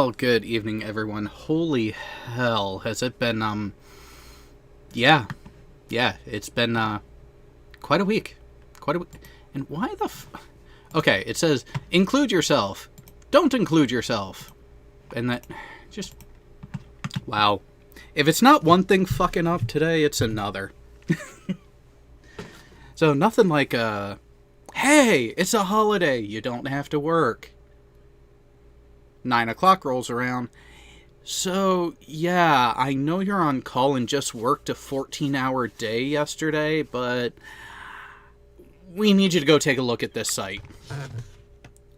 Well, good evening, everyone. Holy hell, has it been, yeah, it's been, quite a week. Quite a week. And why the Okay, it says, include yourself. Don't include yourself. And that, just, wow. If it's not one thing fucking up today, it's another. So, nothing like, hey, it's a holiday, you don't have to work. 9 o'clock rolls around. So, yeah, I know you're on call and just worked a 14-hour day yesterday, but we need you to go take a look at this site.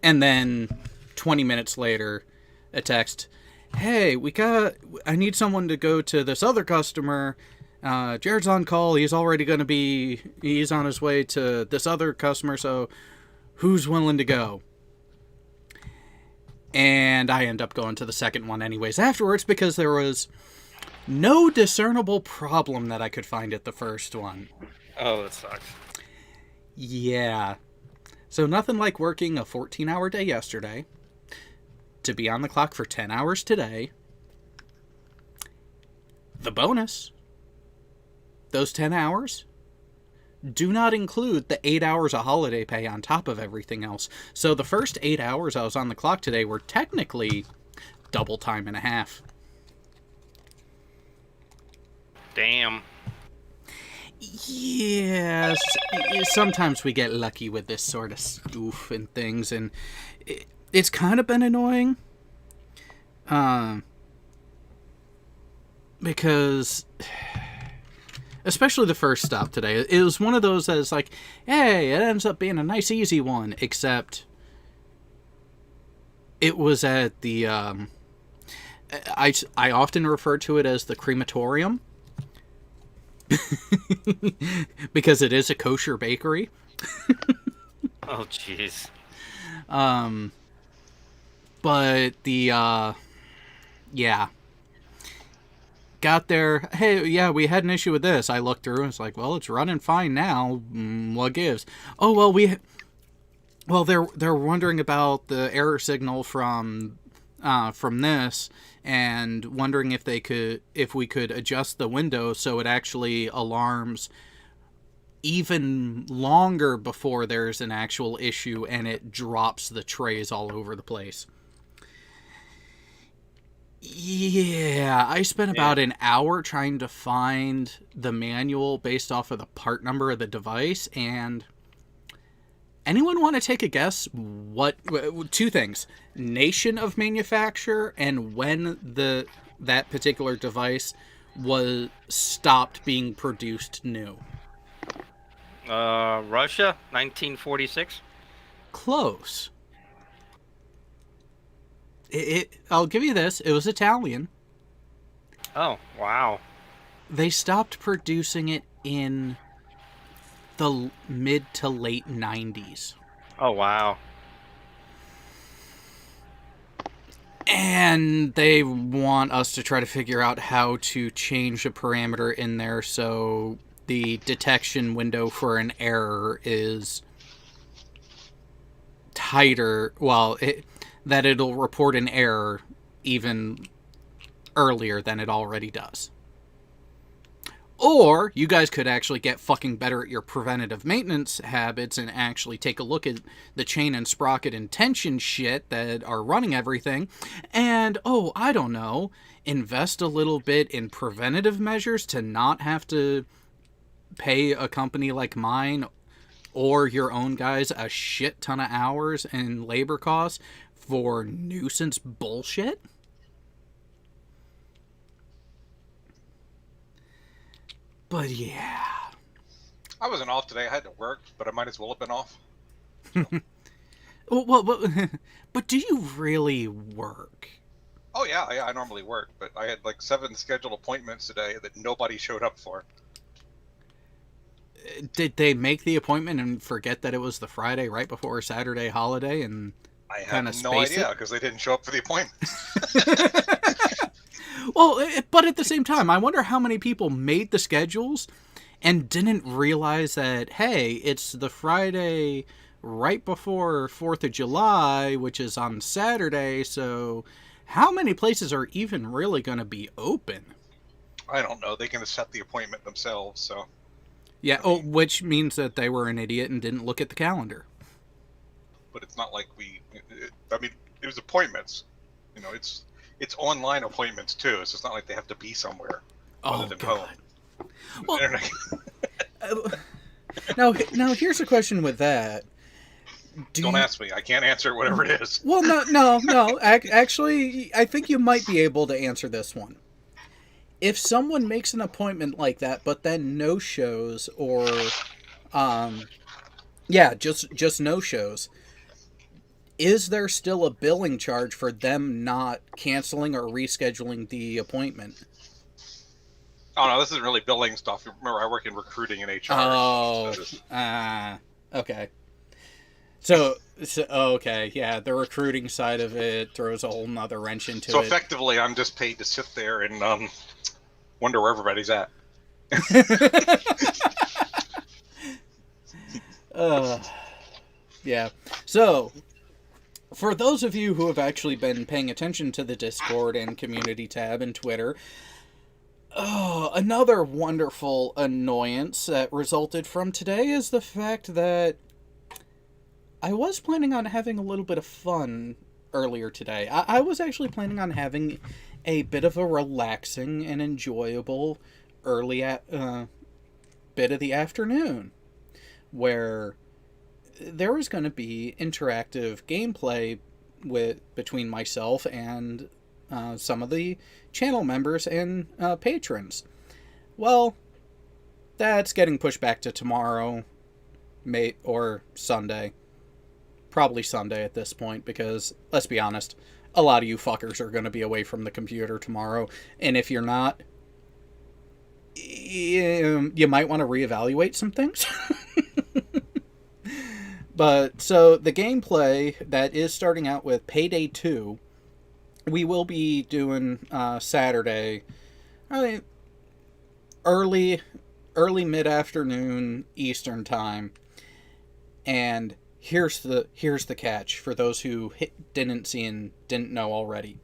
And then, 20 minutes later, a text, hey, I need someone to go to this other customer. Jared's on call, he's on his way to this other customer, so who's willing to go? And I end up going to the second one anyways afterwards because there was no discernible problem that I could find at the first one. Oh, that sucks. Yeah. So nothing like working a 14-hour day yesterday, to be on the clock for 10 hours today. The bonus, those 10 hours do not include the 8 hours of holiday pay on top of everything else. So the first 8 hours I was on the clock today were technically double time and a half. Damn. Yes, sometimes we get lucky with this sort of stuff and things, and it's kind of been annoying. Because especially the first stop today. It was one of those that's like, hey, it ends up being a nice, easy one, except it was at the, I often refer to it as the crematorium, because it is a kosher bakery. Oh, jeez. But the, yeah. Got there, hey, yeah, we had an issue with this. I looked through and it's like, well, it's running fine now. What gives? Oh, well, they're wondering about the error signal from this, and wondering if we could adjust the window so it actually alarms even longer before there's an actual issue and it drops the trays all over the place. Yeah, I spent about an hour trying to find the manual based off of the part number of the device, and anyone want to take a guess what, two things, nation of manufacture and when that particular device was stopped being produced new? Russia, 1946? Close. I'll give you this. It was Italian. Oh, wow. They stopped producing it in the mid to late 90s. Oh, wow. And they want us to try to figure out how to change a parameter in there so the detection window for an error is tighter. Well, that it'll report an error even earlier than it already does. Or you guys could actually get fucking better at your preventative maintenance habits and actually take a look at the chain and sprocket and tension shit that are running everything, and, I don't know, invest a little bit in preventative measures to not have to pay a company like mine or your own guys a shit ton of hours and labor costs for nuisance bullshit. But yeah. I wasn't off today. I had to work, but I might as well have been off. But do you really work? Oh, yeah, I normally work, but I had like 7 scheduled appointments today that nobody showed up for. Did they make the appointment and forget that it was the Friday right before a Saturday holiday and I kind of have no idea because they didn't show up for the appointments. Well, but at the same time, I wonder how many people made the schedules and didn't realize that, hey, it's the Friday right before 4th of July, which is on Saturday, so How many places are even really going to be open? I don't know. They can set the appointment themselves, so. Yeah, I mean, which means that they were an idiot and didn't look at the calendar. but it's not like I mean, it was appointments. You know, it's online appointments too. So it's not like they have to be somewhere other Oh, than God. home. Well, Internet- now here's a question with that. Don't ask me. I can't answer whatever it is. Well, no. Actually, I think you might be able to answer this one. If someone makes an appointment like that, but then no shows, or, just no shows, is there still a billing charge for them not canceling or rescheduling the appointment? Oh no, this isn't really billing stuff. Remember, I work in recruiting and HR. Oh, okay. So, okay, yeah, the recruiting side of it throws a whole nother wrench into So it. effectively, I'm just paid to sit there and wonder where everybody's at. Yeah. So, for those of you who have actually been paying attention to the Discord and community tab and Twitter, another wonderful annoyance that resulted from today is the fact that I was planning on having a little bit of fun earlier today. I was actually planning on having a bit of a relaxing and enjoyable bit of the afternoon where there was going to be interactive gameplay between myself and some of the channel members and patrons. Well, that's getting pushed back to tomorrow, or Sunday. Probably Sunday at this point, because, let's be honest, a lot of you fuckers are going to be away from the computer tomorrow, and if you're not, you might want to reevaluate some things. But, so, the gameplay that is starting out with Payday 2, we will be doing Saturday, early mid-afternoon Eastern time, and here's the catch for those who didn't see and didn't know already.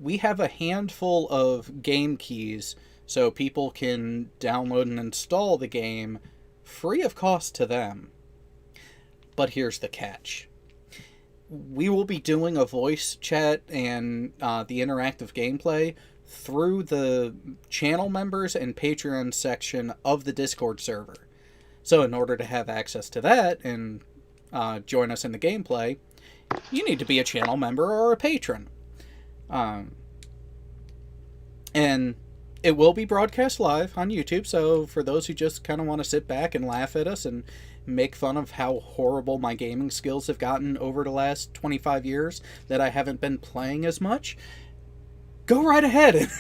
We have a handful of game keys so people can download and install the game free of cost to them. But here's the catch. We will be doing a voice chat and the interactive gameplay through the channel members and Patreon section of the Discord server. So in order to have access to that and join us in the gameplay, you need to be a channel member or a patron. And it will be broadcast live on YouTube, so for those who just kind of want to sit back and laugh at us and make fun of how horrible my gaming skills have gotten over the last 25 years that I haven't been playing as much, go right ahead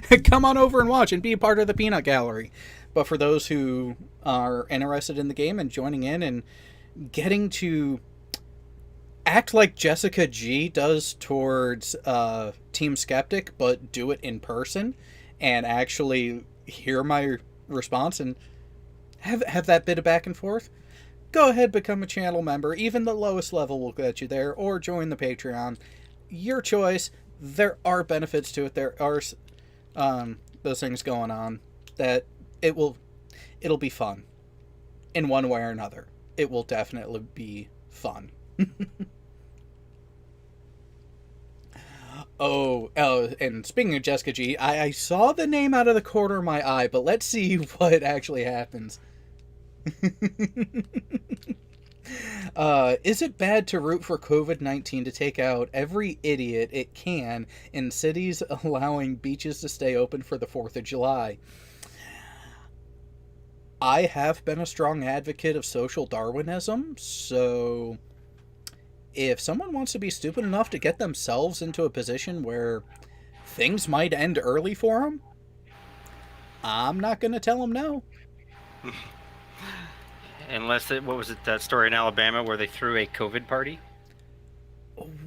and come on over and watch and be a part of the peanut gallery. But for those who are interested in the game and joining in and getting to act like Jessica G does towards Team Skeptic, but do it in person and actually hear my response and have that bit of back and forth, go ahead, become a channel member. Even the lowest level will get you there, or join the Patreon. Your choice. There are benefits to it. There are those things going on that it'll be fun in one way or another. It will definitely be fun. Oh, and speaking of Jessica G, I saw the name out of the corner of my eye, but let's see what actually happens. Is it bad to root for COVID-19 to take out every idiot it can in cities allowing beaches to stay open for the 4th of July? I have been a strong advocate of social Darwinism, so if someone wants to be stupid enough to get themselves into a position where things might end early for them, I'm not going to tell them no. Unless what was it, that story in Alabama where they threw a COVID party?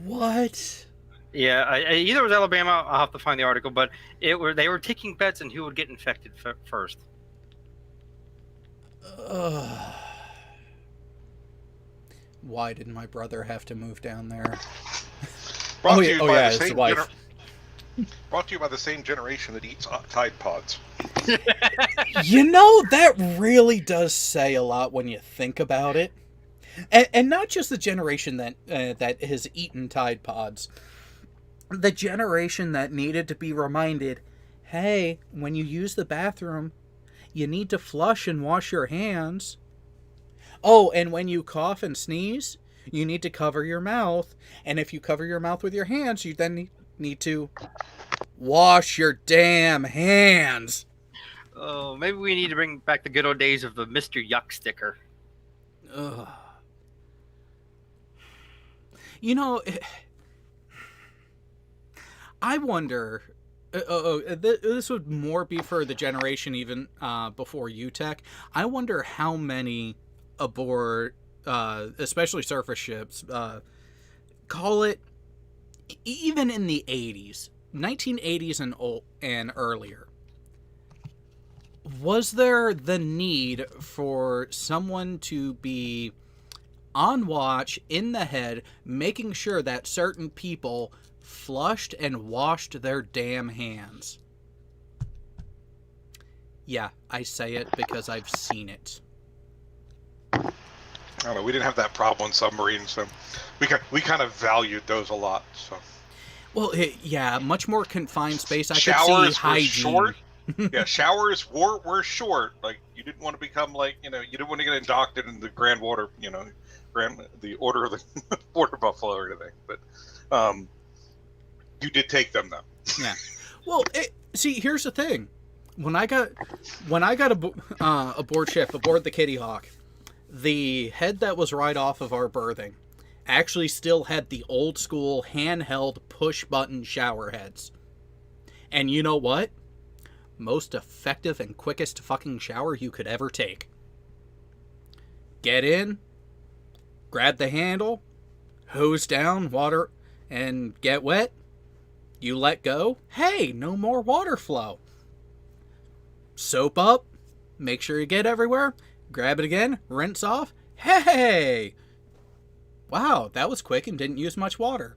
What? Yeah, either it was Alabama. I'll have to find the article, but they were taking bets on who would get infected first. Why did my brother have to move down there? Brought to you by the it's same the wife. brought to you by the same generation that eats Tide Pods. You know, that really does say a lot when you think about it. And not just the generation that has eaten Tide Pods. The generation that needed to be reminded, hey, when you use the bathroom, you need to flush and wash your hands. Oh, and when you cough and sneeze, you need to cover your mouth. And if you cover your mouth with your hands, you then need to wash your damn hands. Oh, maybe we need to bring back the good old days of the Mr. Yuck sticker. Ugh. You know, I wonder. This would more be for the generation even before UTech. I wonder how many aboard, especially surface ships, call it even in the 80s, 1980s and earlier. Was there the need for someone to be on watch in the head, making sure that certain people flushed and washed their damn hands? Yeah, I say it because I've seen it. I don't know. We didn't have that problem in submarines, so we kind of valued those a lot. So. Well, yeah, much more confined space. I could Showers see were hygiene. short. Yeah, showers were short. Like, you didn't want to become like, you didn't want to get inducted in the Grand Water, the Order of the Border Buffalo or anything. But you did take them though. Yeah. Well, see, here's the thing. When I got aboard ship, aboard the Kitty Hawk, the head that was right off of our berthing actually still had the old school handheld push button shower heads. And you know what? Most effective and quickest fucking shower you could ever take. Get in, grab the handle, hose down, water, and get wet. You let go. Hey, no more water flow. Soap up. Make sure you get everywhere. Grab it again. Rinse off. Hey! Wow, that was quick and didn't use much water.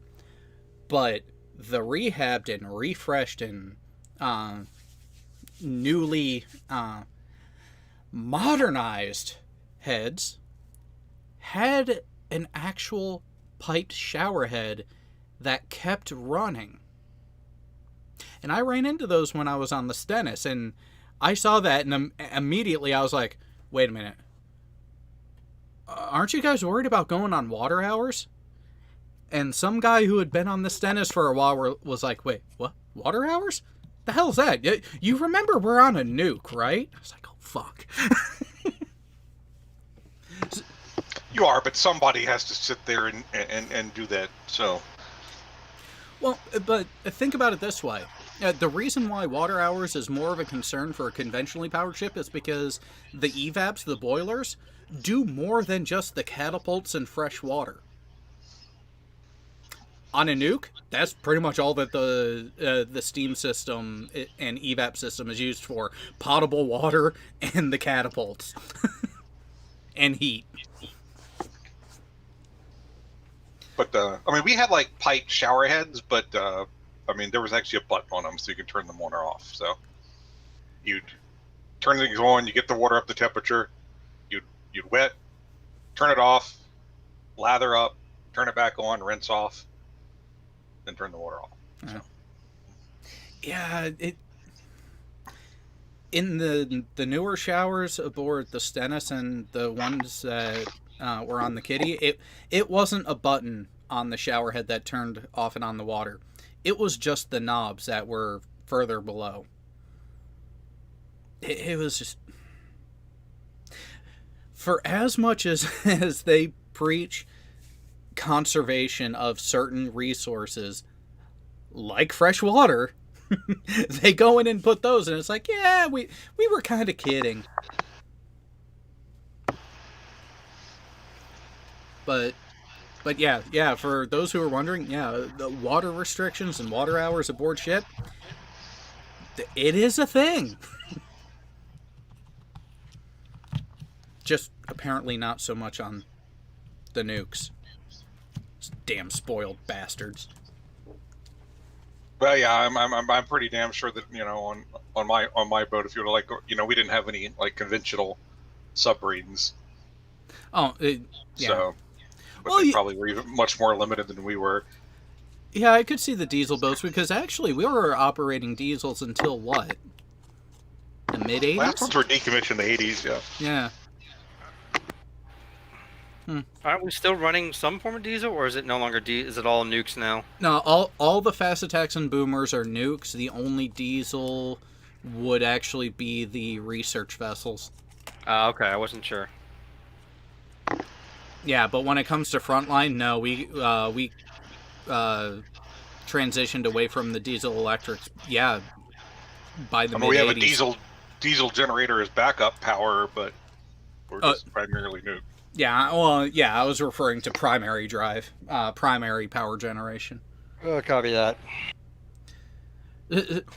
But the rehabbed and refreshed and newly modernized heads had an actual piped shower head that kept running. And I ran into those when I was on the Stennis, and I saw that, and immediately I was like, wait a minute. Aren't you guys worried about going on water hours? And some guy who had been on the Stennis for a while was like, wait, what? Water hours? The hell's that? You remember we're on a nuke, right? I was like, oh, fuck. You are, but somebody has to sit there and do that, so. Well, but think about it this way. The reason why water hours is more of a concern for a conventionally powered ship is because the EVAPs, the boilers, do more than just the catapults and fresh water. On a nuke, that's pretty much all that the steam system and EVAP system is used for. Potable water and the catapults. And heat. But, we had, like, piped shower heads, but, there was actually a button on them so you could turn them on or off. So you'd turn things on, you get the water up to temperature, you'd wet, turn it off, lather up, turn it back on, rinse off, then turn the water off. So. Yeah, in the newer showers aboard the Stennis and the ones that were on the Kitty, it wasn't a button on the shower head that turned off and on the water. It was just the knobs that were further below. It was just... For as much as they preach conservation of certain resources, like fresh water, they go in and put those, and it's like, yeah, we were kind of kidding. But yeah, for those who are wondering, yeah, the water restrictions and water hours aboard ship, it is a thing. Just apparently not so much on the nukes. Damn spoiled bastards. Well, yeah, I'm pretty damn sure that on my boat, if you were like we didn't have any like conventional submarines, Oh, yeah. so but Well, they probably were even much more limited than we were. yeah, I could see the diesel boats because actually we were operating diesels until what? The mid Last 80s? ones were decommissioned in the 80s. Yeah. Yeah. Aren't we still running some form of diesel, or is it no longer is it all nukes now? No, all the fast attacks and boomers are nukes. The only diesel would actually be the research vessels. Okay, I wasn't sure. Yeah, but when it comes to frontline, no, we transitioned away from the diesel electrics. Yeah, by the mid 80s. We have a diesel generator as backup power, but we're just primarily nuke. Yeah, well, yeah, I was referring to primary drive, primary power generation. Copy that.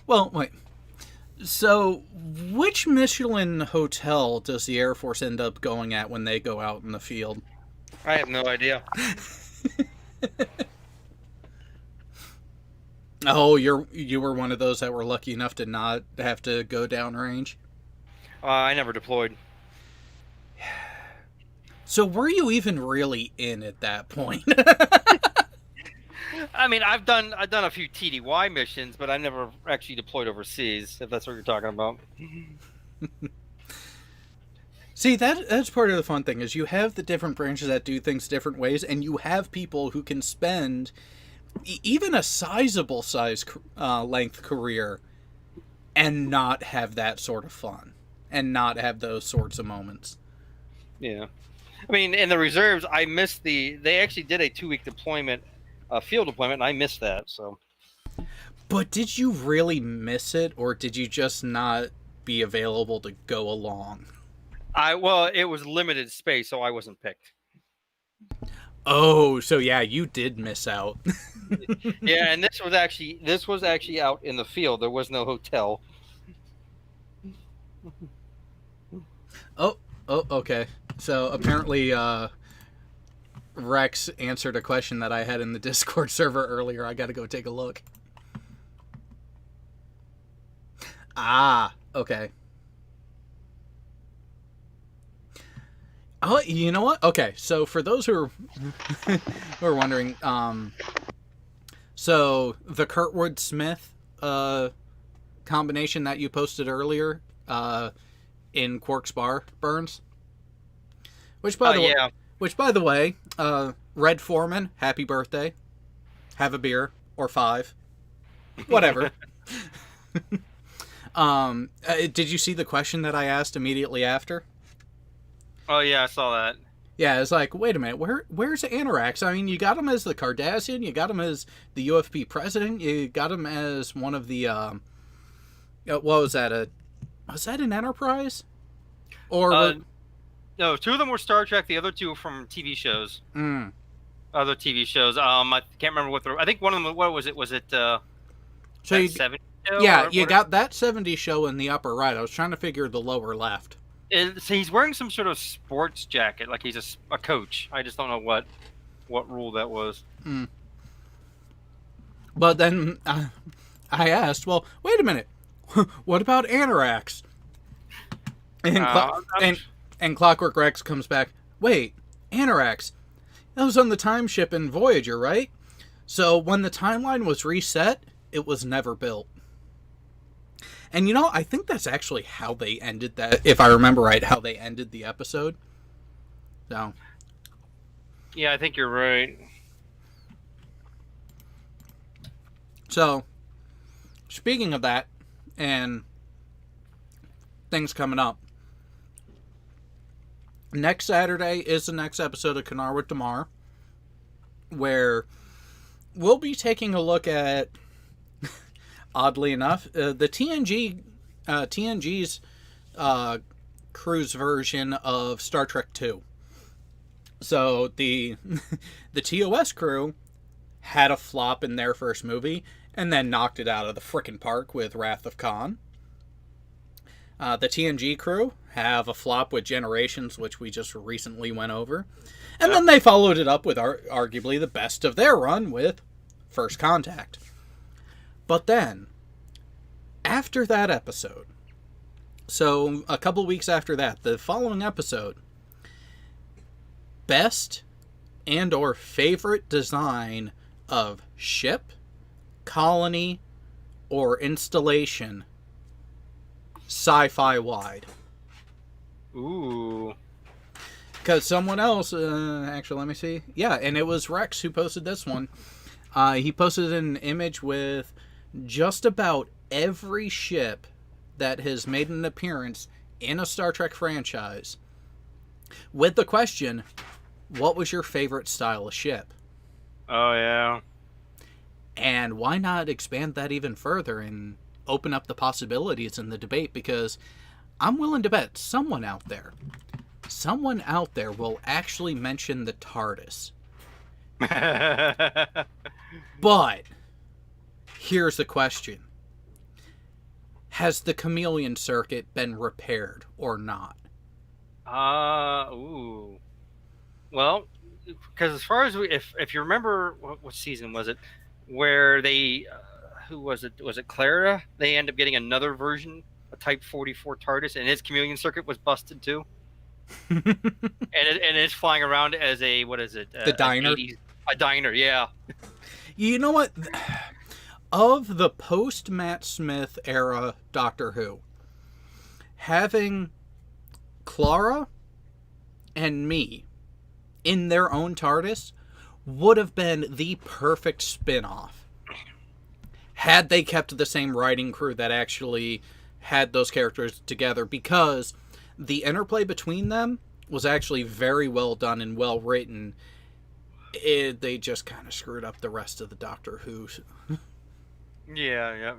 Well, wait. So, which Michelin hotel does the Air Force end up going at when they go out in the field? I have no idea. Oh, you were one of those that were lucky enough to not have to go downrange? I never deployed. So were you even really in at that point? I mean, I've done a few TDY missions, but I never actually deployed overseas, if that's what you're talking about. See, that's part of the fun thing, is you have the different branches that do things different ways, and you have people who can spend even a sizable size length career and not have that sort of fun, and not have those sorts of moments. Yeah. I mean, in the reserves, I missed they actually did a 2-week deployment, field deployment, and I missed that, so. But did you really miss it, or did you just not be available to go along? Well, it was limited space, so I wasn't picked. Oh, so yeah, you did miss out. Yeah, and this was actually out in the field. There was no hotel. Oh, okay. So apparently, Rex answered a question that I had in the Discord server earlier. I got to go take a look. Ah, okay. Oh, you know what? Okay, so for those who are wondering, so the Kurtwood Smith combination that you posted earlier in Quark's Bar Burns, which by the way, Red Foreman, happy birthday. Have a beer or 5, whatever. Did you see the question that I asked immediately after? Oh yeah, I saw that. Yeah, it's like, wait a minute, where's Anorax? I mean, you got him as the Cardassian, you got him as the UFP president, you got him as one of the, what was that, was that an Enterprise? Or... no, 2 of them were Star Trek, the other 2 were from TV shows. Other TV shows. I can't remember what I think one of them, what was it? Was it, so 70 show? Yeah, you got that 70 show in the upper right. I was trying to figure the lower left. So he's wearing some sort of sports jacket, like he's a coach. I just don't know what rule that was. But then I asked, well, wait a minute, what about Anorax? And Clockwork Rex comes back, wait, Anorax, that was on the time ship in Voyager, right? So when the timeline was reset, it was never built. And you know, I think that's actually how they ended that, if I remember right, how they ended the episode. So. Yeah, I think you're right. So, speaking of that, and things coming up, next Saturday is the next episode of Kanar with Damar, where we'll be taking a look at, oddly enough, the TNG's cruise version of Star Trek II. So the TOS crew had a flop in their first movie and then knocked it out of the frickin' park with Wrath of Khan. The TNG crew have a flop with Generations, which we just recently went over. And then they followed it up with arguably the best of their run with First Contact. But then, after that episode, so a couple weeks after that, the following episode, best and or favorite design of ship, colony, or installation, sci-fi wide. Ooh. Because someone else, actually, let me see. Yeah, and it was Rex who posted this one. He posted an image with just about every ship that has made an appearance in a Star Trek franchise, with the question, what was your favorite style of ship? Oh, yeah. And why not expand that even further and open up the possibilities in the debate? Because I'm willing to bet someone out there will actually mention the TARDIS. But here's the question. Has the chameleon circuit been repaired or not? Ooh. Well, because as far as if you remember, what season was it? Where they, who was it? Was it Clara? They end up getting another version, a Type 44 TARDIS, and his chameleon circuit was busted too. and it's flying around as a, what is it? The diner. A diner, yeah. You know what? Of the post Matt Smith era Doctor Who, having Clara and me in their own TARDIS would have been the perfect spin-off. Had they kept the same writing crew that actually had those characters together, because the interplay between them was actually very well done and well written. They just kind of screwed up the rest of the Doctor Who. Yeah.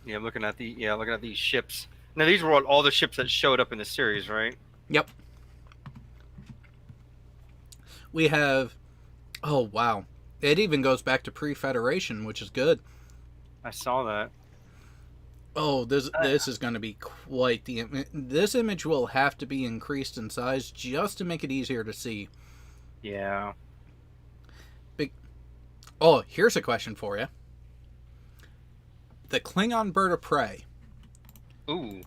Looking at these ships. Now these were all the ships that showed up in the series, right? Yep. We have, oh wow, it even goes back to pre-Federation, which is good. I saw that. Oh, this is going to be quite the... This image will have to be increased in size just to make it easier to see. Yeah. Oh, here's a question for you. The Klingon bird of prey. Ooh.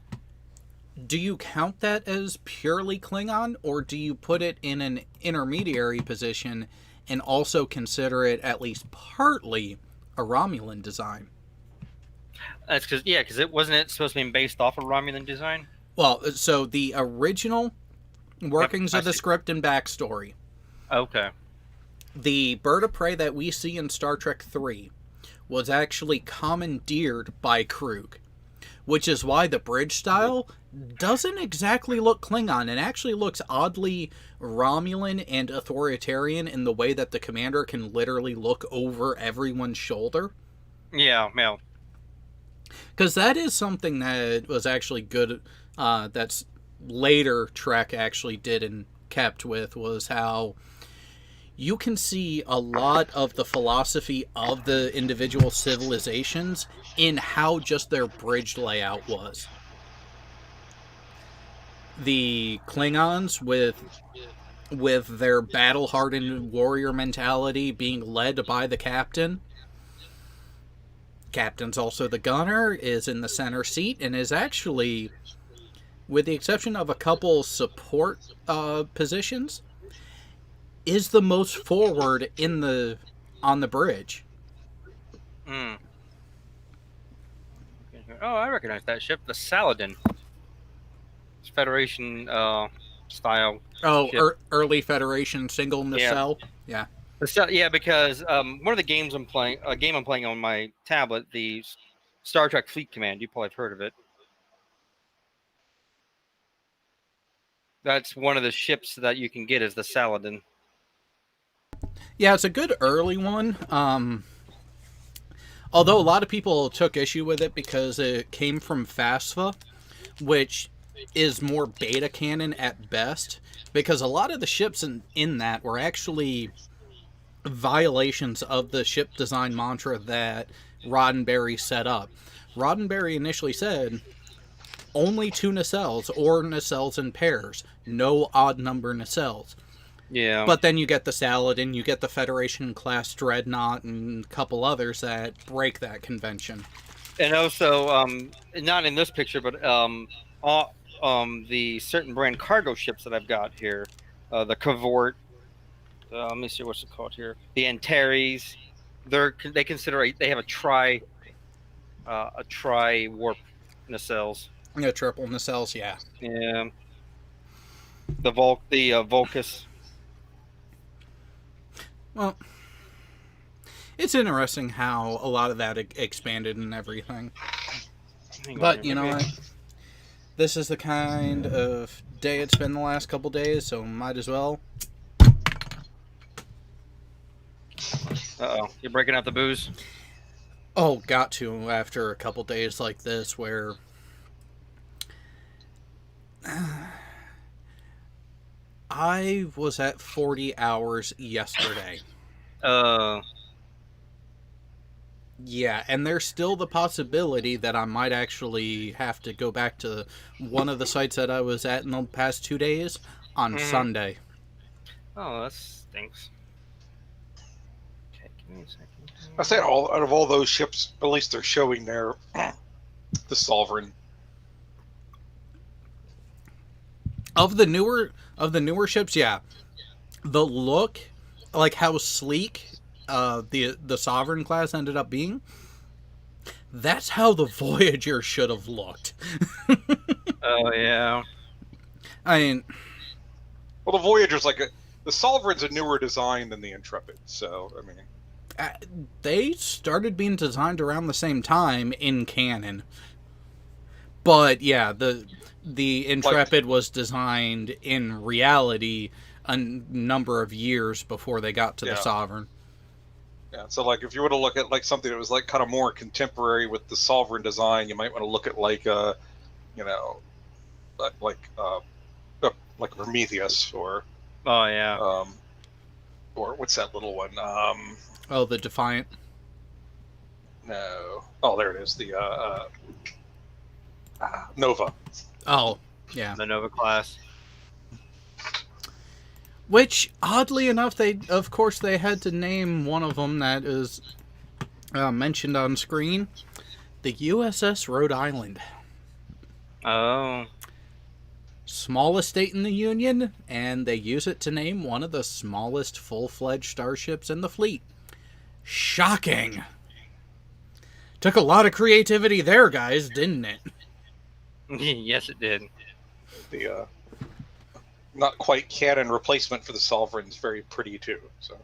Do you count that as purely Klingon, or do you put it in an intermediary position and also consider it at least partly a Romulan design? That's because it wasn't supposed to be based off of Romulan design. Well, so the original workings of the script and backstory. Okay. The bird of prey that we see in Star Trek 3 was actually commandeered by Krug, which is why the bridge style doesn't exactly look Klingon and actually looks oddly Romulan and authoritarian in the way that the commander can literally look over everyone's shoulder. Yeah. Because that is something that was actually good, that's later Trek actually did and kept with, was how you can see a lot of the philosophy of the individual civilizations in how just their bridge layout was. The Klingons with their battle-hardened warrior mentality being led by the captain. Captain's also the gunner, is in the center seat, and is actually, with the exception of a couple support positions, is the most forward on the bridge. Oh, I recognize that ship, the Saladin. It's Federation style. Oh, ship. Early Federation single nacelle. Yeah. Yeah, because one of the games I'm playing, on my tablet, the Star Trek Fleet Command. You probably have heard of it. That's one of the ships that you can get is the Saladin. Yeah, it's a good early one. Although a lot of people took issue with it because it came from FASFA, which is more beta canon at best, because a lot of the ships in that were actually violations of the ship design mantra that Roddenberry set up. Roddenberry initially said only 2 nacelles or nacelles in pairs, no odd number nacelles. Yeah. But then you get the Saladin, you get the Federation class Dreadnought, and a couple others that break that convention. And also, not in this picture, but the certain brand cargo ships that I've got here, the Cavort. Let me see what's it called here. The Antares. They consider they have a tri warp nacelles. Yeah, triple nacelles, yeah. Yeah. The Vulcus. Well, it's interesting how a lot of that expanded and everything. But you know what? This is the kind of day it's been the last couple days, so might as well. Uh-oh. You're breaking out the booze? Oh, got to after a couple days like this where I was at 40 hours yesterday. Yeah, and there's still the possibility that I might actually have to go back to one of the sites that I was at in the past 2 days on Sunday. Oh, that stinks. Okay, give me a second. I say out of all those ships, at least they're showing their the Sovereign. Of the newer ships, yeah. The look, like how sleek the Sovereign class ended up being, that's how the Voyager should have looked. Oh yeah. I mean, well, the Voyager's the Sovereign's a newer design than the Intrepid, so I mean, they started being designed around the same time in canon. But yeah, the Intrepid was designed in reality a number of years before they got to the Sovereign. Yeah, so if you were to look at something that was kind of more contemporary with the Sovereign design, you might want to look at like Prometheus or or what's that little one? The Defiant. No. Oh, there it is. The Nova. Oh, yeah. The Nova class. Which, oddly enough, they had to name one of them that is mentioned on screen. The USS Rhode Island. Oh. Smallest state in the Union, and they use it to name one of the smallest full-fledged starships in the fleet. Shocking! Took a lot of creativity there, guys, didn't it? Yes, it did. The not quite canon replacement for the Sovereign's very pretty too. So.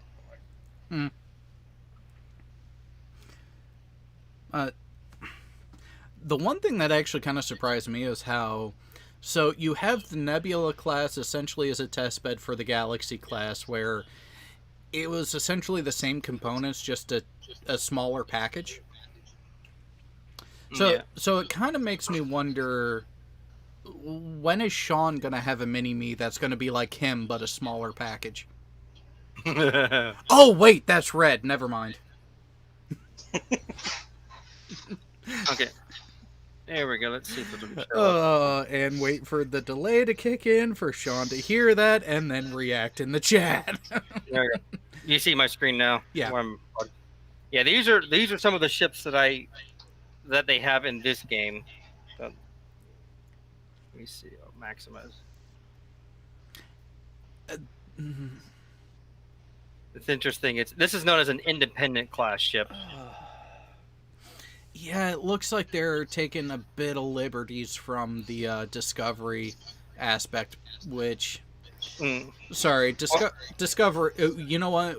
The one thing that actually kind of surprised me is how. So you have the Nebula class essentially as a test bed for the Galaxy class, where it was essentially the same components, just a smaller package. So it kind of makes me wonder, when is Sean going to have a mini-me that's going to be like him, but a smaller package? Oh, wait, that's red. Never mind. Okay. There we go. Let's see if it'll show up. And wait for the delay to kick in for Sean to hear that and then react in the chat. There we go. You see my screen now? Yeah. Yeah, these are some of the ships that they have in this game. Let me see. Maximize. It's interesting. This is known as an independent class ship. Yeah, it looks like they're taking a bit of liberties from the Discovery aspect, which... Sorry, Discovery... You know what?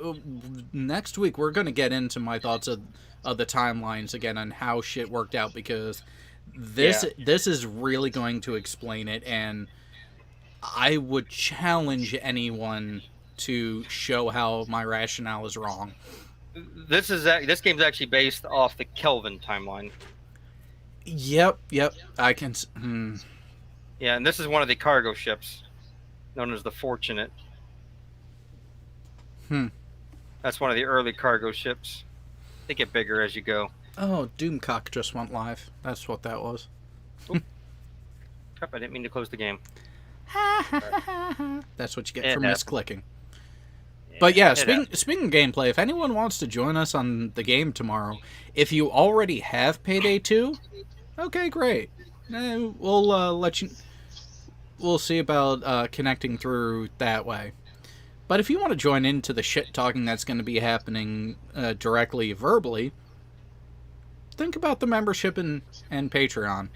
Next week, we're going to get into my thoughts of the timelines again on how shit worked out, because this is really going to explain it, and I would challenge anyone to show how my rationale is wrong. This game's actually based off the Kelvin timeline. Yep. I can. Yeah, and this is one of the cargo ships, known as the Fortunate. That's one of the early cargo ships. They get bigger as you go. Oh, Doomcock just went live. That's what that was. Crap! I didn't mean to close the game. That's what you get for misclicking. But yeah, it speaking of gameplay, if anyone wants to join us on the game tomorrow, if you already have Payday 2, okay, great. We'll let you. We'll see about connecting through that way. But if you want to join into the shit talking that's going to be happening directly verbally, think about the membership and Patreon.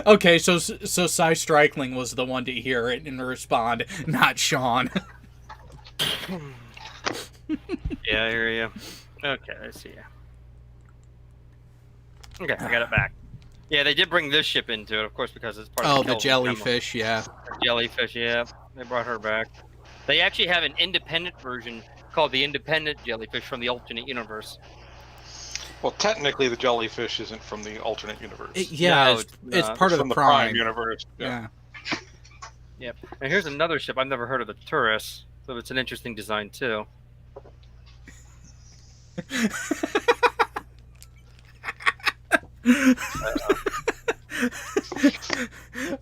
Okay, so Cy Strikeling was the one to hear it and respond, not Sean. Yeah, I hear you. Okay, I see you. Okay, I got it back. Yeah, they did bring this ship into it, of course, because it's part of Oh, the jellyfish, yeah. Jellyfish, yeah. They brought her back. They actually have an independent version called the Independent Jellyfish from the alternate universe. Well, technically, the jellyfish isn't from the alternate universe. No, it's part of from the Prime universe. Yeah. Yep. And here's another ship. I've never heard of the Turris, so it's an interesting design too.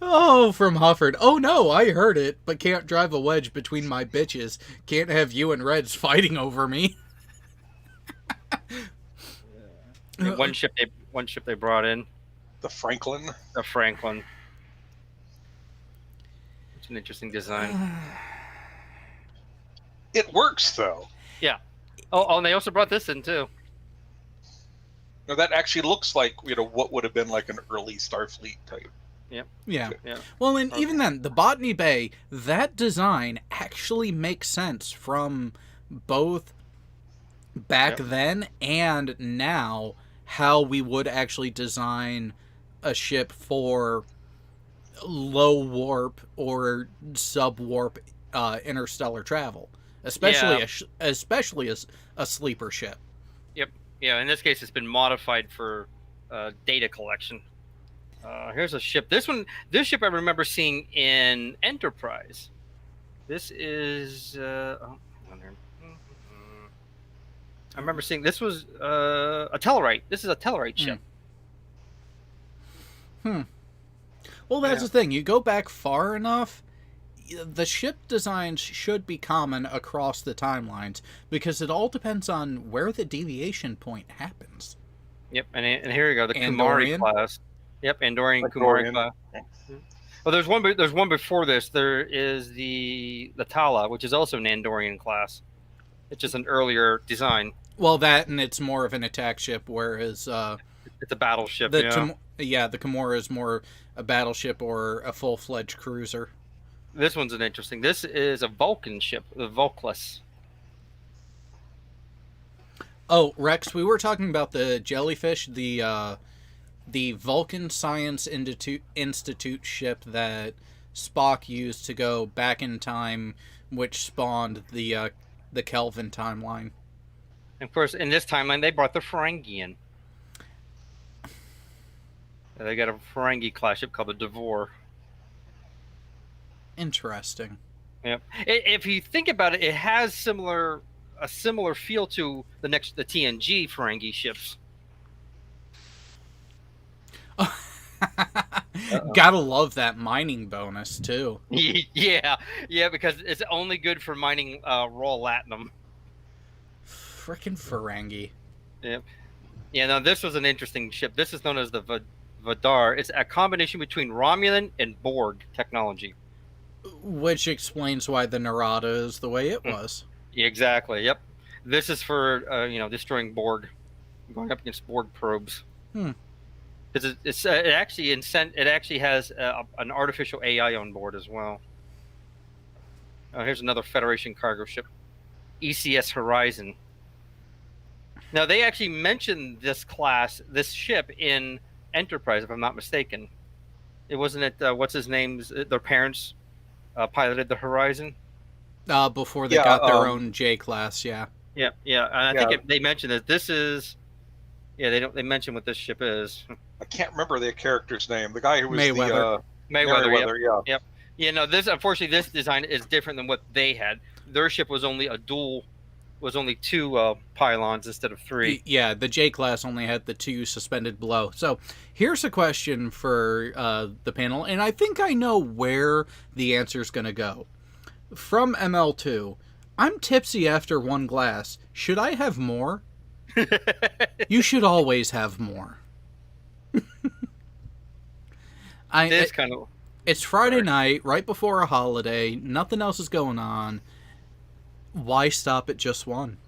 Oh, from Hufford. Oh no, I heard it, but can't drive a wedge between my bitches. Can't have you and Reds fighting over me. And one ship they brought in, The Franklin. the Franklin. It's an interesting design. It works though. Oh, and they also brought this in too. Now, that actually looks like what would have been like an early Starfleet type. Yeah. Yeah. Well, and Okay. even then, the Botany Bay, that design actually makes sense from both back then and now, how we would actually design a ship for low warp or sub warp interstellar travel, especially especially as a sleeper ship. Yeah, in this case, it's been modified for data collection. Here's a ship. This ship I remember seeing in Enterprise. This is. I remember seeing this was a Tellarite. This is a Tellarite ship. Well, that's Yeah. the thing. You go back far enough, the ship designs should be common across the timelines because it all depends on where the deviation point happens. Yep, and here you go, the Kumari Andorian? class. Yep, Andorian Kumari Andorian. class. Well, there's one before this. There is the Tala, which is also an Andorian class. It's just an earlier design. Well, that and it's more of an attack ship, whereas It's a battleship. the Yeah. Kimura is more a battleship or a full-fledged cruiser. This one's an interesting. This is a Vulcan ship, the Vulkless. Oh, Rex, we were talking about the jellyfish, the Vulcan Science Institute ship that Spock used to go back in time, which spawned the Kelvin timeline. And of course, in this timeline, they brought the Ferengi in. They got a Ferengi class ship called the Devore. Interesting. Yep. If you think about it, it has a similar feel to the TNG Ferengi ships. Gotta love that mining bonus too. Yeah, because it's only good for mining raw latinum. Frickin' Ferengi. Yep. Yeah, now this was an interesting ship. This is known as the Vidar. It's a combination between Romulan and Borg technology. Which explains why the Narada is the way it was. Yeah, exactly. Yep. This is for destroying Borg, going up against Borg probes. Because it actually has an artificial AI on board as well. Here's another Federation cargo ship, ECS Horizon. Now they actually mentioned this ship in Enterprise, if I'm not mistaken. It wasn't what's his name's their parents piloted the Horizon. Before they got their own J class, yeah. Yeah, and I think they mentioned that this is. Yeah, they mention what this ship is. I can't remember the character's name. The guy who was Mayweather. Mayweather. Yep. Yeah, no. Unfortunately, this design is different than what they had. Their ship was only a dual was only 2 pylons instead of 3. Yeah, the J class only had the 2 suspended below. So here's a question for the panel, and I think I know where the answer's going to go. From ML2, I'm tipsy after 1 glass. Should I have more? You should always have more. It's Friday night, right before a holiday. Nothing else is going on. Why stop at just 1?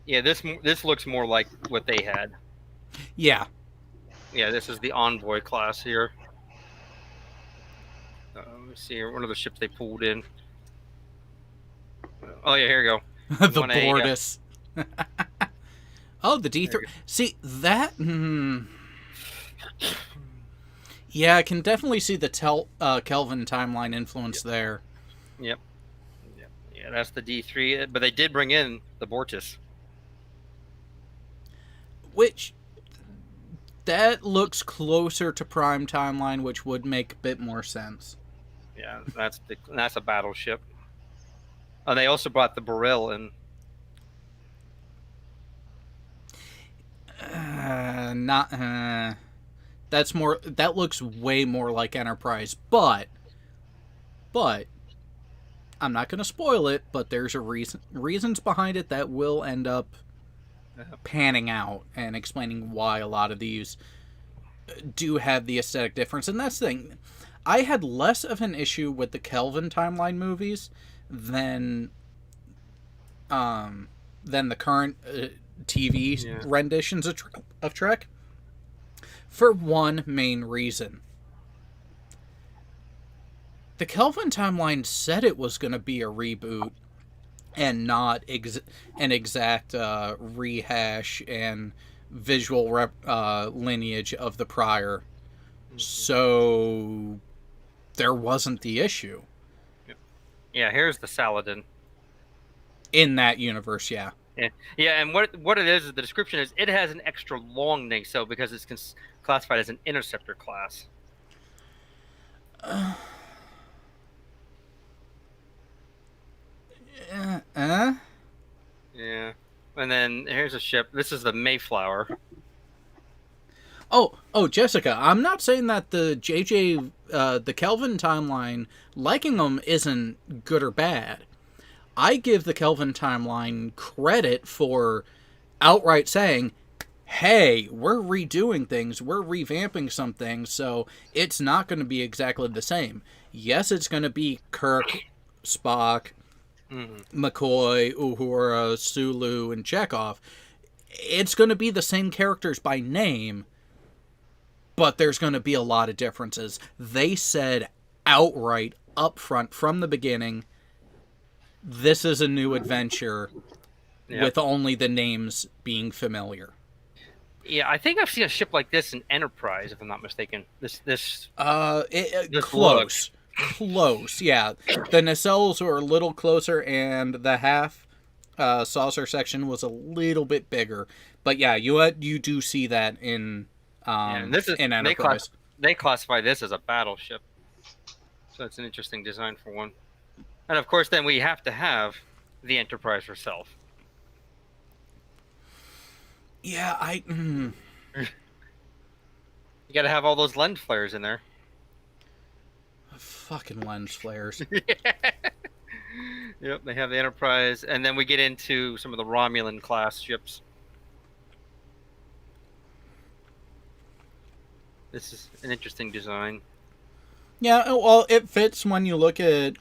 Yeah, this looks more like what they had. Yeah. Yeah, this is the Envoy class here. Let's see here. One of the ships they pulled in. Oh yeah, here you go. The Bortus. Oh, the D3. See, that... Yeah, I can definitely see the Kelvin timeline influence there. Yep. Yeah, that's the D3. But they did bring in the Bortus. Which... That looks closer to Prime timeline, which would make a bit more sense. Yeah, that's a battleship. Oh, they also brought the Beryl in. That's more. That looks way more like Enterprise, but I'm not going to spoil it. But there's reasons behind it that will end up panning out and explaining why a lot of these do have the aesthetic difference. And that's the thing. I had less of an issue with the Kelvin timeline movies than the current TV renditions of Trek, for one main reason. The Kelvin timeline said it was going to be a reboot and not an exact rehash and visual lineage of the prior. So there wasn't the issue. Yeah, here's the Saladin. In that universe, yeah. Yeah, and what it is the description is it has an extra long nacelle because it's classified as an interceptor class. Yeah. And then here's a ship. This is the Mayflower. Oh, Jessica, I'm not saying that the the Kelvin timeline, liking them isn't good or bad. I give the Kelvin timeline credit for outright saying, hey, we're redoing things, we're revamping some things, so it's not going to be exactly the same. Yes, it's going to be Kirk, Spock, McCoy, Uhura, Sulu, and Chekhov. It's going to be the same characters by name, but there's going to be a lot of differences. They said outright, up front, from the beginning, this is a new adventure with only the names being familiar. Yeah, I think I've seen a ship like this in Enterprise, if I'm not mistaken. This close. Close, yeah. The nacelles were a little closer, and the half saucer section was a little bit bigger. But yeah, you do see that in in Enterprise. They classify this as a battleship, so it's an interesting design for one. And of course, then we have to have the Enterprise herself. Yeah, You got to have all those lens flares in there. Fucking lens flares. Yep, they have the Enterprise, and then we get into some of the Romulan class ships. This is an interesting design. Yeah, well, it fits when you look at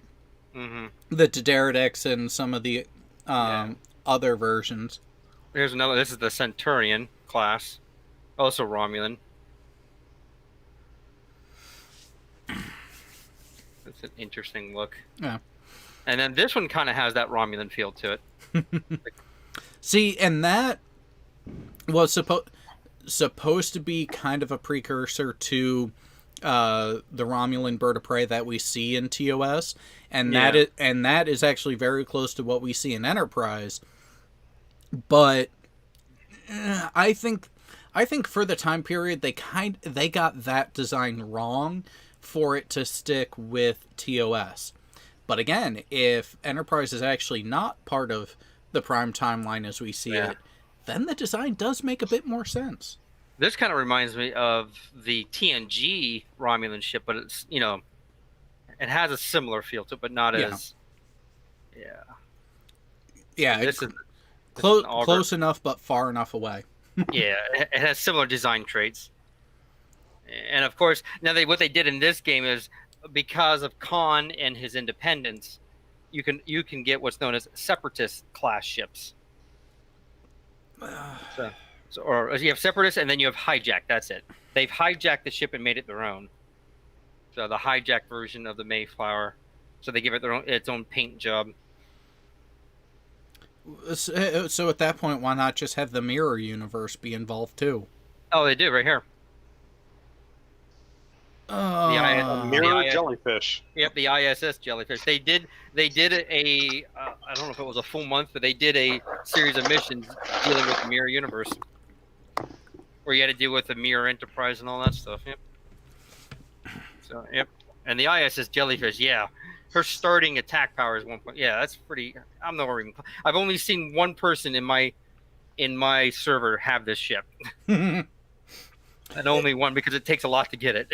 the D'Deridex and some of the other versions. Here's another. This is the Centurion class, also Romulan. That's an interesting look. Yeah. And then this one kind of has that Romulan feel to it. See, and that was supposed to be kind of a precursor to the Romulan bird of prey that we see in TOS, and that is actually very close to what we see in Enterprise. But I think for the time period they got that design wrong for it to stick with TOS. But again, if Enterprise is actually not part of the Prime timeline as we see it, then the design does make a bit more sense. This kind of reminds me of the TNG Romulan ship, but it's, it has a similar feel to it, but not as. Yeah. Yeah, This is close enough, but far enough away. Yeah, it has similar design traits. And of course, now what they did in this game is, because of Khan and his independence, you can get what's known as Separatist class ships. Or you have Separatists, and then you have Hijack. That's it. They've hijacked the ship and made it their own. So the hijacked version of the Mayflower. So they give it its own paint job. So at that point, why not just have the Mirror Universe be involved too? Oh, they do right here. Mirror jellyfish. Yep, the ISS jellyfish. They did a I don't know if it was a full month, but they did a series of missions dealing with the Mirror Universe, where you had to deal with the Mirror Enterprise and all that stuff. Yep. So and the ISS jellyfish, her starting attack power is 1 point. Yeah, that's pretty. I'm nowhere even. I've only seen one person in my server have this ship, and only one, because it takes a lot to get it.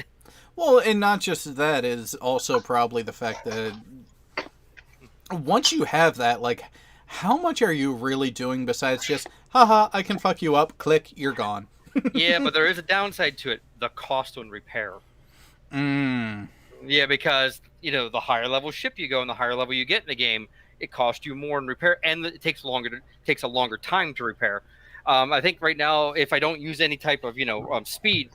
Well, and not just that, is also probably the fact that once you have that, like, how much are you really doing besides just, haha, I can fuck you up, click, you're gone. Yeah, but there is a downside to it: the cost on repair. Yeah, because the higher level ship you go and the higher level you get in the game, it costs you more in repair, and it takes a longer time to repair. I think right now, if I don't use any type of speed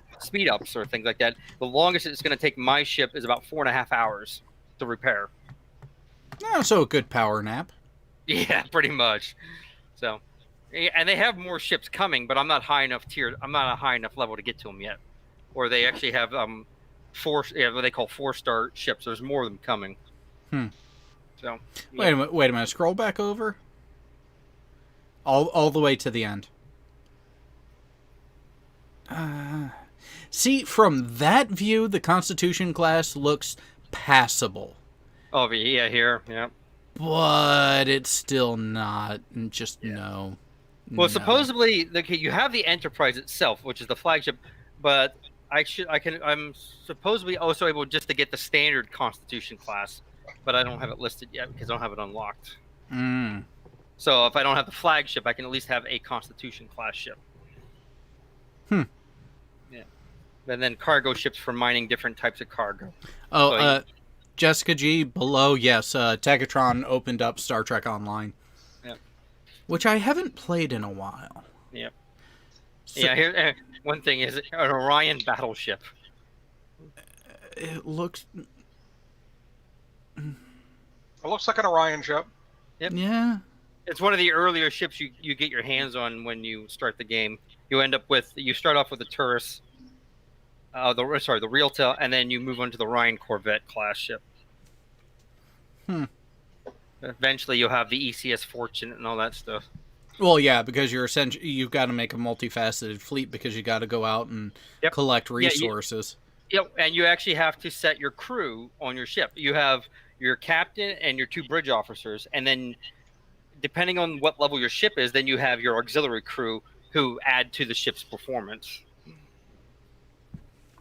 ups or things like that, the longest it's going to take my ship is about 4.5 hours to repair. Yeah, so a good power nap. Yeah, pretty much. So, and they have more ships coming, but I'm not high enough tier. I'm not a high enough level to get to them yet. Or they actually have what they call 4-star ships. There's more of them coming. So wait a minute. Scroll back over. All the way to the end. See, from that view, the Constitution class looks passable. Oh yeah, here, yeah. But it's still not. No. Well, supposedly, you have the Enterprise itself, which is the flagship, but I'm supposedly also able just to get the standard Constitution class, but I don't have it listed yet because I don't have it unlocked. So if I don't have the flagship, I can at least have a Constitution class ship. Yeah. And then cargo ships for mining different types of cargo. Jessica G, below, yes, Tegatron opened up Star Trek Online. Yeah. Which I haven't played in a while. Yep. So, here, one thing is an Orion battleship. It looks... It looks like an Orion ship. Yep. Yeah. It's one of the earlier ships you get your hands on when you start the game. You start off with the Turris, the Realtel, and then you move on to the Ryan Corvette class ship. Eventually, you'll have the ECS Fortune and all that stuff. Well, yeah, because you've got to make a multifaceted fleet because you got to go out and collect resources. And you actually have to set your crew on your ship. You have your captain and your 2 bridge officers, and then depending on what level your ship is, then you have your auxiliary crew who add to the ship's performance.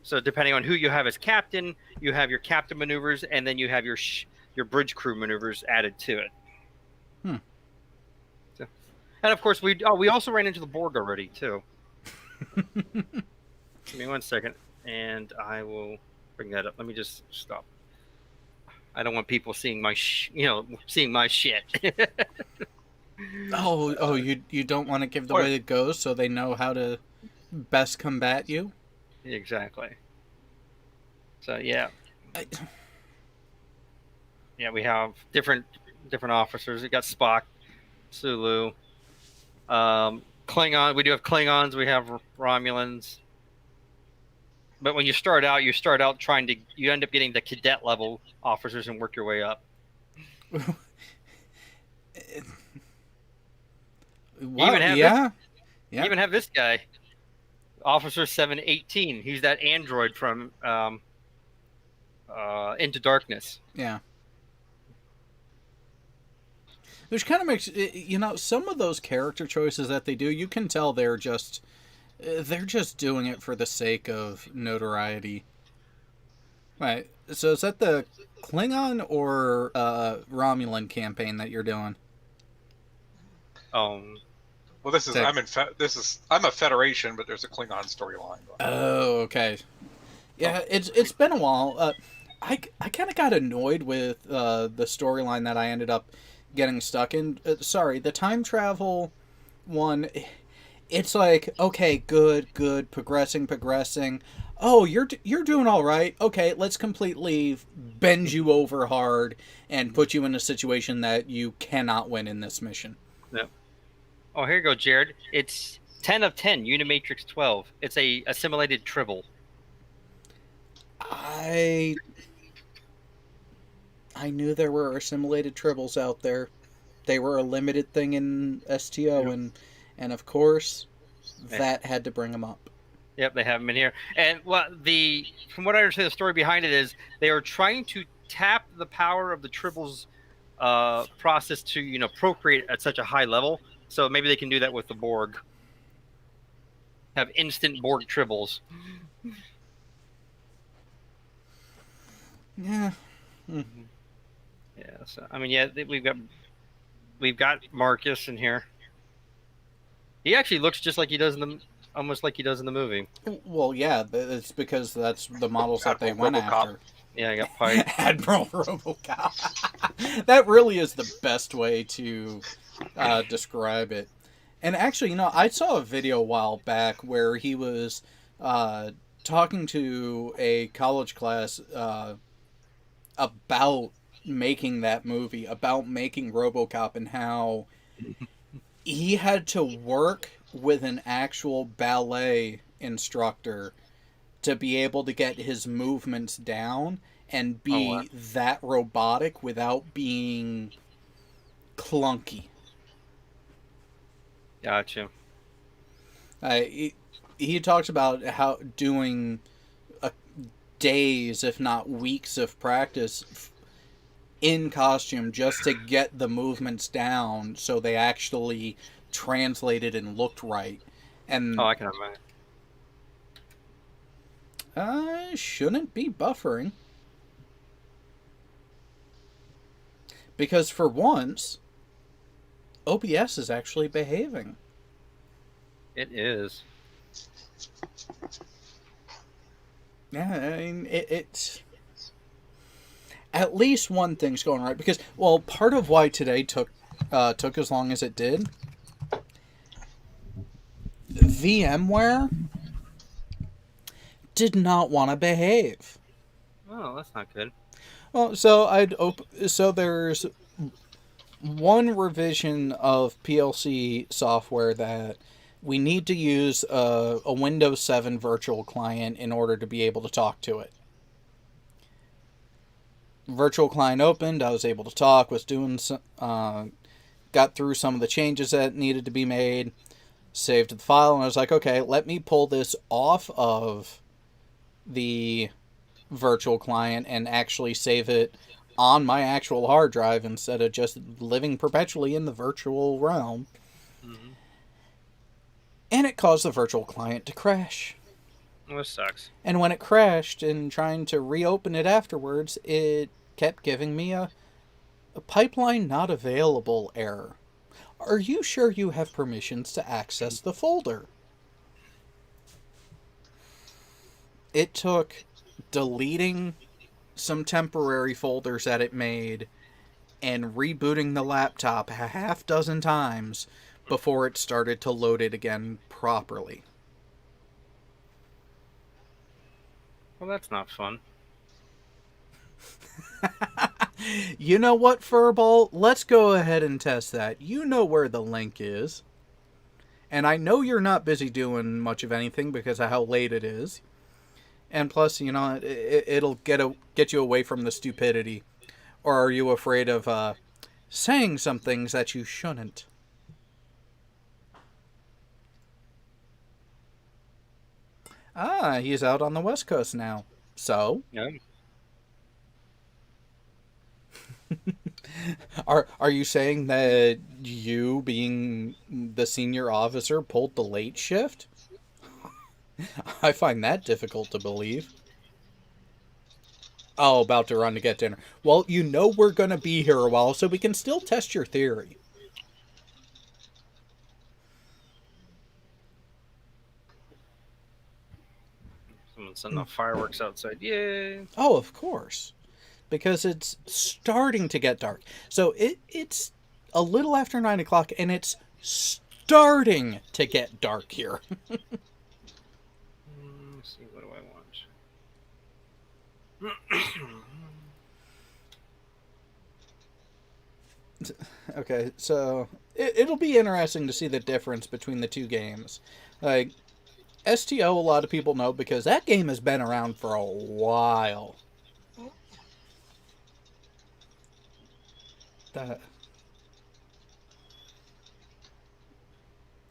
So depending on who you have as captain, you have your captain maneuvers, and then you have your bridge crew maneuvers added to it. So, and of course, we also ran into the Borg already too. Give me 1 second, and I will bring that up. Let me just stop. I don't want people seeing my seeing my shit. You don't want to give the way it goes so they know how to best combat you? Exactly. So yeah. We have different officers. We got Spock, Sulu, Klingon. We do have Klingons. We have Romulans. But when you start out you end up getting the cadet level officers and work your way up. You even have this guy, Officer 718. He's that android from Into Darkness. Yeah. Which kind of makes, some of those character choices that they do, you can tell they're just doing it for the sake of notoriety. Right. So is that the Klingon or Romulan campaign that you're doing? Um, Well, this is I'm a Federation, but there's a Klingon storyline. Oh, okay. Yeah, it's been a while. I kind of got annoyed with the storyline that I ended up getting stuck in. Sorry, the time travel one. It's like, okay, good, progressing. Oh, you're doing all right. Okay, let's completely bend you over hard and put you in a situation that you cannot win in this mission. yeah. Oh, here you go, Jared. It's 10 of 10, Unimatrix 12. It's a assimilated tribble. I knew there were assimilated tribbles out there. They were a limited thing in STO, Yep. and of course, Yeah. that had to bring them up. Yep, they have them in here. And from what I understand, the story behind it is they are trying to tap the power of the tribbles process to procreate at such a high level. So maybe they can do that with the Borg. Have instant Borg tribbles. Yeah. Yeah. So I mean, yeah, we've got Marcus in here. He actually looks just like he does almost like he does in the movie. Well, yeah, it's because that's the models that they went RoboCop. after. Yeah, I got Pike. Admiral RoboCop. That really is the best way to describe it. And actually, I saw a video a while back where he was talking to a college class about making that movie, about making RoboCop, and how he had to work with an actual ballet instructor to be able to get his movements down and be that robotic without being clunky. Gotcha. He talks about how doing days, if not weeks, of practice in costume just to get the movements down so they actually translated and looked right. And I can imagine. Shouldn't be buffering. Because for once, OBS is actually behaving. It is. Yeah, I mean, it's... At least one thing's going right. Because, well, part of why today took as long as it did, VMware did not want to behave. Oh, that's not good. Well, so there's one revision of PLC software that we need to use a Windows 7 virtual client in order to be able to talk to it. Virtual client opened, I was able to talk, got through some of the changes that needed to be made, saved the file, and I was like, okay, let me pull this off of the virtual client and actually save it on my actual hard drive instead of just living perpetually in the virtual realm. Mm-hmm. And it caused the virtual client to crash. Well, this sucks. And when it crashed and trying to reopen it afterwards, it kept giving me a pipeline not available error. Are you sure you have permissions to access the folder? It took deleting some temporary folders that it made and rebooting the laptop a half dozen times before it started to load it again properly. Well, that's not fun. You know what, Furball? Let's go ahead and test that. You know where the link is. And I know you're not busy doing much of anything because of how late it is. And plus, it'll get you away from the stupidity. Or are you afraid of saying some things that you shouldn't? He's out on the West Coast now. So? Yeah. Are you saying that you, being the senior officer, pulled the late shift? I find that difficult to believe. Oh, about to run to get dinner. Well, you know we're going to be here a while, so we can still test your theory. Someone's sending off fireworks outside. Yay! Oh, of course. Because it's starting to get dark. So it's a little after 9 o'clock, and it's starting to get dark here. Let's see, what do I want? Okay, so it'll be interesting to see the difference between the two games. Like, STO, a lot of people know because that game has been around for a while.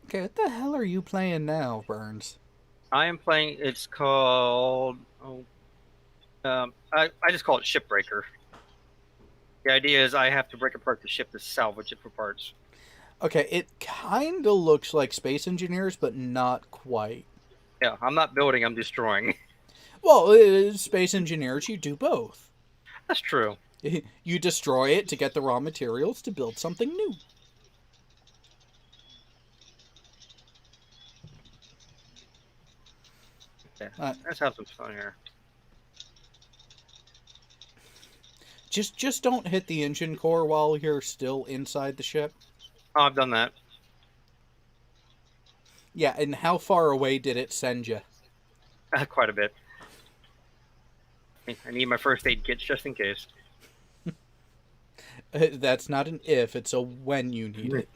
Okay, what the hell are you playing now, Burns? I am playing. It's called. I just call it Shipbreaker. The idea is I have to break apart the ship to salvage it for parts. Okay, it kind of looks like Space Engineers, but not quite. Yeah, I'm not building. I'm destroying. Well, Space Engineers, you do both. That's true. You destroy it to get the raw materials to build something new. Yeah, let's have some fun here. Just don't hit the engine core while you're still inside the ship. Oh, I've done that. Yeah, and how far away did it send you? Quite a bit. I need my first aid kits just in case. That's not an if, it's a when you need it.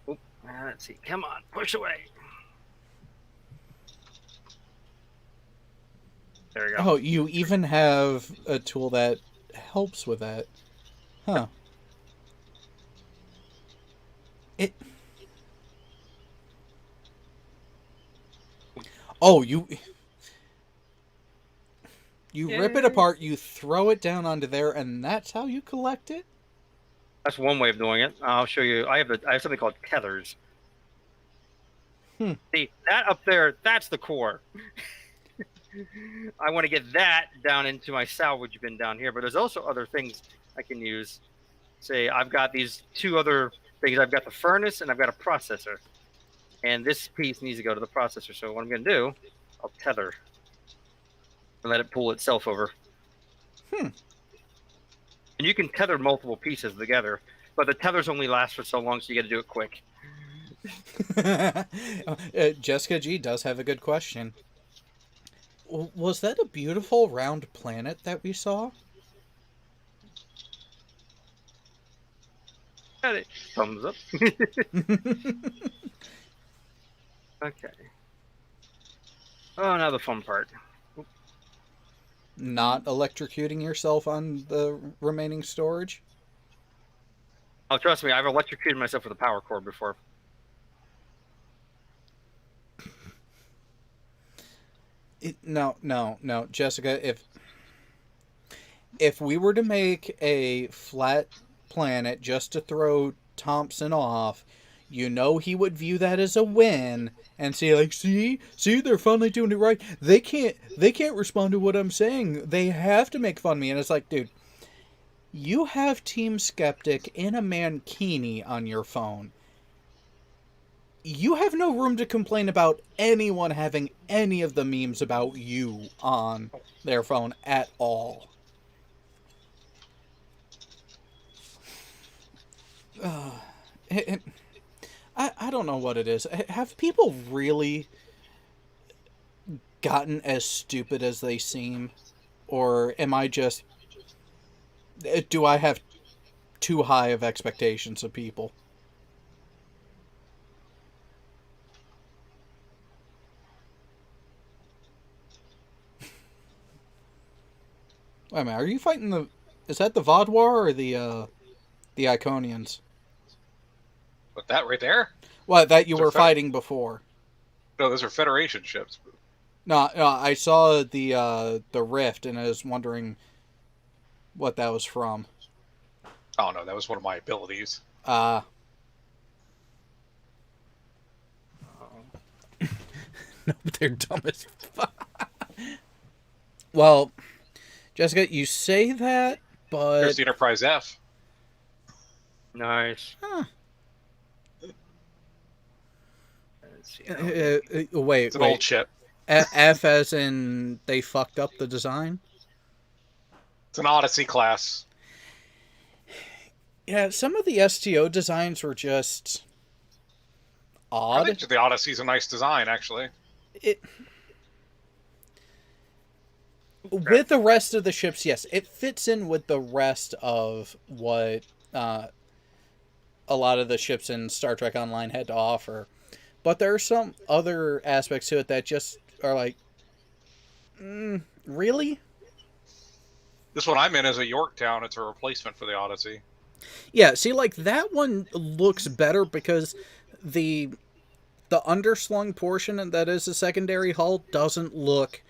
Oop, let's see. Come on, push away. There we go. Oh, you even have a tool that helps with that. Huh. Oh, you rip it apart, you throw it down onto there, and that's how you collect it? That's one way of doing it. I'll show you. I have something called tethers. See, that up there, that's the core. I want to get that down into my salvage bin down here, but there's also other things I can use. Say, I've got these two other things. I've got the furnace and I've got a processor. And this piece needs to go to the processor. So what I'm going to do, I'll tether and let it pull itself over. And you can tether multiple pieces together, but the tethers only last for so long, so you got to do it quick. Jessica G does have a good question. Was that a beautiful round planet that we saw? Got it. Thumbs up. Okay. Oh, now the fun part. Not electrocuting yourself on the remaining storage? Oh, trust me, I've electrocuted myself with a power cord before. No, Jessica, if we were to make a flat planet just to throw Thompson off, you know he would view that as a win and say, like, see, they're finally doing it right. They can't respond to what I'm saying. They have to make fun of me. And it's like, dude, you have Team Skeptic in a mankini on your phone. You have no room to complain about anyone having any of the memes about you on their phone at all. I don't know what it is. Have people really gotten as stupid as they seem? Or am I just... Do I have too high of expectations of people? Wait a minute, are you fighting the... Is that the Vodwar or the Iconians? But that right there? What, that you were fighting before? No, those are Federation ships. No, I saw the Rift, and I was wondering what that was from. Oh no, that was one of my abilities. No, they're dumb as fuck. Well, Jessica, you say that, but There's the Enterprise F. Nice. Huh. Let's see. Wait, It's an old ship. F as in they fucked up the design? It's an Odyssey class. Yeah, some of the STO designs were just I odd. think the Odyssey's a nice design, actually. With the rest of the ships, yes, it fits in with the rest of what a lot of the ships in Star Trek Online had to offer. But there are some other aspects to it that just are like, really? This one I'm in is a Yorktown. It's a replacement for the Odyssey. Yeah, see, like, that one looks better because the underslung portion that is the secondary hull doesn't look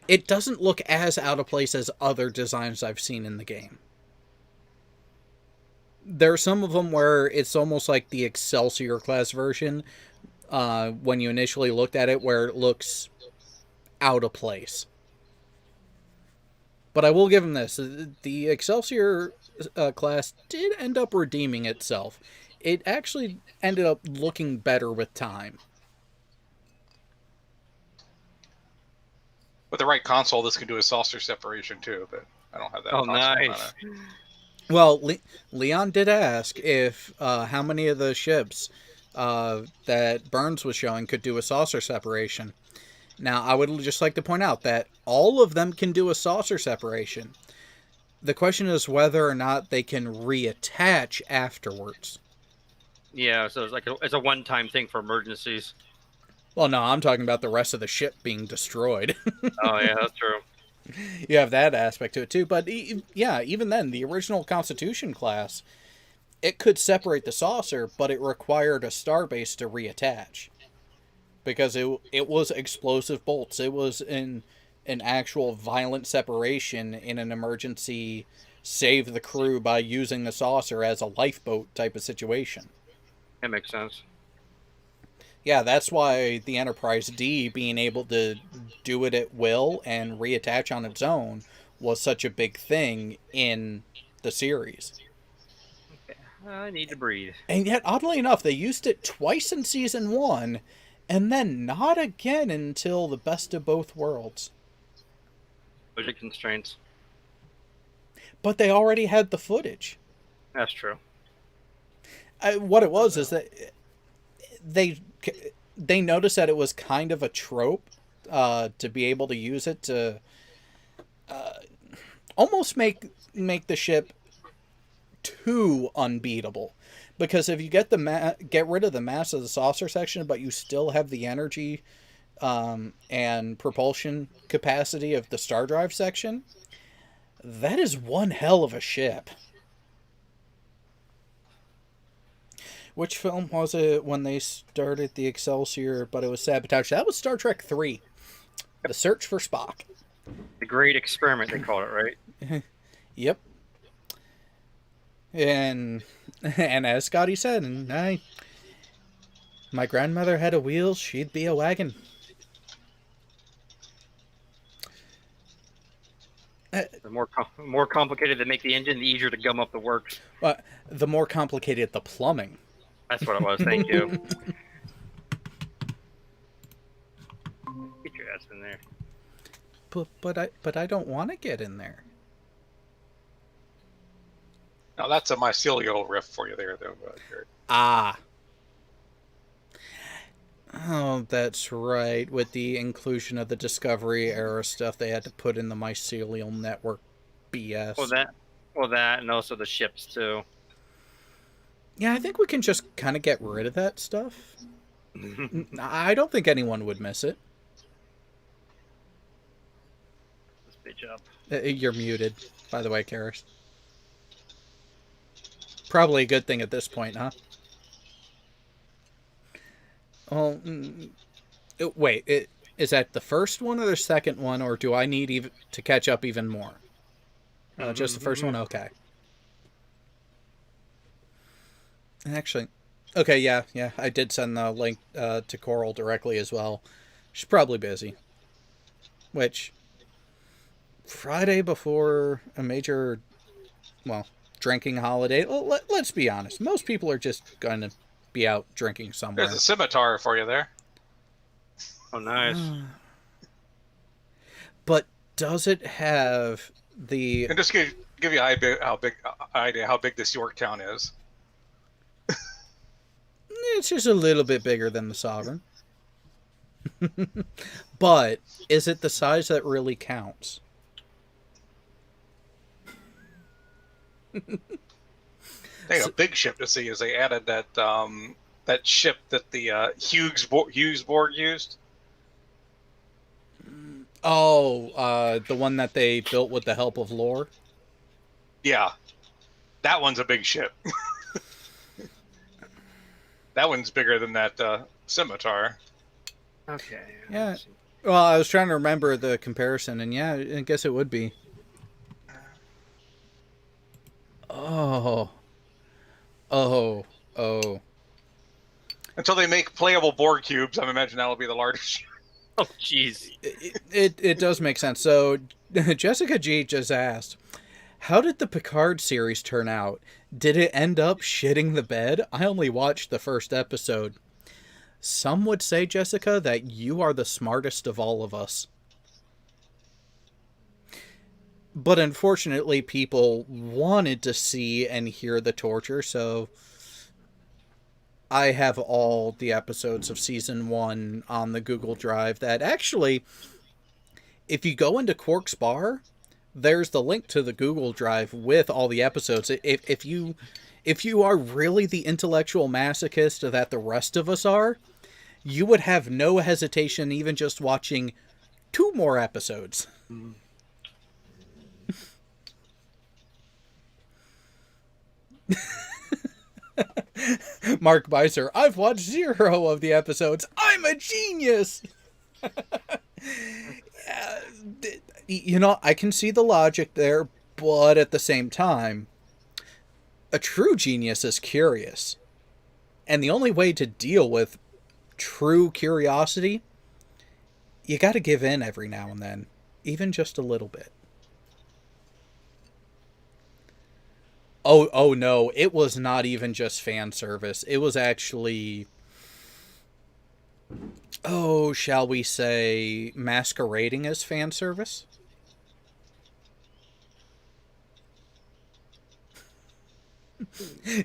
as out of place as other designs I've seen in the game. There are some of them where it's almost like the Excelsior class version when you initially looked at it, where it looks out of place. But I will give them this. The Excelsior class did end up redeeming itself. It actually ended up looking better with time. With the right console, this can do a saucer separation too, but I don't have that. Oh, console nice. Well, Leon did ask if how many of the ships that Burns was showing could do a saucer separation. Now, I would just like to point out that all of them can do a saucer separation. The question is whether or not they can reattach afterwards. Yeah, so it's a one-time thing for emergencies. Well, no, I'm talking about the rest of the ship being destroyed. Oh yeah, that's true. You have that aspect to it too, but yeah, even then, the original Constitution class, it could separate the saucer, but it required a starbase to reattach. Because it was explosive bolts. It was an actual violent separation in an emergency save the crew by using the saucer as a lifeboat type of situation. That makes sense. Yeah, that's why the Enterprise D being able to do it at will and reattach on its own was such a big thing in the series. Okay. I need to breathe. And yet, oddly enough, they used it twice in Season 1, and then not again until the Best of Both Worlds. Budget constraints. But they already had the footage. That's true. What it was is that they noticed that it was kind of a trope to be able to use it to almost make the ship too unbeatable. Because if you get get rid of the mass of the saucer section, but you still have the energy and propulsion capacity of the star drive section, that is one hell of a ship. Which film was it when they started the Excelsior, but it was sabotaged? That was Star Trek 3. The Search for Spock. The Great Experiment, they call it, right? Yep. And as Scotty said, my grandmother had a wheel, she'd be a wagon. The more complicated they make the engine, the easier to gum up the works. The more complicated the plumbing. That's what it was. Thank you. Get your ass in there. But I don't want to get in there. Now that's a mycelial riff for you there, though. Ah. Oh, that's right. With the inclusion of the Discovery era stuff, they had to put in the mycelial network BS. Well, that, and also the ships too. Yeah, I think we can just kind of get rid of that stuff. I don't think anyone would miss it. This bitch up. You're muted, by the way, Karis. Probably a good thing at this point, huh? Well, wait, is that the first one or the second one, or do I need to catch up even more? Just the first one? Okay. Actually, okay, yeah, I did send the link to Coral directly as well. She's probably busy. Which, Friday before a major, well, drinking holiday, let's be honest. Most people are just going to be out drinking There's somewhere. a scimitar for you there. Oh, nice. But does it have the... And just give you an idea how big this Yorktown is. It's just a little bit bigger than the Sovereign. But is it the size that really counts? They got a big ship to see is they added that ship that the Hughesborg used. Oh, the one that they built with the help of lore? Yeah, that one's a big ship. That one's bigger than that scimitar. Okay. Yeah. Well, I was trying to remember the comparison, and yeah, I guess it would be. Oh. Until they make playable Borg cubes, I imagine that'll be the largest. Oh, jeez. It does make sense. So, Jessica G just asked, how did the Picard series turn out? Did it end up shitting the bed? I only watched the first episode. Some would say, Jessica, that you are the smartest of all of us. But unfortunately, people wanted to see and hear the torture, so I have all the episodes of season 1 on the Google Drive that actually, if you go into Quark's Bar, there's the link to the Google Drive with all the episodes. If you are really the intellectual masochist that the rest of us are, you would have no hesitation even just watching 2 more episodes. Mark Beiser, I've watched 0 of the episodes. I'm a genius! You know, I can see the logic there, but at the same time, a true genius is curious. And the only way to deal with true curiosity, you gotta give in every now and then. Even just a little bit. Oh no, it was not even just fan service. It was actually, shall we say, masquerading as fan service?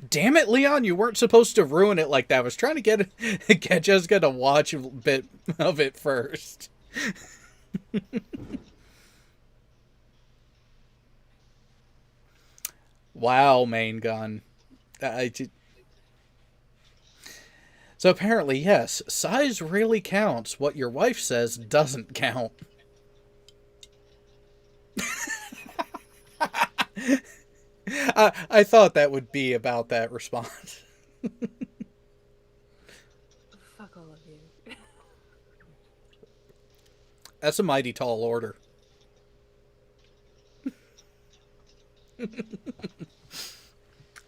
Damn it, Leon, you weren't supposed to ruin it like that. I was trying to get Jessica to watch a bit of it first. Wow, main gun. So apparently, yes, size really counts. What your wife says doesn't count. I thought that would be about that response. Fuck all of you. That's a mighty tall order.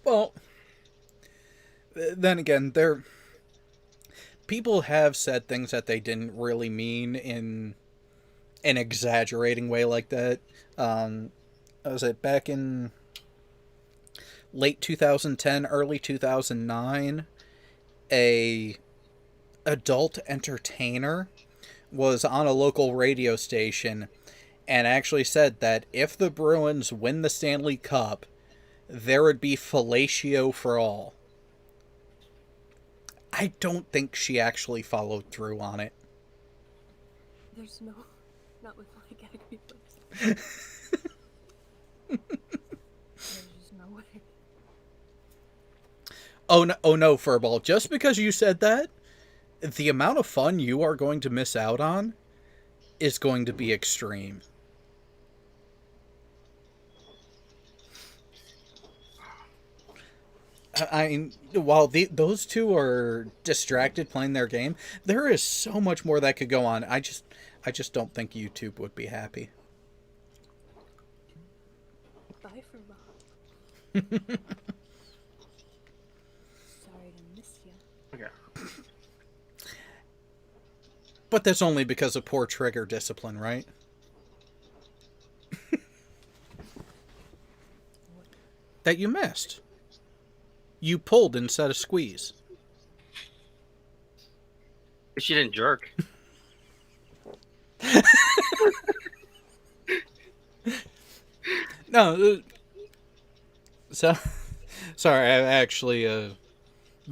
Well, then again, people have said things that they didn't really mean in an exaggerating way like that. Was it back in late 2010, early 2009? A adult entertainer was on a local radio station and actually said that if the Bruins win the Stanley Cup, there would be fellatio for all. I don't think she actually followed through on it. There's no... Not with my category books. There's just no way. Oh no, Furball. Just because you said that, the amount of fun you are going to miss out on is going to be extreme. I mean, while those two are distracted playing their game, there is so much more that could go on. I just don't think YouTube would be happy. Bye for Bob. But that's only because of poor trigger discipline, right? That you missed. You pulled instead of squeeze. But she didn't jerk. No, so sorry. I've actually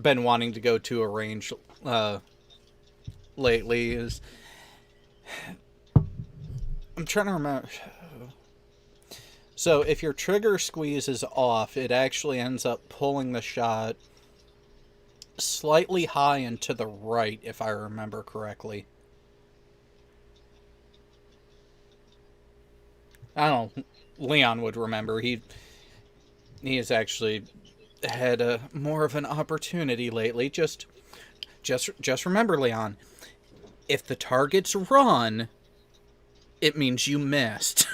been wanting to go to a range lately. I'm trying to remember. So if your trigger squeeze is off, it actually ends up pulling the shot slightly high and to the right, if I remember correctly. I don't know. Leon would remember. He has actually had a more of an opportunity lately. Just remember, Leon. If the target's run, it means you missed.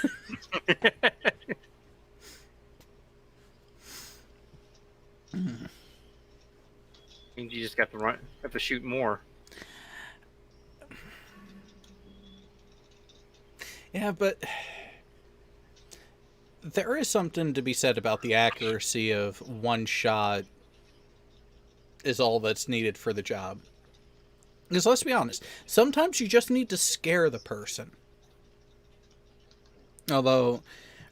Means you just got to run, have to shoot more. Yeah, but there is something to be said about the accuracy of one shot is all that's needed for the job. Because let's be honest, sometimes you just need to scare the person. Although,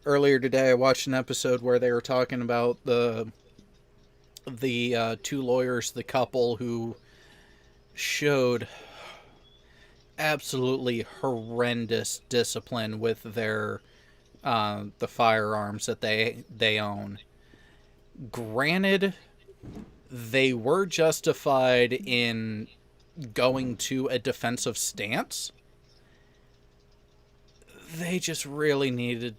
earlier today I watched an episode where they were talking about the two lawyers, the couple who showed absolutely horrendous discipline with their the firearms that they own. Granted, they were justified in going to a defensive stance. They just really need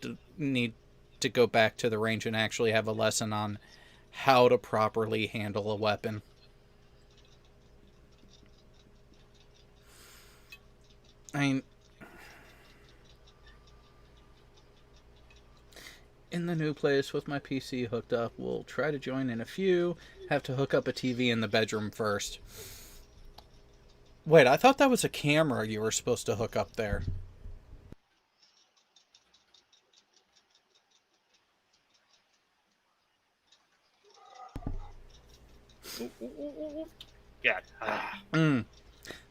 to go back to the range and actually have a lesson on how to properly handle a weapon. I mean, in the new place with my PC hooked up, we'll try to join in a few. Have to hook up a TV in the bedroom first. Wait, I thought that was a camera you were supposed to hook up there. Yeah.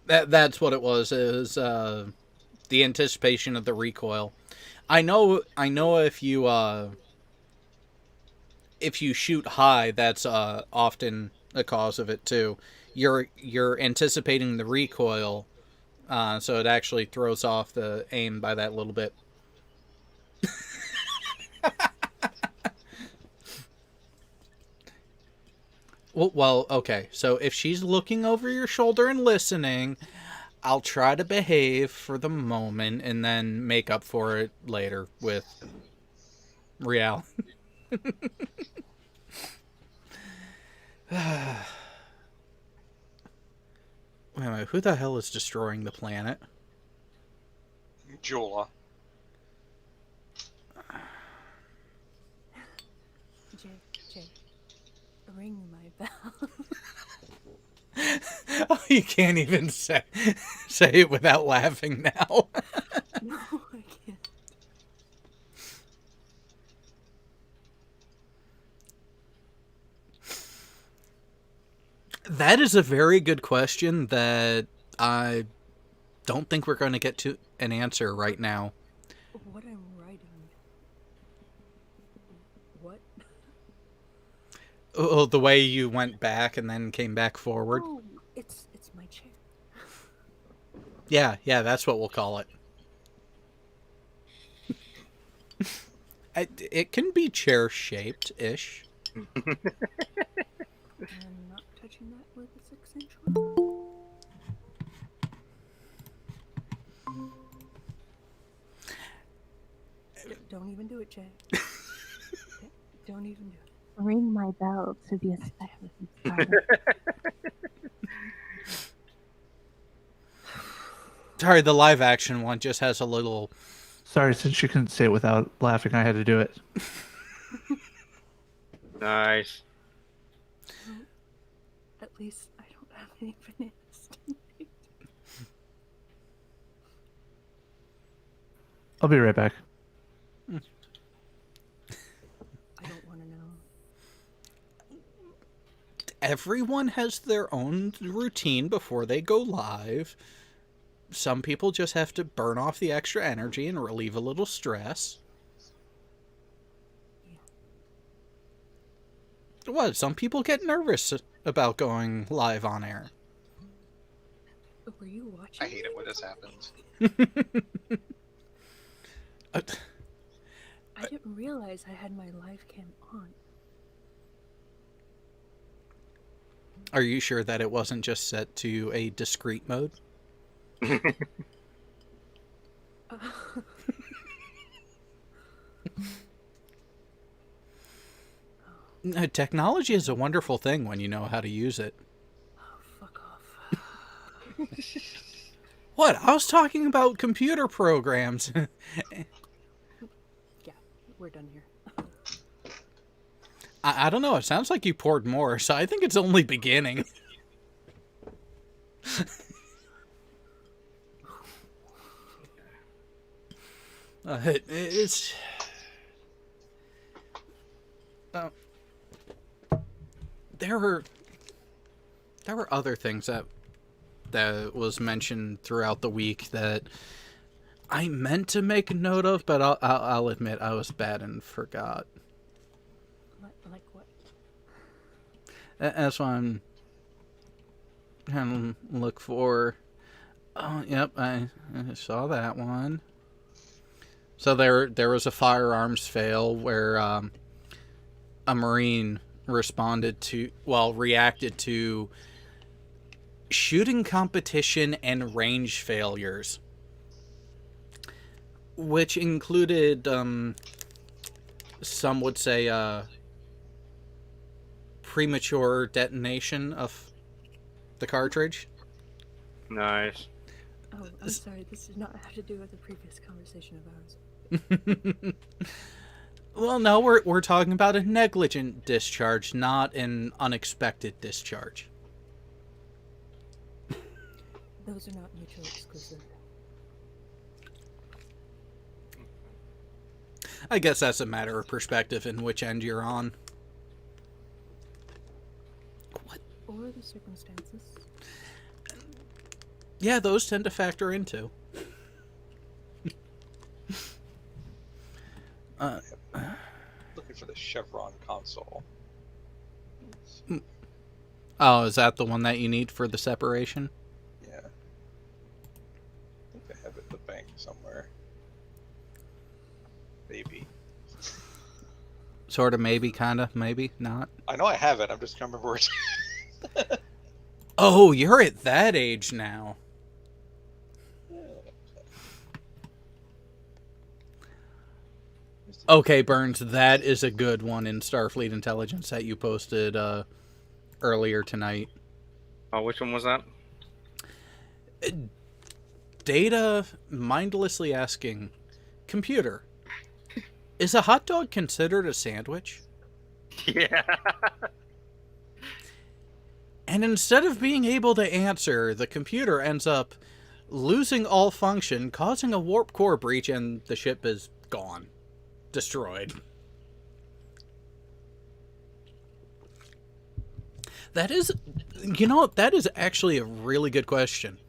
That's what it was. It was the anticipation of the recoil. I know if you shoot high, that's often a cause of it too. You're anticipating the recoil, so it actually throws off the aim by that little bit. Well, okay. So if she's looking over your shoulder and listening, I'll try to behave for the moment and then make up for it later with reality. Wait a minute, who the hell is destroying the planet? Jula. Jay, ring my bell. Oh, you can't even say it without laughing now. No, I can't. That is a very good question that I don't think we're going to get to an answer right now. What I'm writing. What? Oh, the way you went back and then came back forward. Oh, it's my chair. Yeah, that's what we'll call it. It can be chair-shaped-ish. I'm not touching that with a 6-inch one. Don't even do it, Jay. Don't even do it. Ring my bell to the establishment starter. Sorry, the live-action one just has a little... Sorry, since you couldn't say it without laughing, I had to do it. Nice. Well, at least I don't have any bananas tonight. I'll be right back. I don't want to know. Everyone has their own routine before they go live. Some people just have to burn off the extra energy and relieve a little stress. What? Some people get nervous about going live on air. Were you watching? I hate it when this happens. I didn't realize I had my live cam on. Are you sure that it wasn't just set to a discrete mode? Technology is a wonderful thing when you know how to use it. Oh, fuck off. What? I was talking about computer programs. Yeah, we're done here. I don't know. It sounds like you poured more, so I think it's only beginning. It's... There were other things that was mentioned throughout the week that I meant to make a note of, but I'll admit I was bad and forgot. Like what? That's why I'm trying to look for. Oh, yep, I saw that one. So there was a firearms fail where a Marine reacted to shooting competition and range failures, which included some would say premature detonation of the cartridge. Nice. Oh, I'm sorry. This did not have to do with the previous conversation of ours. Well, no, we're talking about a negligent discharge, not an unexpected discharge. Those are not mutually exclusive. I guess that's a matter of perspective in which end you're on. What? Or the circumstances. Yeah, those tend to factor into. Looking for the Chevron console. Oh, is that the one that you need for the separation? Yeah. I think I have it in the bank somewhere. Maybe. Sort of, maybe, kind of, maybe, not. I know I have it. I'm just trying to remember where it's. Oh, you're at that age now. Okay, Burns, that is a good one in Starfleet Intelligence that you posted earlier tonight. Oh, which one was that? Data mindlessly asking, computer, is a hot dog considered a sandwich? Yeah. And instead of being able to answer, the computer ends up losing all function, causing a warp core breach, and the ship is gone. Destroyed. That is, that is actually a really good question.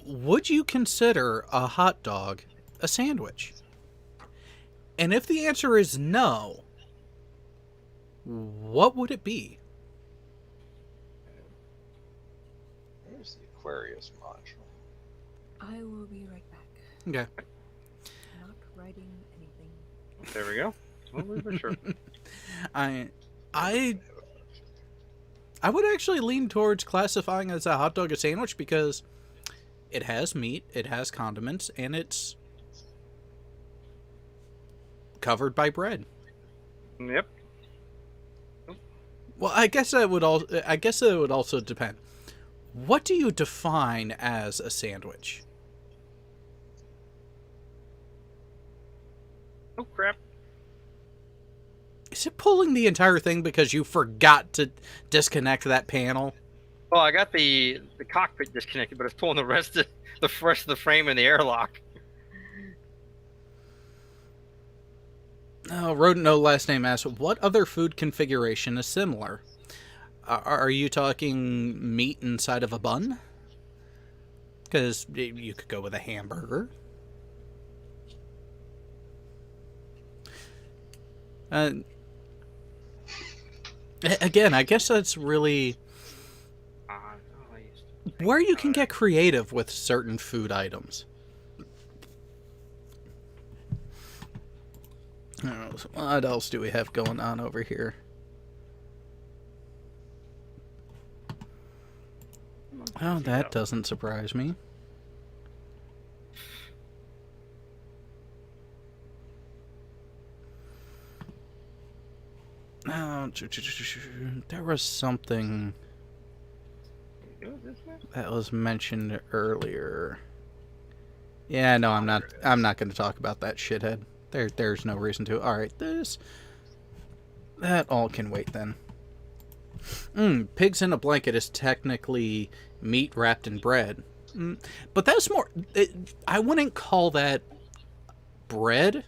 Would you consider a hot dog a sandwich? And if the answer is no, what would it be? Where's the Aquarius module? I will be right back. Okay. Not writing anything. There we go. Well, for sure. I would actually lean towards classifying as a hot dog a sandwich because it has meat, it has condiments, and it's covered by bread. Yep. Well, I guess it would also depend. What do you define as a sandwich? Oh crap. Is it pulling the entire thing because you forgot to disconnect that panel? Well, I got the cockpit disconnected, but it's pulling the rest of the frame in the airlock. Rodent No Last Name asks, what other food configuration is similar? Are you talking meat inside of a bun? Because you could go with a hamburger. Again, I guess that's really where you can get creative with certain food items. What else do we have going on over here? Oh, that doesn't surprise me. Oh, there was something that was mentioned earlier. Yeah, no, I'm not going to talk about that shithead. There's no reason to. All right, that all can wait then. Pigs in a blanket is technically meat wrapped in bread, but that's more. I wouldn't call that bread.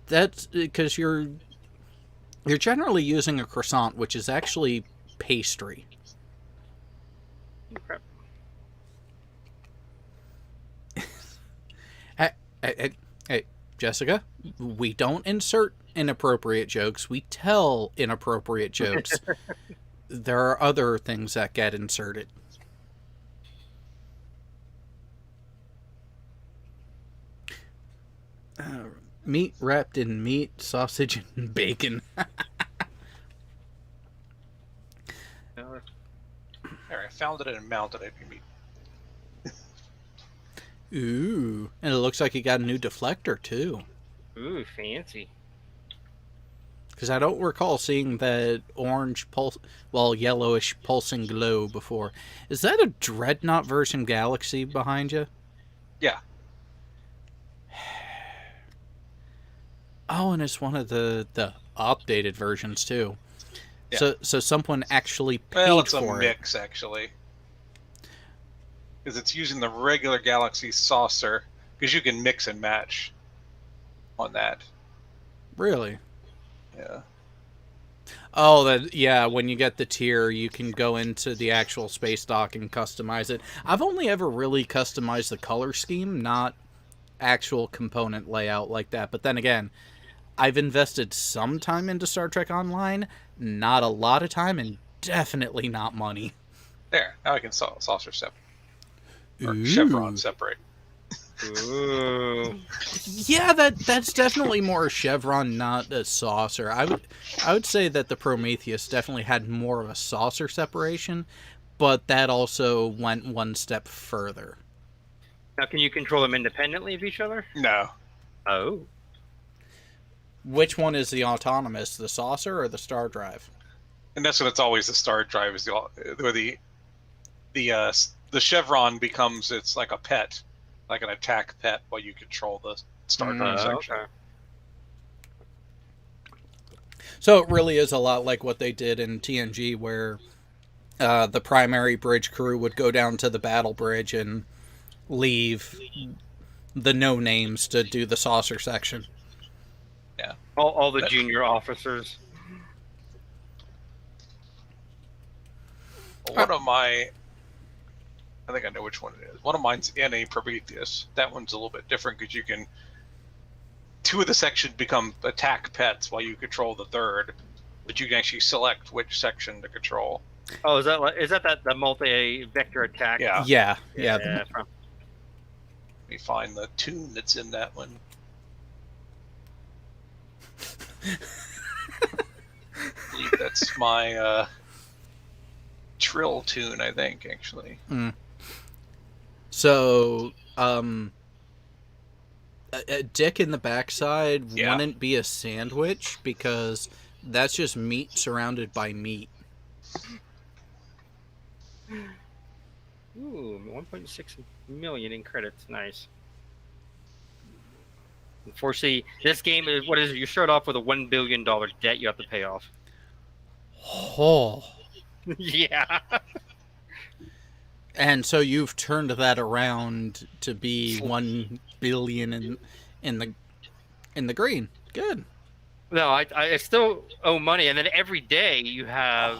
That's because you're generally using a croissant, which is actually pastry. Hey, Jessica, we don't insert inappropriate jokes. We tell inappropriate jokes. There are other things that get inserted. Meat wrapped in meat, sausage, and bacon. There, I found it and mounted it. Ooh, and it looks like you got a new deflector too. Ooh, fancy. Because I don't recall seeing that orange yellowish pulsing glow before. Is that a Dreadnought version Galaxy behind you? Yeah. Oh, and it's one of the updated versions too. Yeah. So someone actually paid for it. Well, it's a mix actually. Because it's using the regular Galaxy saucer, because you can mix and match on that. Really? Yeah. Oh, yeah, when you get the tier, you can go into the actual space dock and customize it. I've only ever really customized the color scheme, not actual component layout like that. But then again, I've invested some time into Star Trek Online, not a lot of time, and definitely not money. There, now I can saucer separate. Or Ooh. chevron separate. Ooh. Yeah, that's definitely more a chevron, not a saucer. I would say that the Prometheus definitely had more of a saucer separation, but that also went one step further. Now, can you control them independently of each other? No. Oh. Which one is the autonomous, the saucer or the star drive? And that's what it's always the star drive is the chevron becomes it's like a pet, like an attack pet, while you control the star drive section. Okay. So it really is a lot like what they did in TNG, where the primary bridge crew would go down to the battle bridge and leave the no-names to do the saucer section. Yeah. All the junior officers. One of my, I think I know which one it is. One of mine's in a Prometheus. That one's a little bit different because you can, two of the sections become attack pets while you control the third, but you can actually select which section to control. Oh, is that the multi-vector attack? Yeah. Yeah. From... Let me find the tune that's in that one. I believe that's my trill tune, I think, actually. So, a dick in the backside wouldn't be a sandwich because that's just meat surrounded by meat. Ooh, 1.6 million in credits. Nice. Unfortunately, this game is what is it? You start off with a $1 billion debt you have to pay off. Oh. Yeah. And so you've turned that around to be 1 billion in the green. Good. No, I still owe money, and then every day you have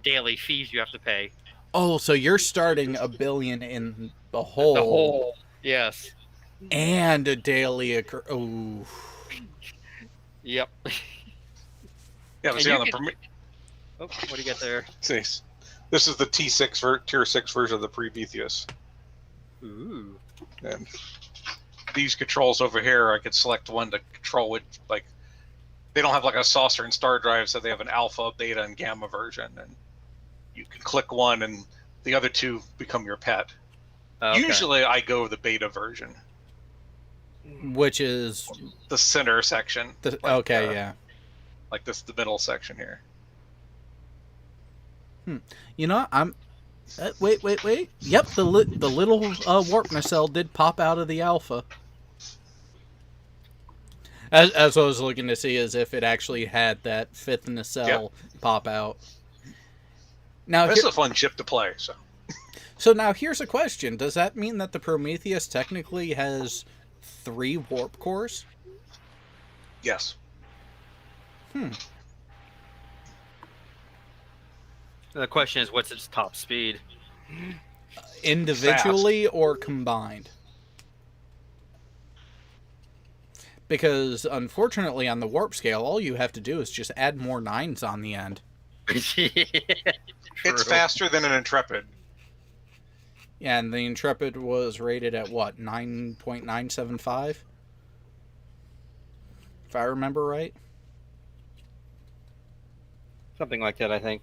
daily fees you have to pay. Oh, so you're starting a billion in the The hole whole, yes, and a daily occur. Oh, yep. Yeah, but And see you on the can. Oh, what do you got there? see, this is the tier 6 version of the Prometheus, Ooh. and These controls over here, I could select one to control it. Like they don't have like a saucer and star drive, so they have an alpha, beta, and gamma version, and you can click one, and the other two become your pet. Okay. Usually, I go the beta version, which is the center section. okay, yeah. Like this, the middle section here. You know, I'm. Wait. Yep, the little warp nacelle did pop out of the alpha. As I was looking to see as if it actually had that fifth nacelle pop out. Now, This is a fun chip to play. So now here's a question: does that mean that the Prometheus technically has 3 warp cores? Yes. The question is, what's its top speed? Individually or combined? Because unfortunately on the warp scale, all you have to do is just add more 9s on the end. it's faster than an Intrepid. Yeah, and the Intrepid was rated at what, 9.975? If I remember right. Something like that, I think.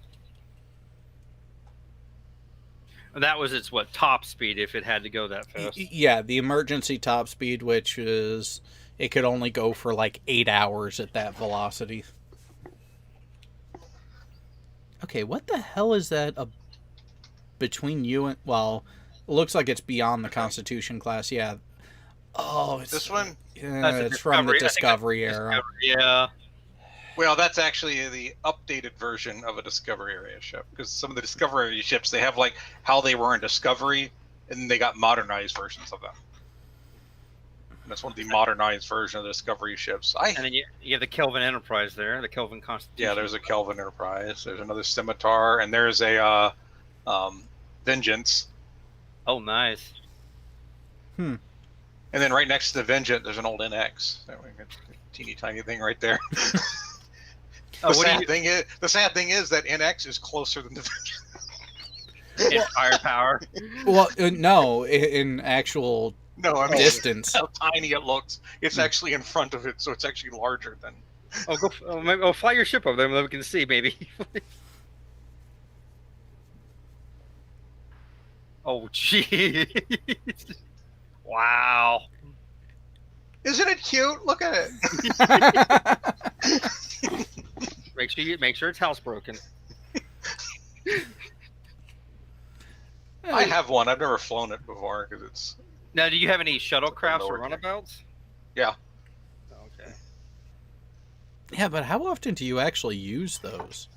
That was its top speed if it had to go that fast. Yeah, the emergency top speed, which is it could only go for like 8 hours at that velocity. Okay, what the hell is that between you and, well, it looks like it's beyond the Constitution class. Yeah. Oh, it's This one? Yeah, it's from the Discovery era. Yeah. Well, that's actually the updated version of a Discovery area ship, because some of the Discovery area ships, they have like how they were in Discovery, and they got modernized versions of them. And that's one of the modernized version of the Discovery ships. And then you have the Kelvin Enterprise there, the Kelvin Constitution. Yeah, there's a Kelvin Enterprise. There's another Scimitar, and there's a Vengeance. Oh, nice. And then right next to the Vengeance, there's an old NX. Teeny tiny thing right there. The sad thing is that NX is closer than the Vengeance. In firepower. Well, no, in actual distance. How tiny it looks. It's actually in front of it, so it's actually larger than. Fly your ship over there, then we can see maybe. Oh, jeez. Wow. Isn't it cute? Look at it. Make sure it's housebroken. I have one. I've never flown it before because it's. Now, do you have any shuttlecrafts or runabouts? Yeah. Okay. Yeah, but how often do you actually use those?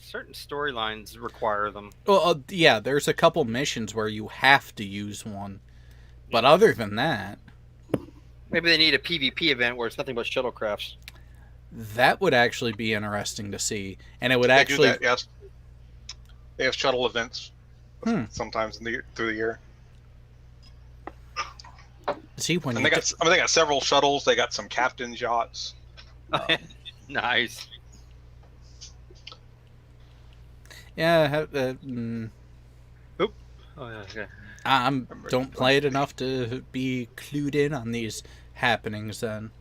Certain storylines require them. Well, yeah, there's a couple missions where you have to use one. But other than that... Maybe they need a PvP event where it's nothing but shuttlecrafts. That would actually be interesting to see. And it would They actually... do that, yes. They have shuttle events sometimes through the year. See, when and they got several shuttles. They got some captain's yachts. Nice. Yeah. Oop. Oh, yeah, okay. Don't play it enough to be clued in on these happenings then.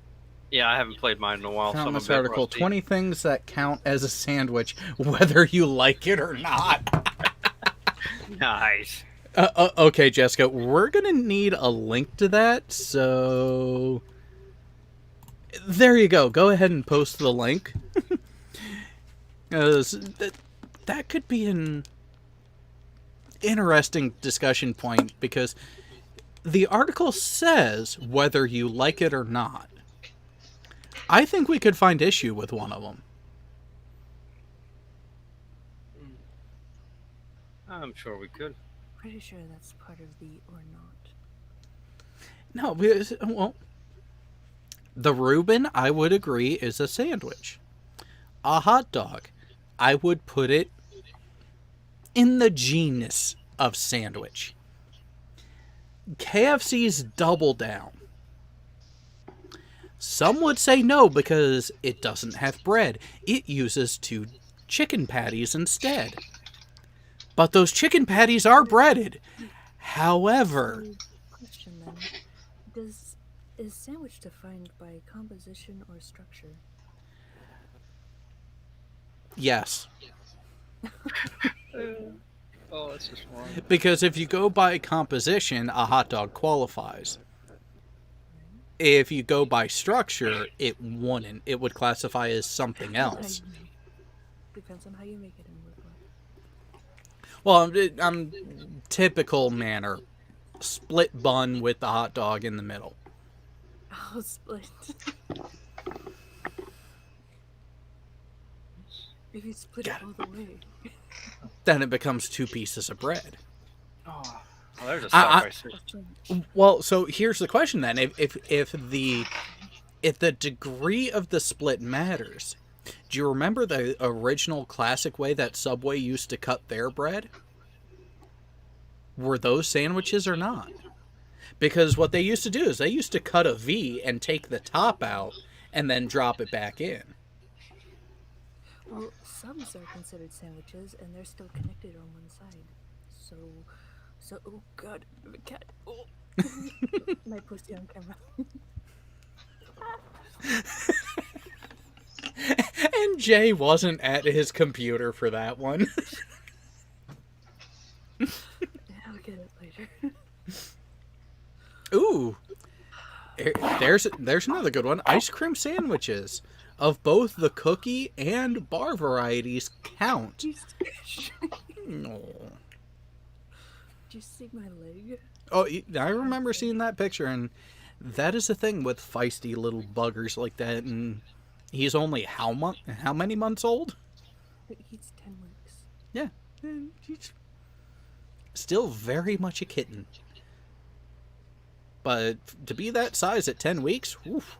Yeah, I haven't played mine in a while. Found so this article, 20 things that count as a sandwich, whether you like it or not. Nice. Okay, Jessica, we're going to need a link to that, so... There you go. Go ahead and post the link. That could be an interesting discussion point, because the article says whether you like it or not. I think we could find issue with one of them. I'm sure we could. Pretty sure that's part of the or not. No, because, well, The Reuben, I would agree, is a sandwich. A hot dog, I would put it in the genus of sandwich. KFC's Double Down. Some would say no because it doesn't have bread. It uses 2 chicken patties instead. But those chicken patties are breaded. However, So, question then: is sandwich defined by composition or structure? yes. Oh, that's just wrong. Because if you go by composition, a hot dog qualifies. If you go by structure, it wouldn't. It would classify as something else. Depends on how you make it and what. Well, I'm typical manner. Split bun with the hot dog in the middle. Oh, split. If you split it all the way. Then it becomes 2 pieces of bread. Oh, well, there's a stop right there. Well, so here's the question then: if the degree of the split matters, do you remember the original classic way that Subway used to cut their bread? Were those sandwiches or not? Because what they used to do is they used to cut a V and take the top out and then drop it back in. Well, subs are considered sandwiches, and they're still connected on one side. So, oh god, I have a cat. Oh. My pussy on camera. And Jay wasn't at his computer for that one. I'll get it later. Ooh. There's another good one. Ice cream sandwiches of both the cookie and bar varieties count. No. Did you see my leg? Oh, I remember seeing that picture, and that is the thing with feisty little buggers like that. And he's only how many months old? He's 10 weeks. Yeah, he's still very much a kitten. But to be that size at 10 weeks, oof.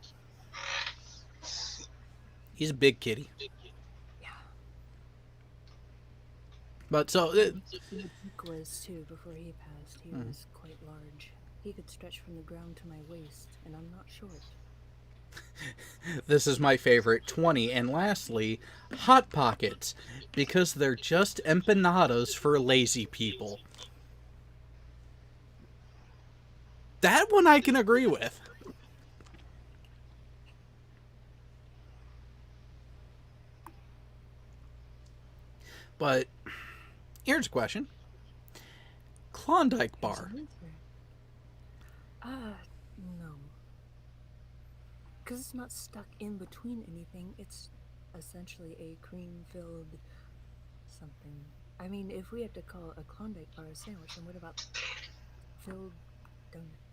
He's a big kitty. Yeah. But so Luke was too before he passed. He was quite large. He could stretch from the ground to my waist, and I'm not short. this is my favorite 20. And lastly, Hot Pockets, because they're just empanadas for lazy people. That one I can agree with. But here's a question. Klondike bar. No. Because it's not stuck in between anything. It's essentially a cream-filled something. I mean, if we had to call a Klondike bar a sandwich, then what about filled donuts?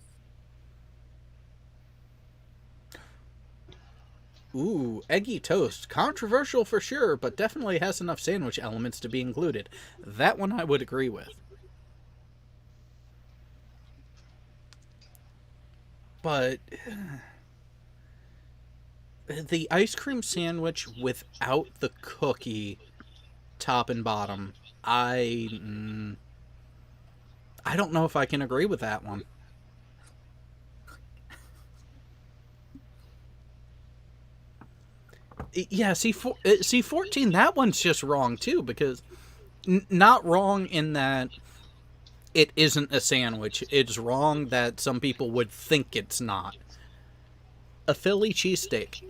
Ooh, eggy toast. Controversial for sure, but definitely has enough sandwich elements to be included. That one I would agree with. But the ice cream sandwich without the cookie top and bottom, I don't know if I can agree with that one. Yeah, see 14, that one's just wrong too, because not wrong in that it isn't a sandwich. It's wrong that some people would think it's not. A Philly cheesesteak.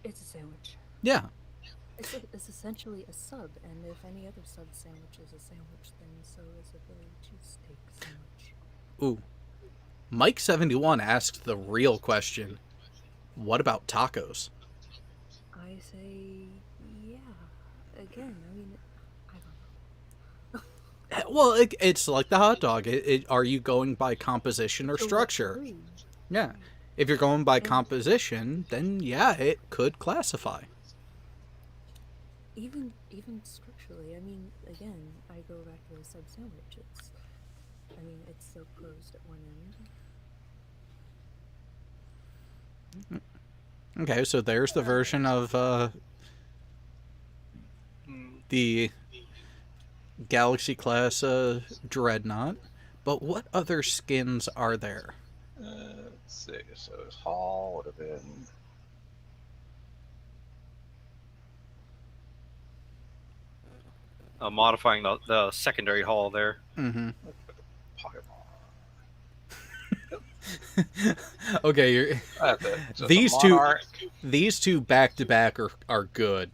It's a sandwich. Yeah. It's essentially a sub, and if any other sub sandwich is a sandwich, then so is a Philly cheesesteak sandwich. Ooh. Mike71 asks the real question. What about tacos? I say, yeah. Again, I mean, I don't know. Well, it's like the hot dog. Are you going by composition or structure? Agree. Yeah. If you're going by composition, then yeah, it could classify. Even structurally, I mean, again, I go back to a sub sandwich. It's still closed at one end. Okay, so there's the version of the Galaxy class Dreadnought. But what other skins are there? Let's see. So his Hall would have been. Modifying the secondary hull there. Mm-hmm. Pylon. Okay, So these two back to back are good.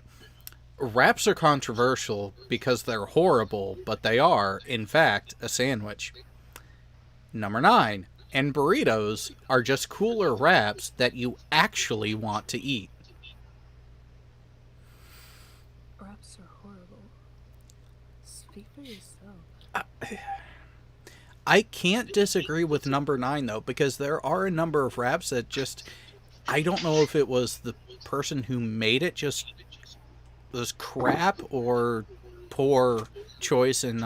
Wraps are controversial because they're horrible, but they are, in fact, a sandwich. Number 9. And burritos are just cooler wraps that you actually want to eat. Wraps are horrible. Speak for yourself. I can't disagree with number 9, though, because there are a number of wraps that just... I don't know if it was the person who made it just was crap or poor choice in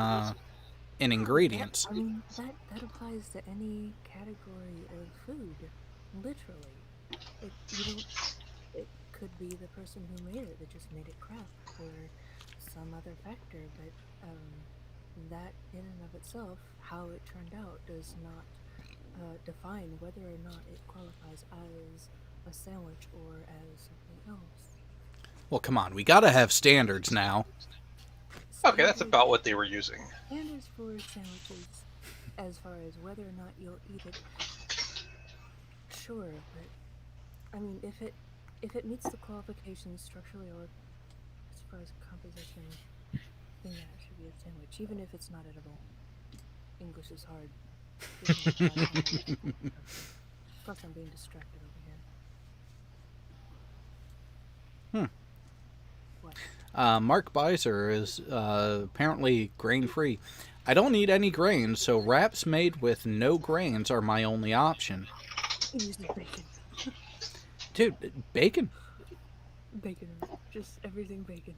ingredients. I mean, that applies to any category of food. Literally. It could be the person who made it that just made it crap, or some other factor, but that in and of itself, how it turned out, does not define whether or not it qualifies as a sandwich or as something else. Well, come on, we gotta have standards now. Okay, that's about what they were using. Standards for sandwiches, as far as whether or not you'll eat it, sure, but I mean, if it meets the qualifications structurally or as far as composition, then yeah, it should be a sandwich, even if it's not edible. English is hard. Plus, I'm being distracted over here. What? Mark Beiser is apparently grain-free. I don't need any grains, so wraps made with no grains are my only option. He uses bacon. Dude, bacon. Bacon. Just everything bacon.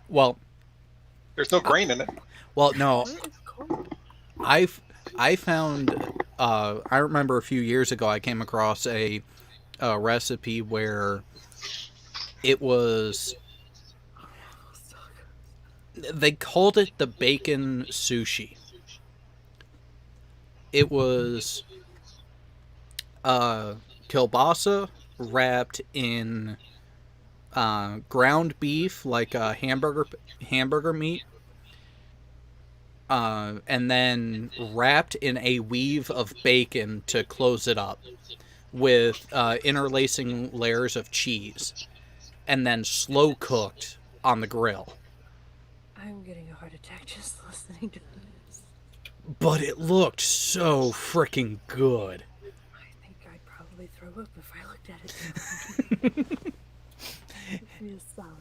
Well, There's no grain in it. well, no. Where is corn? I found. I remember a few years ago I came across a recipe where it was. They called it the bacon sushi. It was kielbasa wrapped in ground beef, like hamburger meat, and then wrapped in a weave of bacon to close it up, with interlacing layers of cheese, and then slow cooked on the grill. I'm getting a heart attack just listening to this. But it looked so freaking good. I think I'd probably throw up if I looked at it. It feels solid.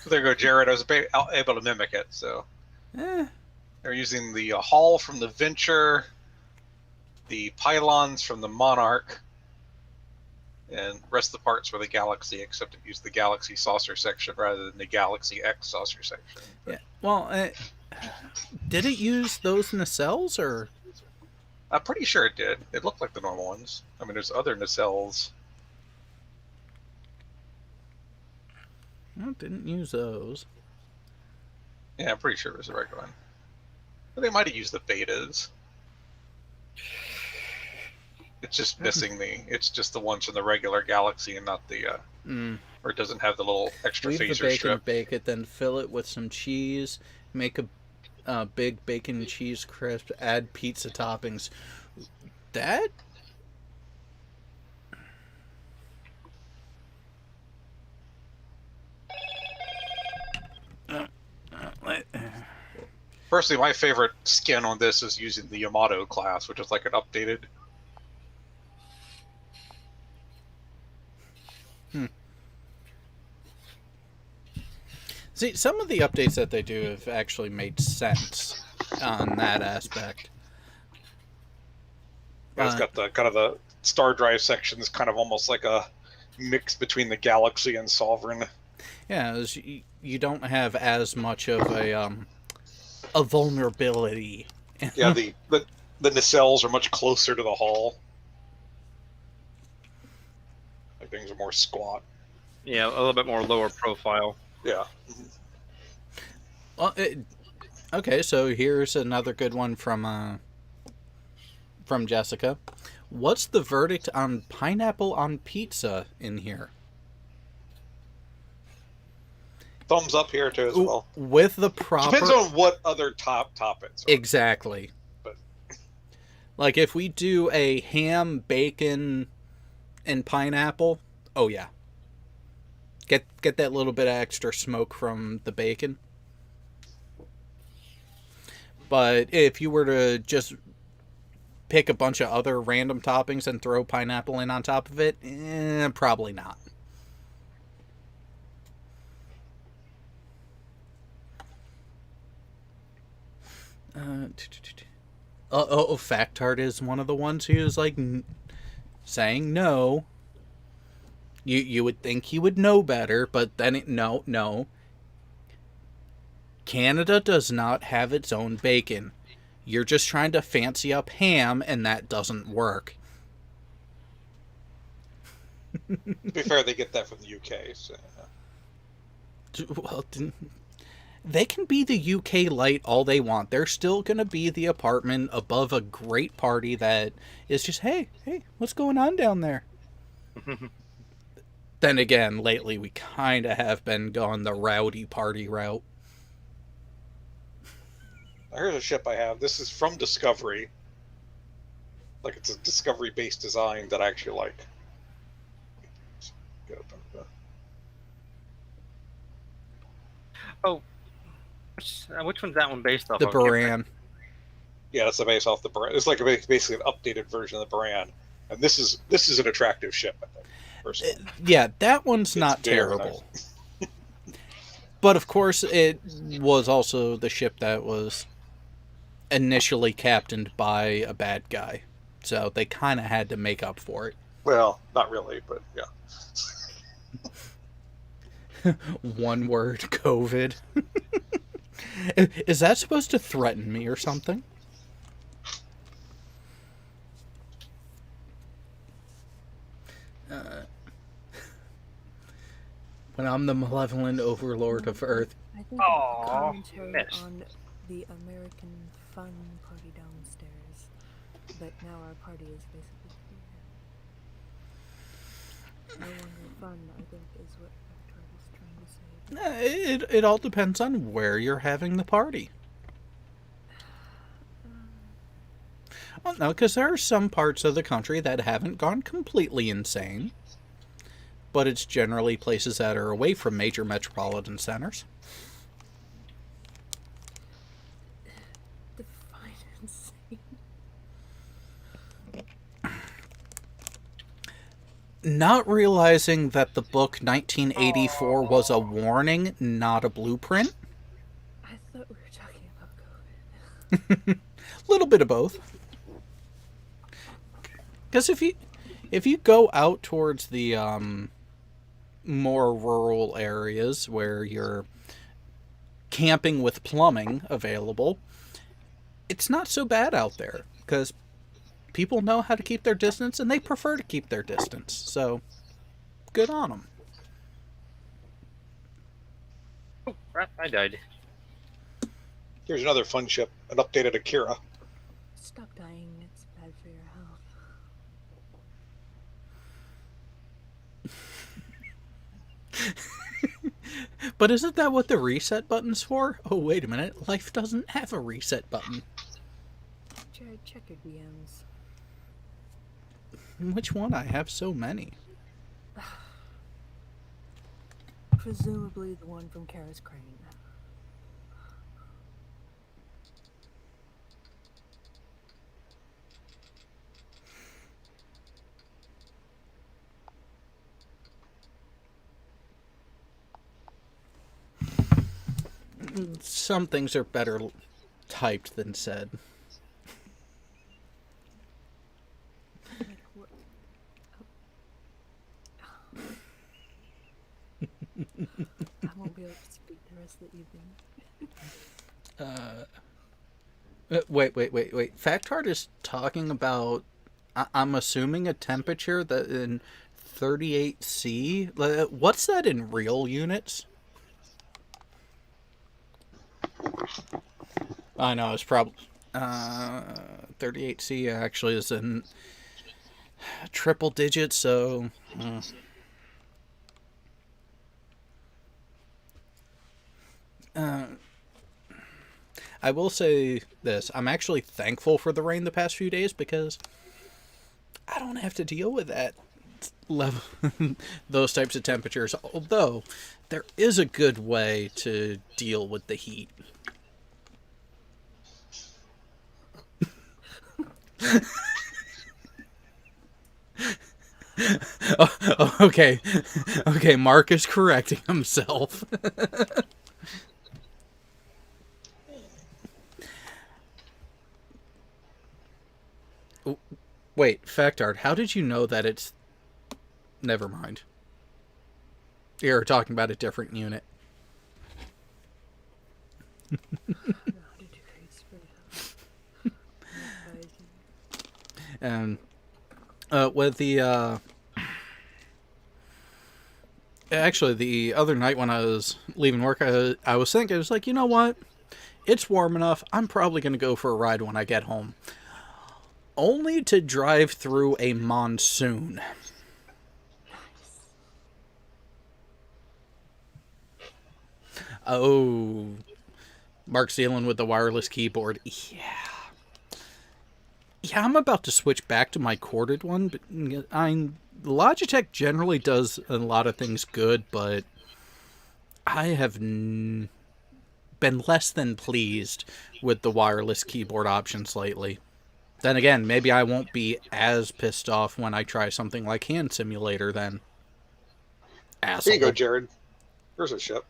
So there you go, Jared. I was able to mimic it. So Eh, they're using the hull from the Venture, the pylons from the Monarch, and the rest of the parts were the Galaxy, except it used the Galaxy saucer section rather than the Galaxy X saucer section. yeah. Well, did it use those nacelles or? I'm pretty sure it did. It looked like the normal ones. I mean, there's other nacelles. No, it didn't use those. Yeah, I'm pretty sure it was the regular one. But they might have used the betas. It's just missing it's just the ones from the regular Galaxy and not the, or it doesn't have the little extra Leave the phaser bacon, strip. bake it, then fill it with some cheese. Make a big bacon cheese crisp. Add pizza toppings. That. Personally, my favorite skin on this is using the Yamato class, which is like an updated. See, some of the updates that they do have actually made sense on that aspect. It's got the kind of the Star Drive sections, kind of almost like a mix between the Galaxy and Sovereign. Yeah, you don't have as much of a a vulnerability. Yeah, the nacelles are much closer to the hull. Like things are more squat. Yeah, a little bit more lower profile. Yeah. Well, okay, so here's another good one from Jessica. What's the verdict on pineapple on pizza in here? Thumbs up here too as well. With the proper... Depends on what other toppings are. Exactly. But like if we do a ham, bacon, and pineapple, oh yeah. Get that little bit of extra smoke from the bacon. But if you were to just pick a bunch of other random toppings and throw pineapple in on top of it, probably not. Factard is one of the ones who's like saying no. You would think he would know better, but then no. Canada does not have its own bacon. You're just trying to fancy up ham, and that doesn't work. to be fair, they get that from the UK. So. Well, they can be the UK light all they want. They're still going to be the apartment above a great party that is just, hey, what's going on down there? Then again, lately we kind of have been going the rowdy party route. Here's a ship I have. This is from Discovery. Like, it's a Discovery-based design that I actually like. Oh, which one's that one based off The of? Baran. Yeah, that's the base off the Baran. It's like basically an updated version of the Baran. And this is an attractive ship, I think, personally. Yeah, that one's not terrible. Nice. But of course, it was also the ship that was initially captained by a bad guy. So they kind of had to make up for it. Well, not really, but yeah. One word, COVID. Is that supposed to threaten me or something? When I'm the malevolent overlord of Earth. I think Aw, commentary missed. on the American fun party downstairs, but now our party is basically no longer fun, I think, is what Factor is trying to say. It all depends on where you're having the party. Well, no, because there are some parts of the country that haven't gone completely insane. But it's generally places that are away from major metropolitan centers. Define insane. Not realizing that the book 1984 was a warning, not a blueprint. I thought we were talking about COVID. A little bit of both. Because if you go out towards the more rural areas where you're camping with plumbing available, it's not so bad out there because people know how to keep their distance and they prefer to keep their distance. So, good on them. Oh, crap, I died. Here's another fun ship, an updated Akira. Stop dying, it's bad for your health. But isn't that what the reset button's for? Oh, wait a minute. Life doesn't have a reset button. Jared, check your DMs. Which one? I have so many. Presumably the one from Kara's Crane. Some things are better typed than said. Like, what? I won't be able to speak the rest of the evening. Wait. Factard is talking about, I'm assuming, a temperature that in 38C. What's that in real units? I know, it's probably... 38C actually is in triple digits, so... I will say this. I'm actually thankful for the rain the past few days because I don't have to deal with that level, those types of temperatures. Although, there is a good way to deal with the heat. Okay. Okay, Mark is correcting himself. Wait, Factard, how did you know that it's... Never mind. You're talking about a different unit. And with the actually the other night when I was leaving work, I was thinking, I was like, you know what? It's warm enough. I'm probably going to go for a ride when I get home. Only to drive through a monsoon. Oh, Mark's dealing with the wireless keyboard. Yeah, I'm about to switch back to my corded one, but Logitech generally does a lot of things good, but I have been less than pleased with the wireless keyboard options lately. Then again, maybe I won't be as pissed off when I try something like Hand Simulator then. Asshole. Here you go, Jared. Here's a ship.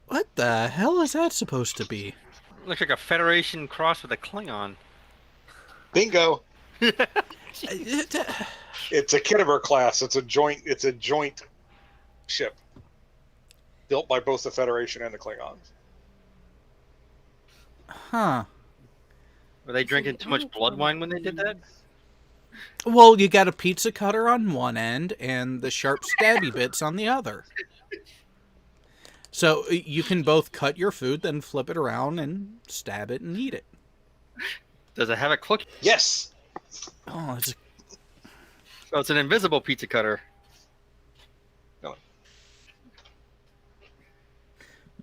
What the hell is that supposed to be? Looks like a Federation cross with a Klingon. Bingo. It's a Kittimer class. It's a joint ship built by both the Federation and the Klingons. Huh. Were they drinking too much blood wine when they did that? Well, you got a pizza cutter on one end and the sharp stabby bits on the other. So you can both cut your food, then flip it around and stab it and eat it. Does it have a click? Yes. Oh, So it's an invisible pizza cutter. No.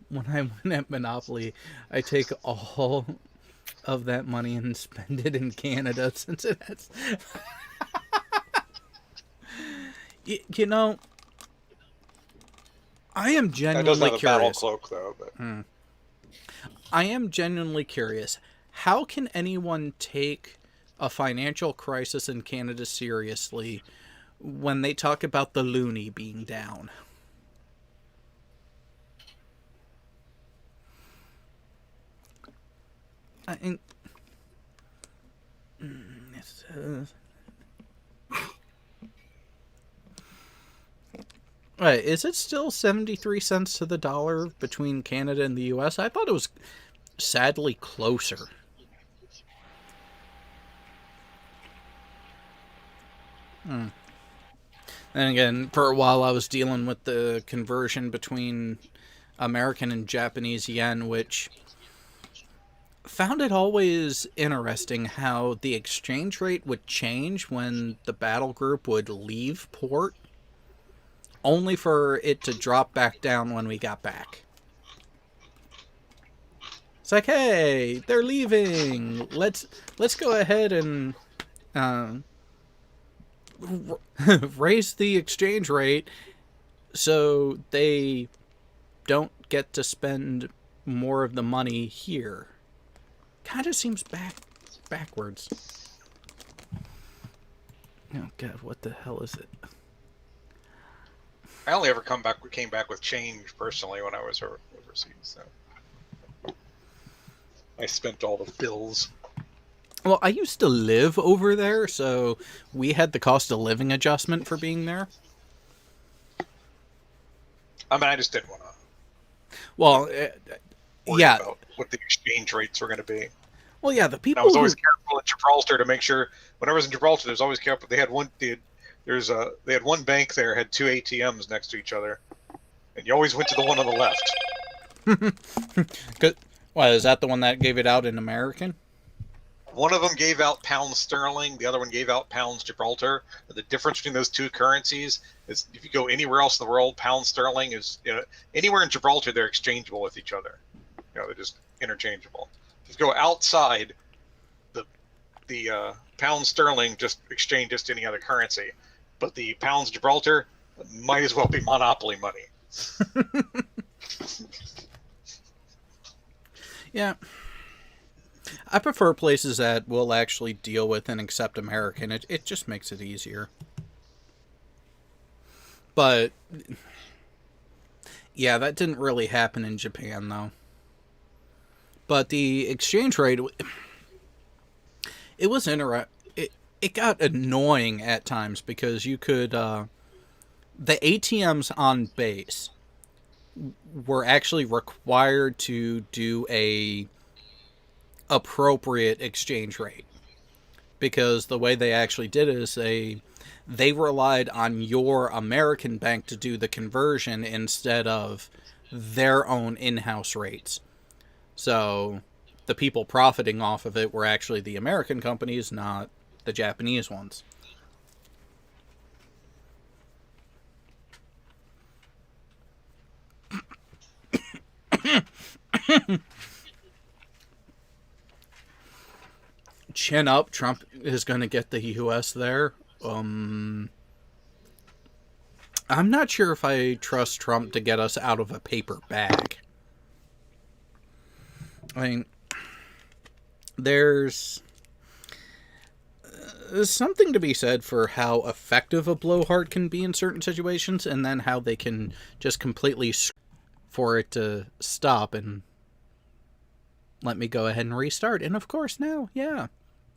When I win at Monopoly, I take all of that money and spend it in Canada since it has... you know, I am genuinely curious. Battle cloak, though. But... I am genuinely curious. How can anyone take a financial crisis in Canada seriously when they talk about the loonie being down? Right, is it still 73 cents to the dollar between Canada and the US? I thought it was sadly closer. And again, for a while I was dealing with the conversion between American and Japanese yen, which found it always interesting how the exchange rate would change when the battle group would leave port, only for it to drop back down when we got back. It's like, hey, they're leaving. Let's go ahead and raise the exchange rate so they don't get to spend more of the money here. Kind of seems backwards. Oh God, what the hell is it? I only ever came back with change personally when I was overseas. So I spent all the bills. Well, I used to live over there, so we had the cost of living adjustment for being there. I mean, I just didn't want to Well, Worried yeah. about what the exchange rates were going to be. Well, yeah. The And people I was who always careful in Gibraltar to make sure. Whenever I was in Gibraltar, there's always careful. They had one. They had one bank there had two ATMs next to each other, and you always went to the one on the left. Well, is that the one that gave it out in American? One of them gave out pounds sterling. The other one gave out pounds Gibraltar. The difference between those two currencies is if you go anywhere else in the world, pound sterling is, anywhere in Gibraltar, they're exchangeable with each other. They're just interchangeable. If you go outside, the pound sterling just exchange just any other currency. But the pounds Gibraltar might as well be monopoly money. Yeah. I prefer places that will actually deal with and accept American. It just makes it easier. But, yeah, that didn't really happen in Japan, though. But the exchange rate, it was it got annoying at times because you could, the ATMs on base were actually required to do a appropriate exchange rate, because the way they actually did it is they relied on your American bank to do the conversion instead of their own in-house rates. So the people profiting off of it were actually the American companies, not the Japanese ones. Chin up, Trump is going to get the U.S. there. I'm not sure if I trust Trump to get us out of a paper bag. I mean, there's something to be said for how effective a blowhard can be in certain situations, and then how they can just completely for it to stop and let me go ahead and restart. And of course now, yeah,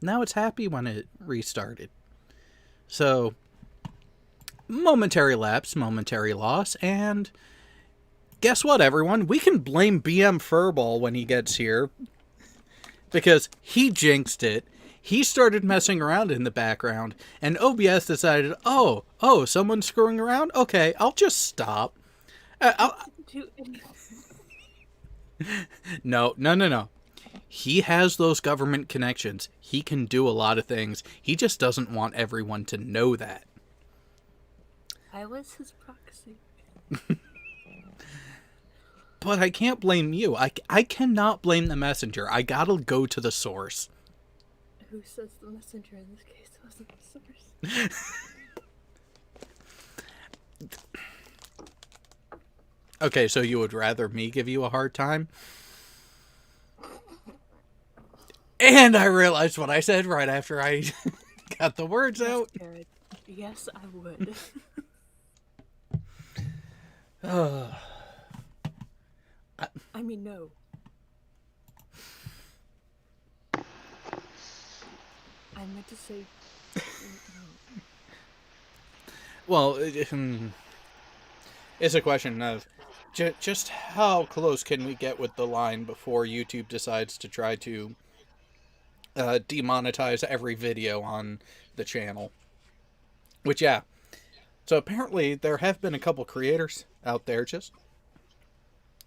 now it's happy when it restarted. So, momentary lapse, momentary loss, and guess what, everyone? We can blame BM Furball when he gets here, because he jinxed it. He started messing around in the background, and OBS decided, oh, someone's screwing around? Okay, I'll just stop. Do anything. No. He has those government connections. He can do a lot of things. He just doesn't want everyone to know that. I was his proxy. But I can't blame you. I cannot blame the messenger. I gotta go to the source. Who says the messenger in this case wasn't the source? Okay, so you would rather me give you a hard time? And I realized what I said right after I got the words Yes, out. Jared. Yes, I would. I mean, no. I meant to say no. Well, it's a question of just how close can we get with the line before YouTube decides to try to demonetize every video on the channel. Which, yeah. So apparently there have been a couple creators out there just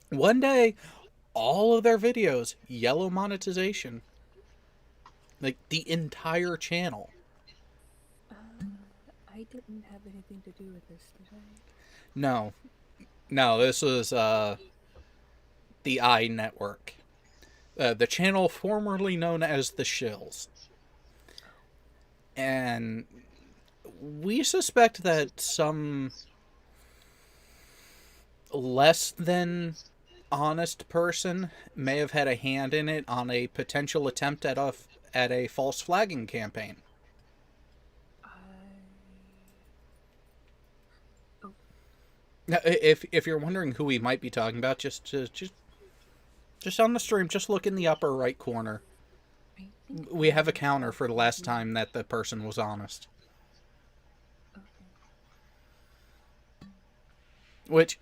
one day, all of their videos, yellow monetization. Like, the entire channel. I didn't have anything to do with this, did I? No, this was the I Network. The channel formerly known as The Shills. And we suspect that some less than honest person may have had a hand in it on a potential attempt at a false flagging campaign. Now, if you're wondering who we might be talking about, just on the stream, just look in the upper right corner. We have a counter for the last time that the person was honest. Which,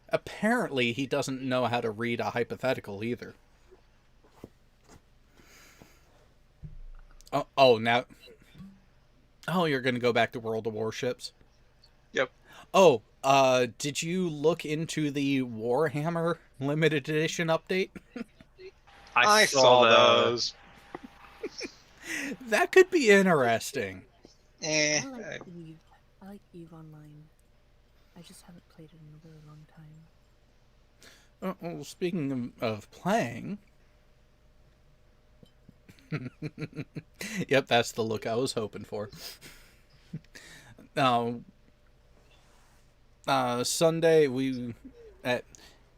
Apparently, he doesn't know how to read a hypothetical either. Oh, now... Oh, you're going to go back to World of Warships? Yep. Oh, did you look into the Warhammer limited edition update? I saw those. That could be interesting. Eh. I like Eve. I like Eve Online. I just haven't played it in a really long time. Well, speaking of playing... Yep, that's the look I was hoping for. Now, Sunday,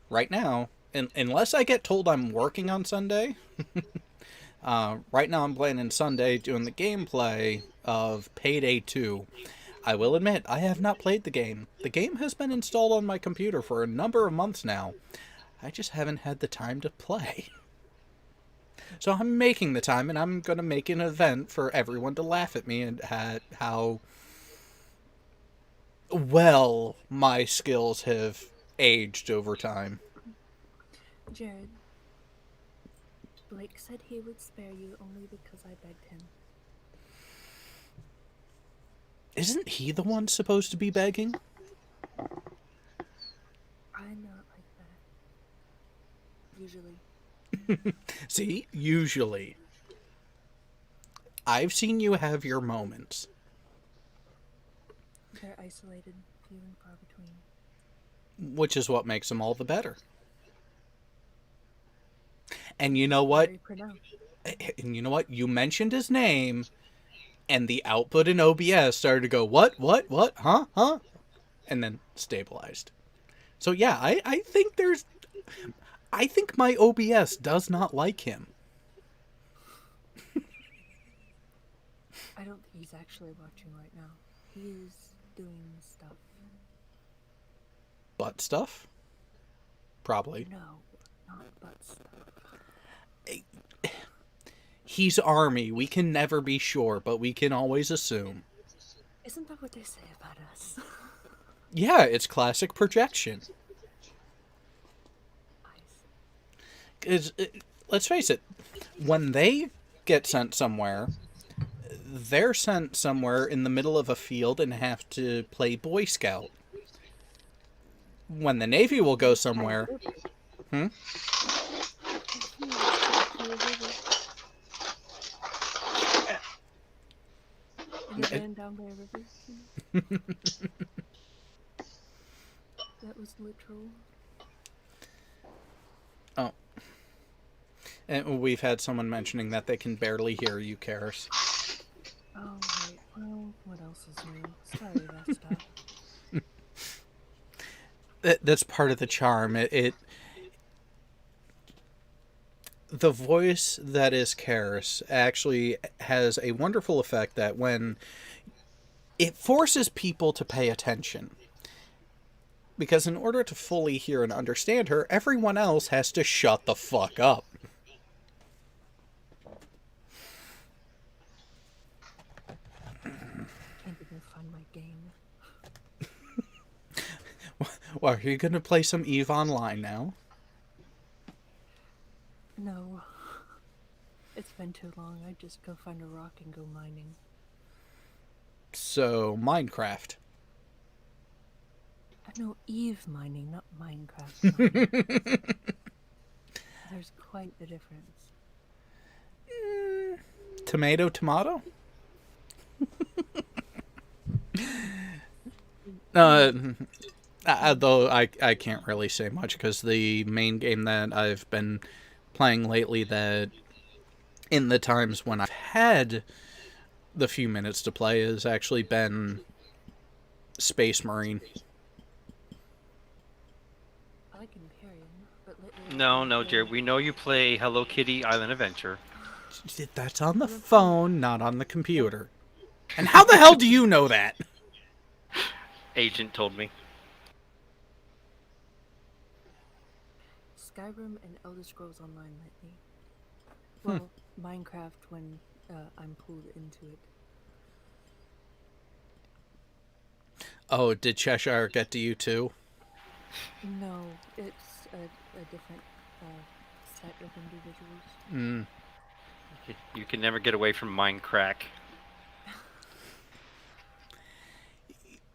right now, unless I get told I'm working on Sunday, right now I'm planning Sunday doing the gameplay of Payday 2. I will admit, I have not played the game. The game has been installed on my computer for a number of months now. I just haven't had the time to play. So I'm making the time, and I'm going to make an event for everyone to laugh at me and at how well my skills have aged over time. Jared, Blake said he would spare you only because I begged him. Isn't he the one supposed to be begging? I'm not like that. Usually. See? Usually. I've seen you have your moments. They're isolated, few and far between. Which is what makes them all the better. And you know what? Very pronounced. And you know what? You mentioned his name, and the output in OBS started to go, what, huh? And then stabilized. So yeah, I think my OBS does not like him. I don't think he's actually watching right now. He is doing stuff. Butt stuff? Probably. No, not butt stuff. He's Army. We can never be sure, but we can always assume. Isn't that what they say about us? Yeah, it's classic projection. Let's face it, when they get sent somewhere, they're sent somewhere in the middle of a field and have to play Boy Scout. When the Navy will go somewhere... Down by a river. That was literal. Oh. And we've had someone mentioning that they can barely hear you, Karis. Oh, right. Well, what else is new? Sorry, that's tough. That's part of the charm. The voice that is Karis actually has a wonderful effect that when it forces people to pay attention. Because in order to fully hear and understand her, everyone else has to shut the fuck up. Can't even find my game. Well, are you going to play some EVE Online now? No. It's been too long. I'd just go find a rock and go mining. So, Minecraft. No, Eve mining, not Minecraft mining. There's quite the difference. Tomato? Though I can't really say much because the main game that I've been playing lately, that in the times when I've had the few minutes to play, has actually been Space Marine. I like Imperium, but lately... No, Jared. We know you play Hello Kitty Island Adventure. That's on the phone, not on the computer. And how the hell do you know that? Agent told me. Skyrim and Elder Scrolls Online lately. Well, Minecraft when I'm pulled into it. Oh, did Cheshire get to you too? No, it's a different set of individuals. Mm. You can never get away from mind crack.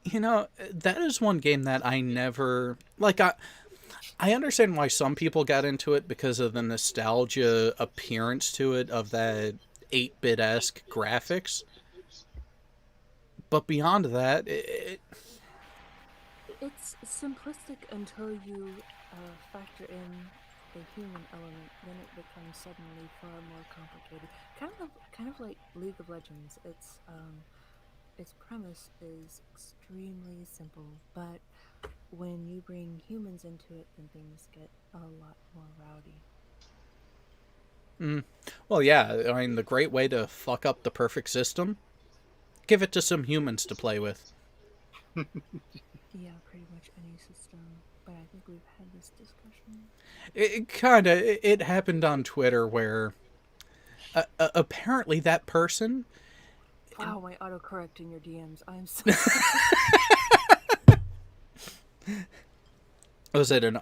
You know, that is one game that I never like. I understand why some people got into it because of the nostalgia appearance to it of that 8-bit esque graphics. But beyond that, It's simplistic until you factor in the human element. Then it becomes suddenly far more complicated. Kind of like League of Legends. Its premise is extremely simple, but when you bring humans into it, then things get a lot more rowdy. well, yeah, I mean, the great way to fuck up the perfect system, give it to some humans to play with. Yeah, pretty much any system. But I think we've had this discussion. It happened on Twitter where apparently that person. Wow, my autocorrect in your DMs. I'm so Was it an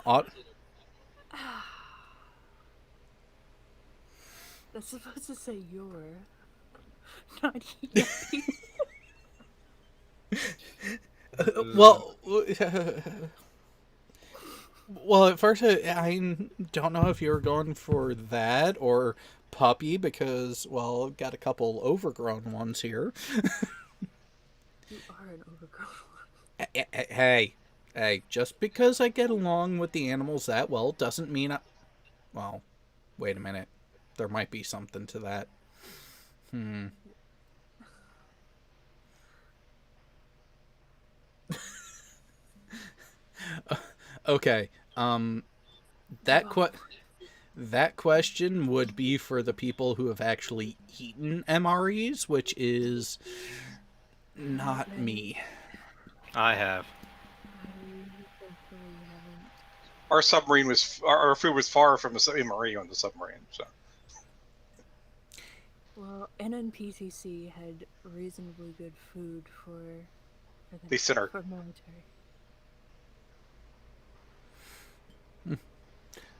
That's supposed to say your, not yuppie. well, well, at first I don't know if you were going for that or puppy because, well, got a couple overgrown ones here. You are an overgrown one. Hey, just because I get along with the animals that well doesn't mean well, wait a minute. There might be something to that. Okay. That that question would be for the people who have actually eaten MREs, which is not me. I have. I thankfully haven't. Our food was far from the submarine on the submarine. So Well, NNPCC had reasonably good food for they sent our for military.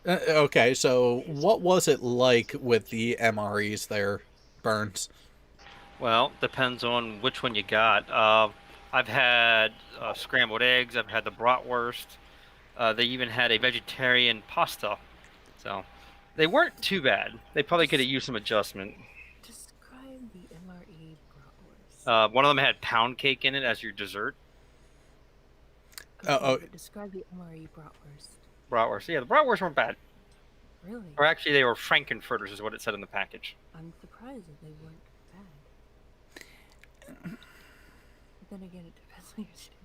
Okay, so what was it like with the MREs there, Burns? Well, depends on which one you got. I've had scrambled eggs. I've had the bratwurst. They even had a vegetarian pasta. So they weren't too bad. They probably could have used some adjustment. Describe the MRE bratwurst. One of them had pound cake in it as your dessert. Oh. But describe the MRE bratwurst. Bratwurst. Yeah, the bratwurst weren't bad. Really? Or actually, they were frankenfurters, is what it said in the package. I'm surprised that they weren't bad. But then again, it depends on your standard.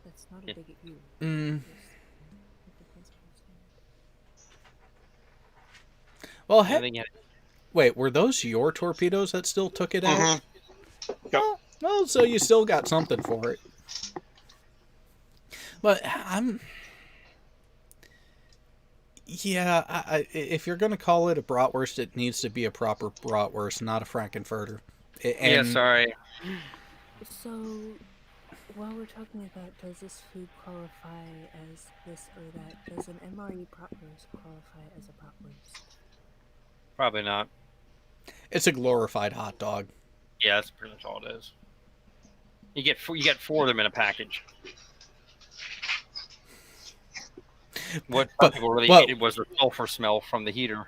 That's not a dig at you. Mm. It depends on your standard. Well, And then you had- wait, were those your torpedoes that still took it out? Yep. Well, so you still got something for it. But yeah, if you're gonna call it a bratwurst, it needs to be a proper bratwurst, not a frankenfurter. yeah, sorry. So, while we're talking about does this food qualify as this or that, does an MRE bratwurst qualify as a bratwurst? Probably not. It's a glorified hot dog. Yeah, that's pretty much all it is. You get 4 of them in a package. What people really hated was the sulfur smell from the heater.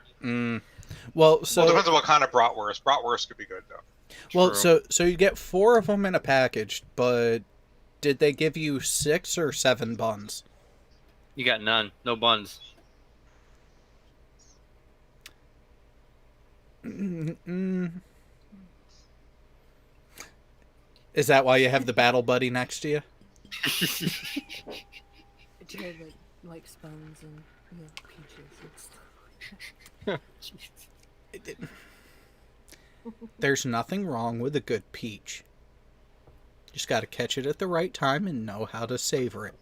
Well, so it depends on what kind of bratwurst. Bratwurst could be good though. well, True. so you get 4 of them in a package, but did they give you 6 or 7 buns? You got none. No buns. Is that why you have the battle buddy next to you? Do you have like spuns and peaches and stuff? There's nothing wrong with a good peach. Just got to catch it at the right time and know how to savor it.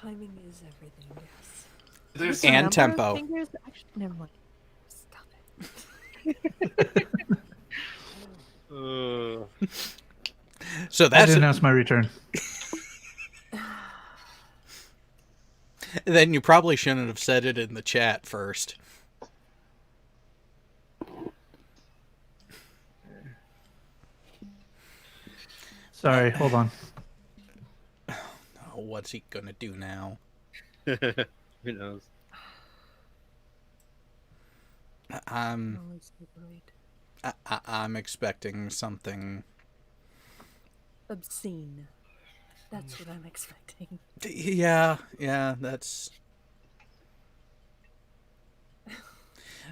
Timing is everything, yes. There's And Number of tempo. Fingers, actually, never mind. Stop it. So I that's did announce my return. then you probably shouldn't have said it in the chat first. Sorry, hold on. Oh, what's he gonna do now? Who knows? I'm Only super late. I'm expecting something. Obscene. That's what I'm expecting. Yeah, that's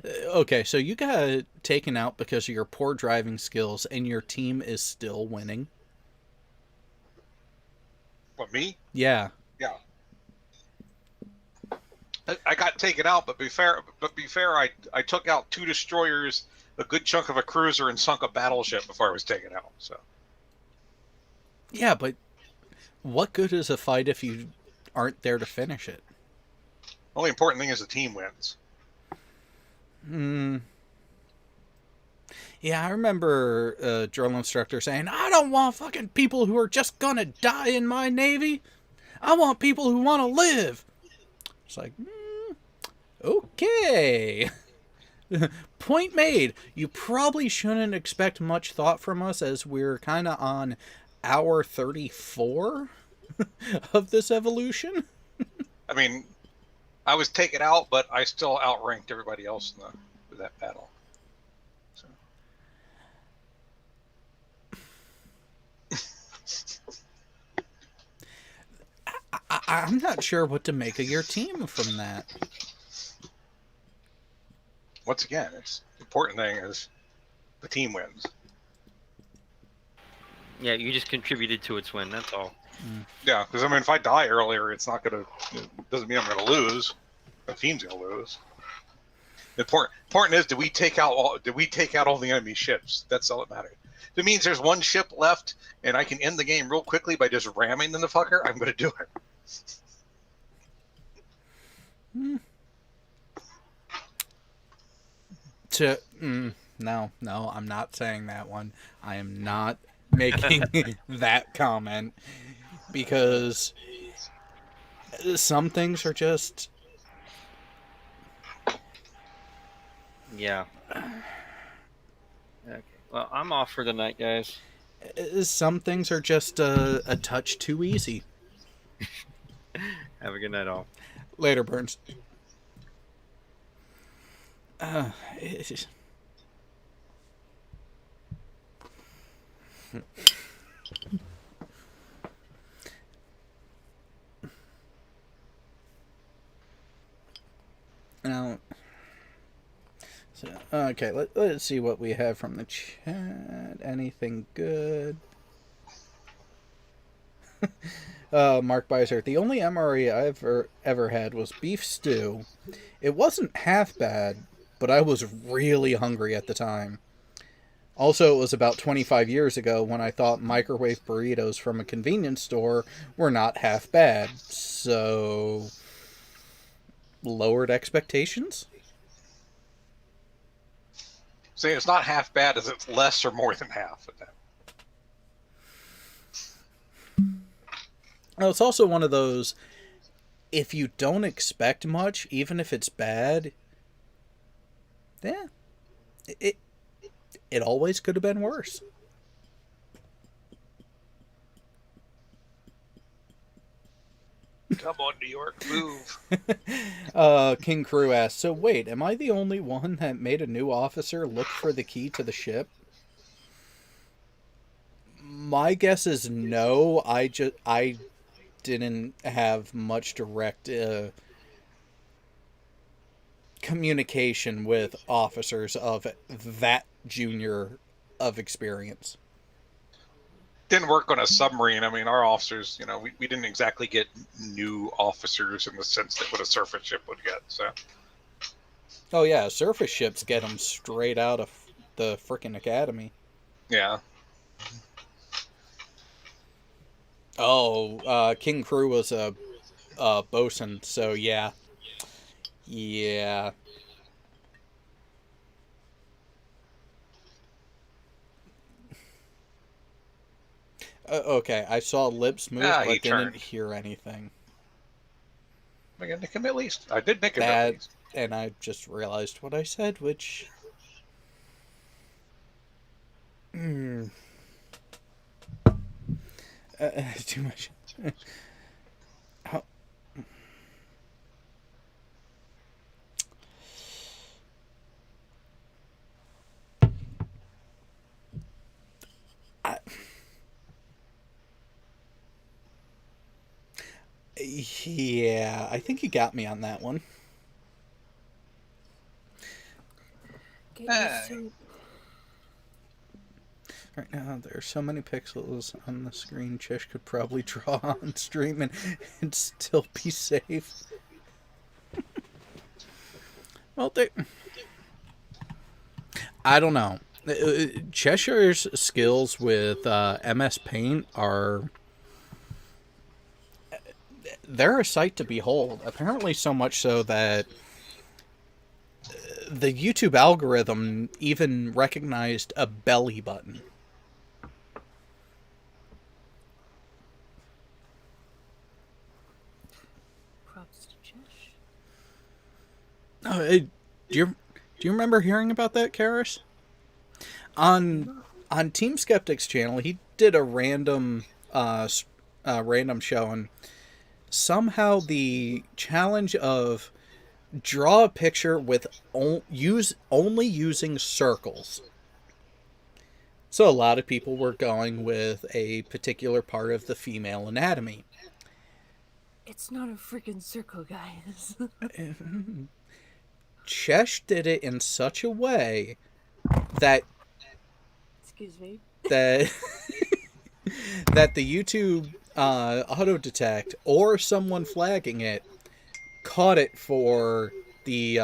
okay. So you got taken out because of your poor driving skills, and your team is still winning. What, me? Yeah. Yeah. I got taken out, but be fair, I took out 2 destroyers, a good chunk of a cruiser, and sunk a battleship before I was taken out. So Yeah, but what good is a fight if you aren't there to finish it? only important thing is the team wins. Yeah, I remember a drill instructor saying, I don't want fucking people who are just gonna die in my Navy. I want people who want to live. It's like, okay. Point made. You probably shouldn't expect much thought from us as we're kind of on hour 34 of this evolution. I mean, I was taken out, but I still outranked everybody else in that battle. So. I'm not sure what to make of your team from that. Once again, it's the important thing is the team wins. Yeah, you just contributed to its win. That's all. Yeah, because I mean, if I die earlier, it's not gonna. It doesn't mean I'm gonna lose. The team's gonna lose. The important is, did we take out all the enemy ships? That's all that matters. If it means there's one ship left and I can end the game real quickly by just ramming in the fucker, I'm gonna do it. No, I'm not saying that one. I am not making that comment because some things are just. Yeah. Okay. Well, I'm off for the night, guys. Some things are just a touch too easy. Have a good night, all. Later, Burns. It's just... Now, so, okay, let's see what we have from the chat. Anything good? Mark Beiser, the only MRE I've ever had was beef stew. It wasn't half bad, but I was really hungry at the time. Also, it was about 25 years ago when I thought microwave burritos from a convenience store were not half bad. So, lowered expectations? So it's not half bad, is it less or more than half of that? Well, it's also one of those, if you don't expect much, even if it's bad, yeah, it always could have been worse. Come on, New York, move. King Crew asks, so wait, am I the only one that made a new officer look for the key to the ship? My guess is no. I didn't have much direct communication with officers of that junior of experience. Didn't work on a submarine. I mean, our officers, we didn't exactly get new officers in the sense that what a surface ship would get. So. Oh yeah, surface ships get them straight out of the frickin' academy. Yeah. Oh, King Crew was a bosun, so yeah. Yeah. Okay, I saw lips move, Ah, but he didn't turned. hear anything. I got nick him at least. I did nick him at That, least. and I just realized what I said, which... Hmm. Too much. How... I... Yeah, I think you got me on that one. Get Ah. used to Right now, there are so many pixels on the screen. Chish could probably draw on stream and still be safe. Well, I don't know. Cheshire's skills with MS Paint are... They're a sight to behold. Apparently so much so that the YouTube algorithm even recognized a belly button. props to Chesh. Do you remember hearing about that, Karis? On Team Skeptic's channel, he did a random show, and somehow the challenge of draw a picture with only using circles. So a lot of people were going with a particular part of the female anatomy. It's not a freaking circle, guys. Chesh did it in such a way that Excuse me. that the YouTube auto detect or someone flagging it caught it for the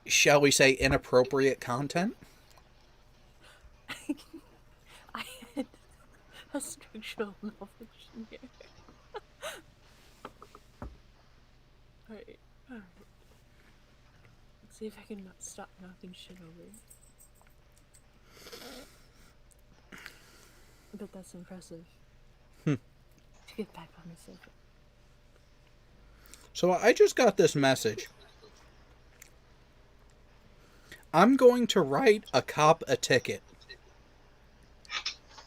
shall we say inappropriate content. I had a structural malfunction here. Alright. Let's see if I can stop knocking shit over. But that's impressive. To get back on the subject. So I just got this message. I'm going to write a cop a ticket.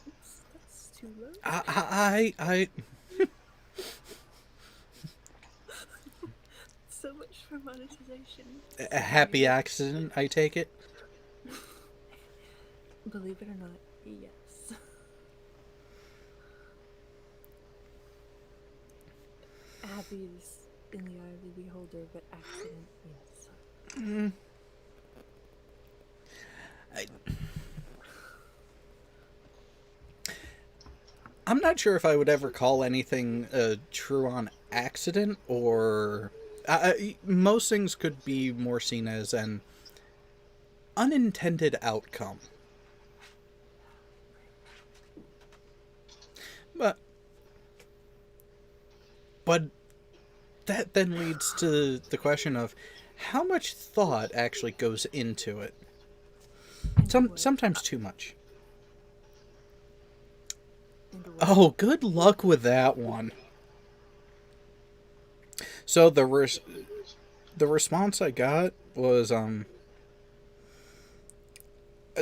Oops, that's too low. I So much for monetization. a happy accident, I take it. Believe it or not, yes. Happy is in the eye of the beholder, but accident, yes. I'm not sure if I would ever call anything true on accident, or most things could be more seen as an unintended outcome. But that then leads to the question of how much thought actually goes into it. Sometimes too much. Oh, good luck with that one. So the response I got was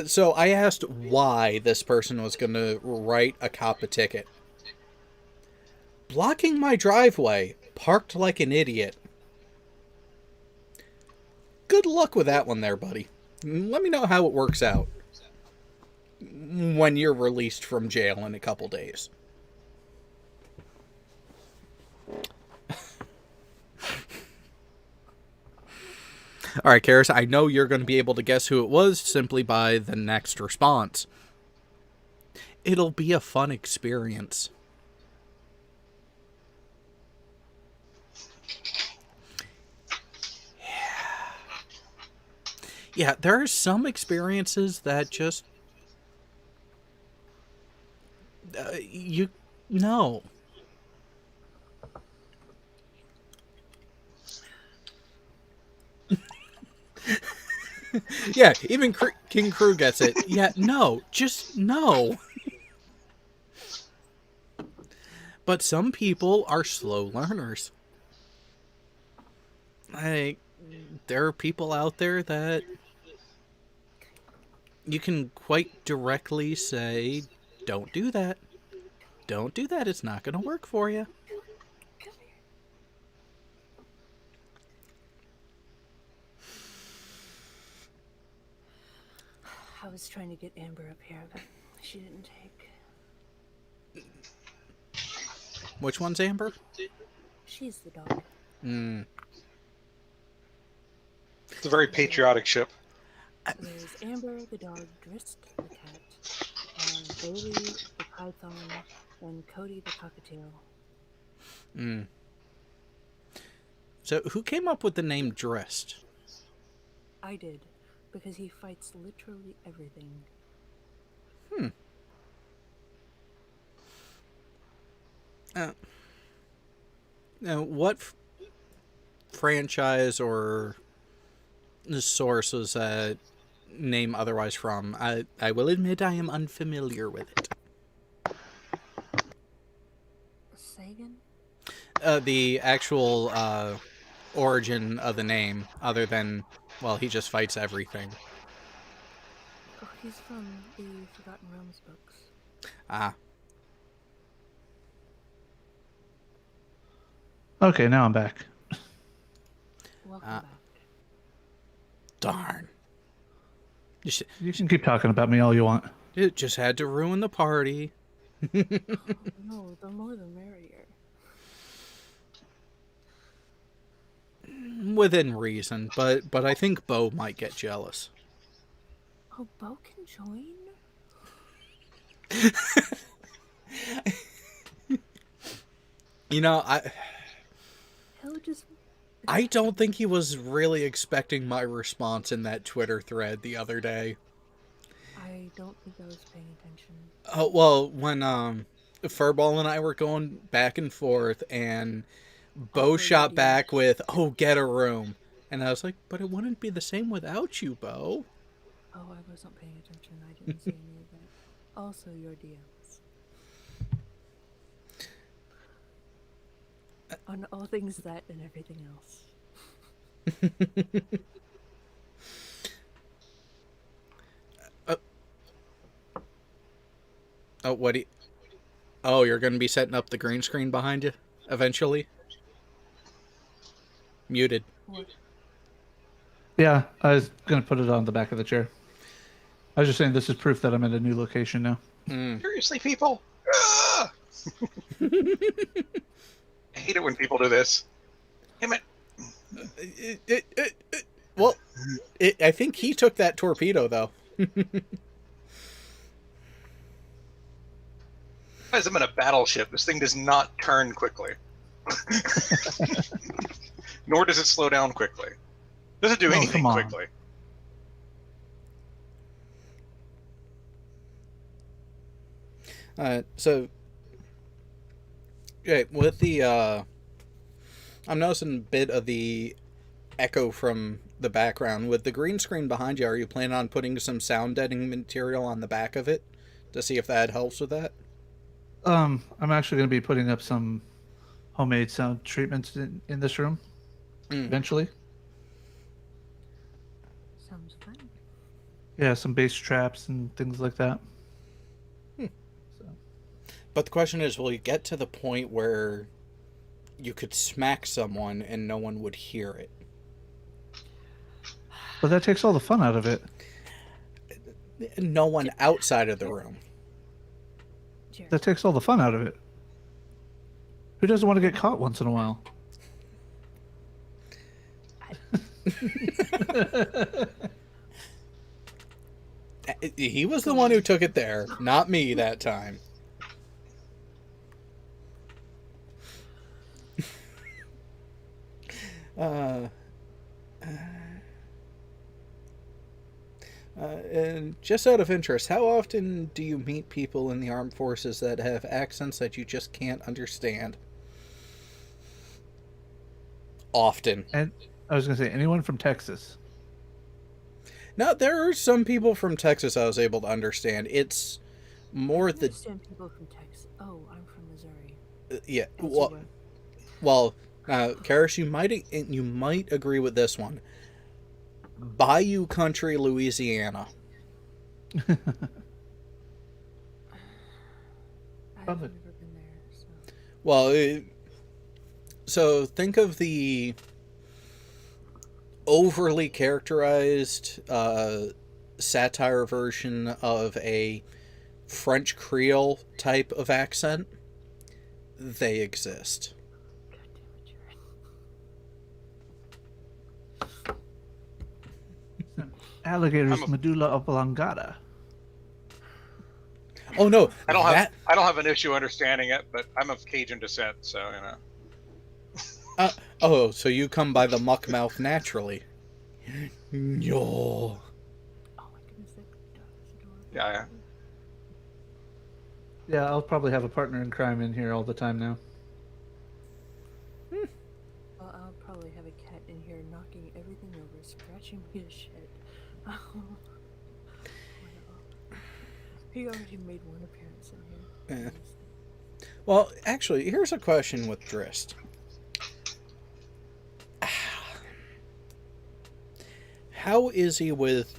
so I asked why this person was going to write a cop a ticket. Blocking my driveway, parked like an idiot. Good luck with that one there, buddy. Let me know how it works out when you're released from jail in a couple days. Alright, Karis, I know you're going to be able to guess who it was simply by the next response. It'll be a fun experience. Yeah, there are some experiences that just... you know. Yeah, even King Crew gets it. Yeah, no, just no. But some people are slow learners. Like, there are people out there that you can quite directly say, don't do that. Don't do that. It's not going to work for you. Come here. I was trying to get Amber up here, but she didn't take. Which one's Amber? She's the dog. It's a very patriotic ship. So there's Amber, the dog, Drist, the cat, Bailey, the python, and Cody, the cockatiel. So, who came up with the name Drist? I did, because he fights literally everything. Now, what franchise or source was that name otherwise from? I will admit I am unfamiliar with it. Sagan? The actual origin of the name, other than, well, he just fights everything. Oh, he's from the Forgotten Realms books. Ah. Okay, now I'm back. Welcome Ah. back. Darn. You can keep talking about me all you want. It just had to ruin the party. No, the more the merrier. Within reason, but I think Bo might get jealous. Oh, Bo can join? You know, He'll just... I don't think he was really expecting my response in that Twitter thread the other day. I don't think I was paying attention. Oh, well, when Furball and I were going back and forth, and Bo shot back with, "Oh, get a room," and I was like, "But it wouldn't be the same without you, Bo." Oh, I wasn't paying attention. I didn't see any of that. Also, your DMs. On all things that and everything else. Oh, what do you... Oh, you're going to be setting up the green screen behind you eventually? Muted. What? Yeah, I was going to put it on the back of the chair. I was just saying this is proof that I'm in a new location now. Seriously, people? Ah! I hate it when people do this. Damn it. Well, I think he took that torpedo, though. Guys, I'm in a battleship. This thing does not turn quickly. Nor does it slow down quickly. Doesn't do anything come on. quickly. So, okay, with the, I'm noticing a bit of the echo from the background. With the green screen behind you, are you planning on putting some sound deadening material on the back of it to see if that helps with that? I'm actually going to be putting up some homemade sound treatments in this room eventually. Sounds fun. Yeah, some bass traps and things like that. So. But the question is, will you get to the point where you could smack someone and no one would hear it? But that takes all the fun out of it. No one outside of the room. Jared. That takes all the fun out of it. Who doesn't want to get caught once in a while? He was the one who took it there, not me that time. And just out of interest, how often do you meet people in the armed forces that have accents that you just can't understand? Often. And I was going to say, anyone from Texas? Now, there are some people from Texas I was able to understand. It's more I the... understand people from Texas. Oh, I'm from Missouri. Yeah. As you Well, were. well, Karis, you might agree with this one. Bayou Country, Louisiana. I've Love never it. been there, so. Well, so think of the overly characterized satire version of a French Creole type of accent. They exist. God damn it, Jared. Alligator's I'm a- medulla oblongata. Oh no, I don't have an issue understanding it, but I'm of Cajun descent, so you know. Oh, so you come by the muck mouth naturally. Yo. Oh my goodness, that dog is adorable. Yeah. Yeah, I'll probably have a partner in crime in here all the time now. Well, I'll probably have a cat in here knocking everything over, scratching me to shit. Oh. He already made one appearance in here. Yeah. Well, actually, here's a question with Drist. How is he with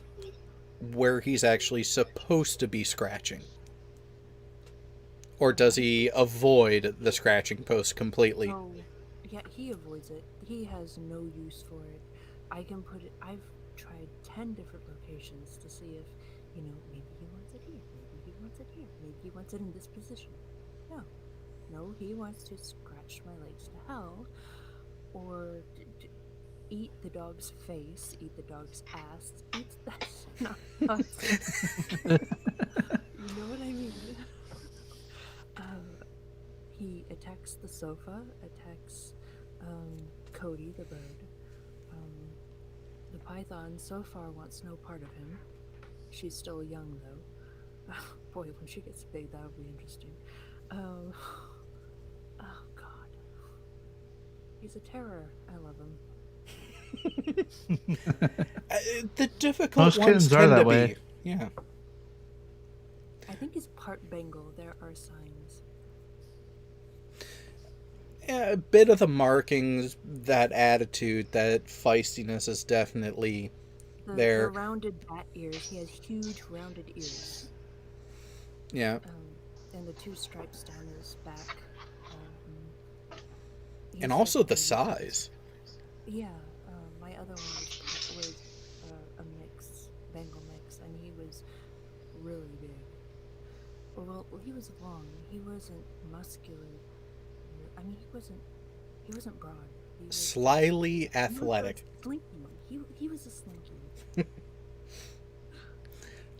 where he's actually supposed to be scratching? Or does he avoid the scratching post completely? Oh, yeah, he avoids it. He has no use for it. I can put it. I've tried 10 different locations to see if, maybe he wants it here, maybe he wants it here, maybe he wants it in this position. No, he wants to scratch my legs to hell, or eat the dog's face, eat the dog's ass, eat that's not you know what I mean? He attacks the sofa, attacks Cody the bird. The python so far wants no part of him. She's still young though. Boy, when she gets big, that'll be interesting. Oh God, he's a terror. I love him. The difficult Most ones kittens are tend that to way. be. Yeah. I think he's part Bengal. There are signs. Yeah, a bit of the markings, that attitude, that feistiness is definitely The there. rounded bat ears. He has huge rounded ears. Yeah. And the 2 stripes down his back. He's And also the definitely- size. Yeah, my other one was a mix, Bengal mix, and he was really big. Well, he was long. He wasn't muscular. I mean, he wasn't broad. He was Slyly he athletic. was slinky. He was a slinky.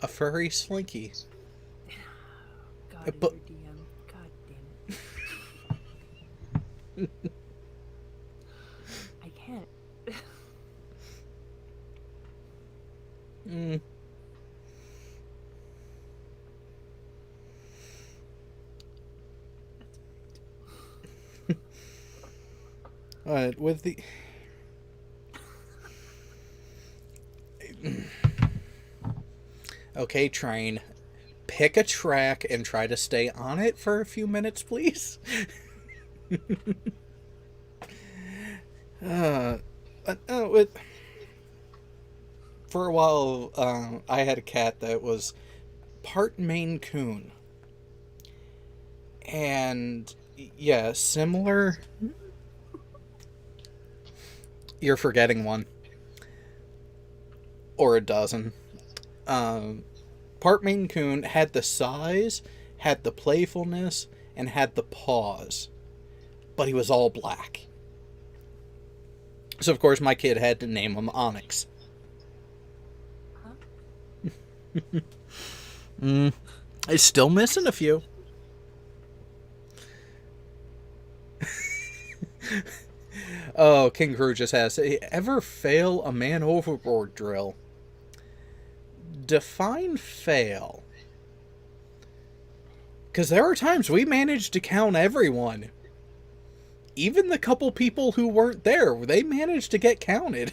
A furry slinky. God, in But- your DM. God damn it. I can't. Mm. With the... Okay, train. Pick a track and try to stay on it for a few minutes, please. For a while, I had a cat that was part Maine Coon. And, yeah, similar... You're forgetting one. Or a dozen. Part Maine Coon had the size, had the playfulness, and had the paws. But he was all black. So, of course, my kid had to name him Onyx. It's still missing a few. Oh, King Crew just has. Ever fail a man overboard drill? Define fail. Because there are times we managed to count everyone. Even the couple people who weren't there, they managed to get counted.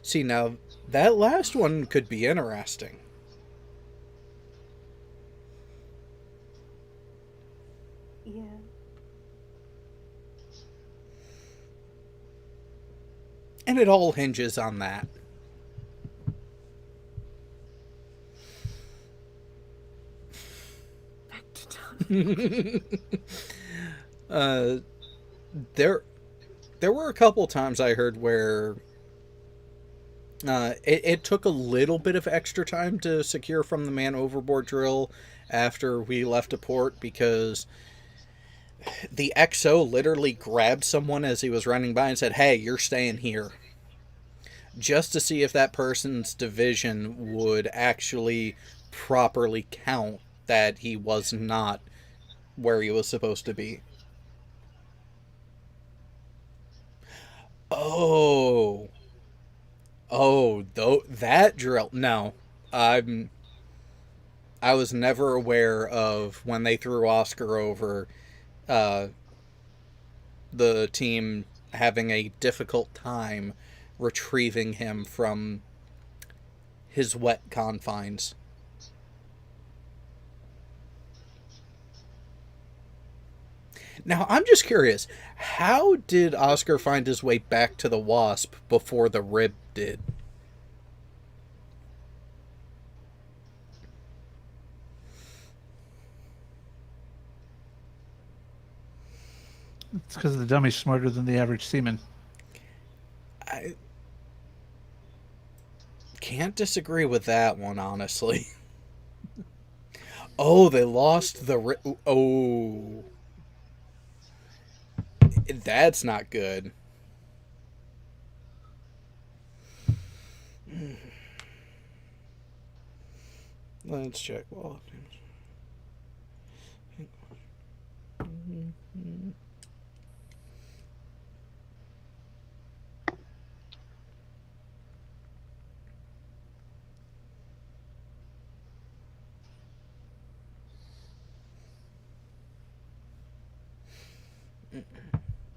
See, now, that last one could be interesting. Yeah. And it all hinges on that. Back to Tommy. There were a couple times I heard where it took a little bit of extra time to secure from the man overboard drill after we left a port, because the XO literally grabbed someone as he was running by and said, "Hey, you're staying here." Just to see if that person's division would actually properly count that he was not where he was supposed to be. Oh. Oh, though that drill. No. I was never aware of when they threw Oscar over, the team having a difficult time retrieving him from his wet confines. Now, I'm just curious, how did Oscar find his way back to the Wasp before the Rib did? It's because the dummy's smarter than the average seaman. I can't disagree with that one, honestly. Oh, they lost the Rib. Oh. That's not good. Let's check. Well,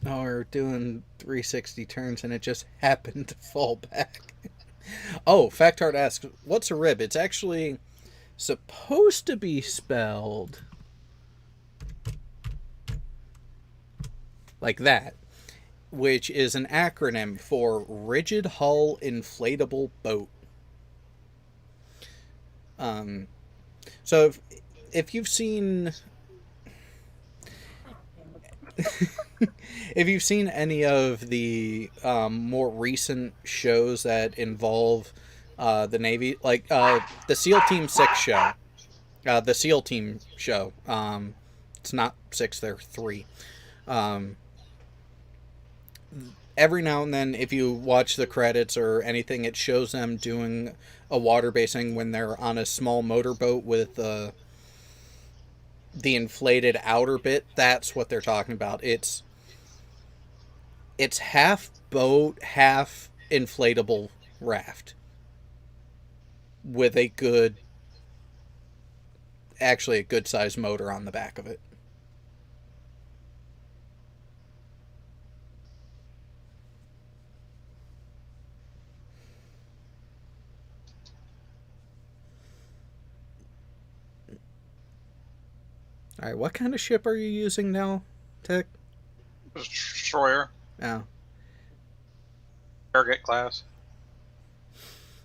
oh, we're doing 360 turns and it just happened to fall back. Oh, Factard asks, what's a rib? It's actually supposed to be spelled like that, which is an acronym for Rigid Hull Inflatable Boat. So if you've seen if you've seen any of the more recent shows that involve the Navy, like the SEAL Team 6 show, the SEAL Team show, it's not 6, they're 3. Every now and then, if you watch the credits or anything, it shows them doing a water basing when they're on a small motorboat with the inflated outer bit. That's what they're talking about. It's half boat, half inflatable raft with a good sized motor on the back of it. Alright, what kind of ship are you using now, Tech? Destroyer, Oh. Farragut class.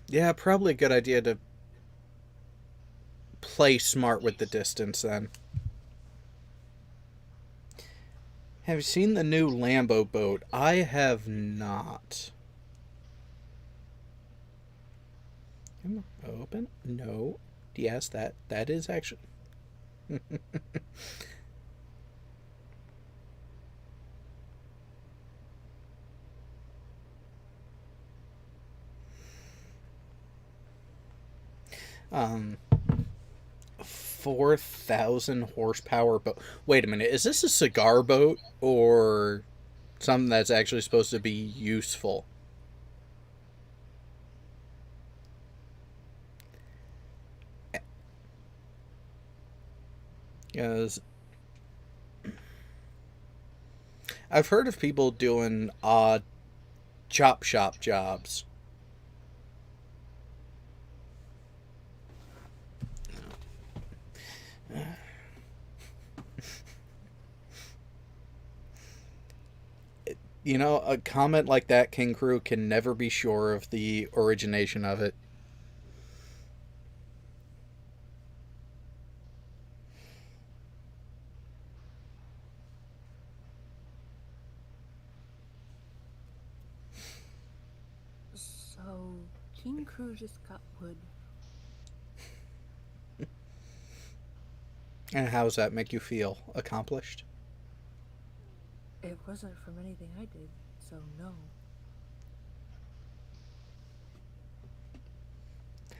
Yeah, probably a good idea to play smart with the distance then. Have you seen the new Lambo boat? I have not. Open? No. Yes, that is actually... um 4,000 horsepower boat. Wait a minute, is this a cigar boat or something that's actually supposed to be useful? Because I've heard of people doing odd chop shop jobs You know, a comment like that, King Crew, can never be sure of the origination of it. So, King Crew just got wood. And how does that make you feel? Accomplished? It wasn't from anything I did, so no.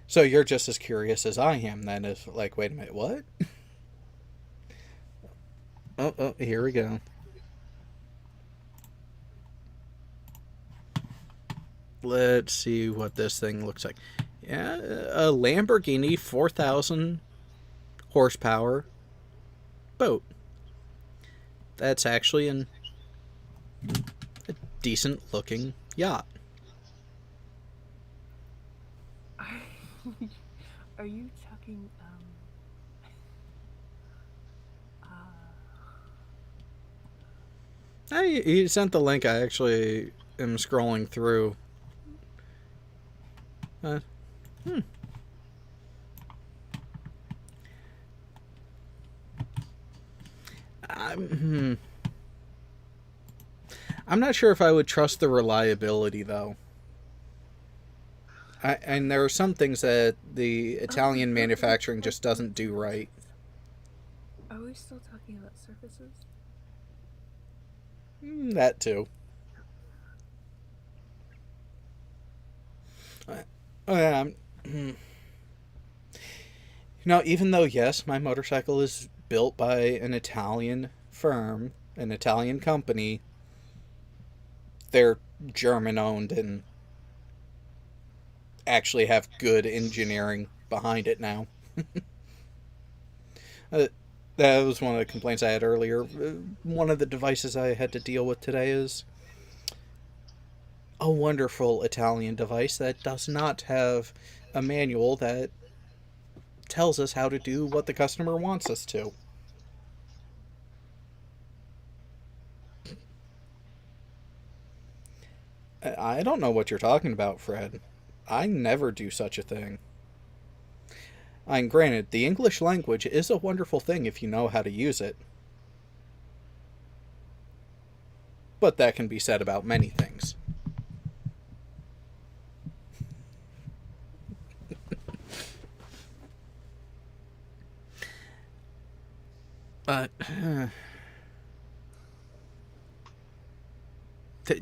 So you're just as curious as I am then, is like, wait a minute, what? Oh, here we go. Let's see what this thing looks like. Yeah, a Lamborghini 4,000 horsepower boat. That's actually a decent looking yacht. Are you talking, He sent the link. I actually am scrolling through. I'm not sure if I would trust the reliability, though. And there are some things that the Italian manufacturing just doesn't do right. are we still talking about surfaces? That too. You know, even though, yes, my motorcycle is built by an Italian firm, an Italian company, they're German owned and actually have good engineering behind it now. That was one of the complaints I had earlier. One of the devices I had to deal with today is a wonderful Italian device that does not have a manual that tells us how to do what the customer wants us to. I don't know what you're talking about, Fred. I never do such a thing. And granted, the English language is a wonderful thing if you know how to use it. But that can be said about many things.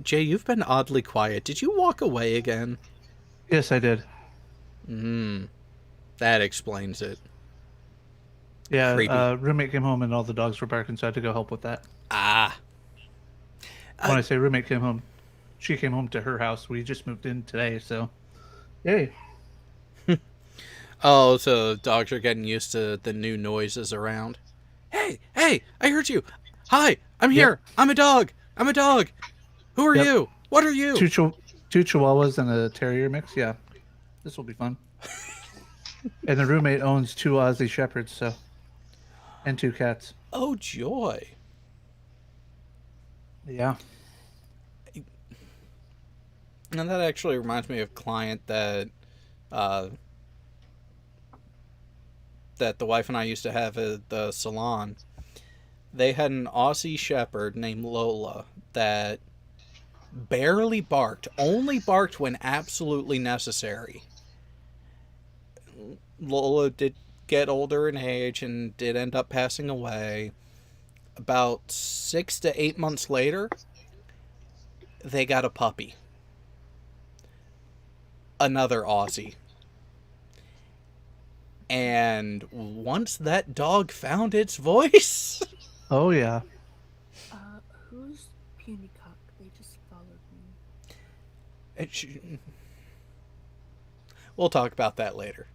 Jay, you've been oddly quiet. Did you walk away again? Yes, I did. That explains it. Yeah, Creepy. roommate came home and all the dogs were barking, so I had to go help with that. Ah. When I say roommate came home, she came home to her house. We just moved in today, so yay. Oh, so dogs are getting used to the new noises around. Hey, I heard you. Hi, I'm here. I'm a dog. Who are you? What are you? Two chihuahuas and a terrier mix. Yeah, this will be fun. And the roommate owns 2 Aussie shepherds, so, and 2 cats. Oh, joy. Yeah. And that actually reminds me of a client that that the wife and I used to have at the salon. They had an Aussie shepherd named Lola that barely barked, only barked when absolutely necessary. Lola did get older in age and did end up passing away. About 6 to 8 months later, they got a puppy. Another Aussie. And once that dog found its voice... Oh, yeah. Who's Puny Cock? They just followed me. We'll talk about that later.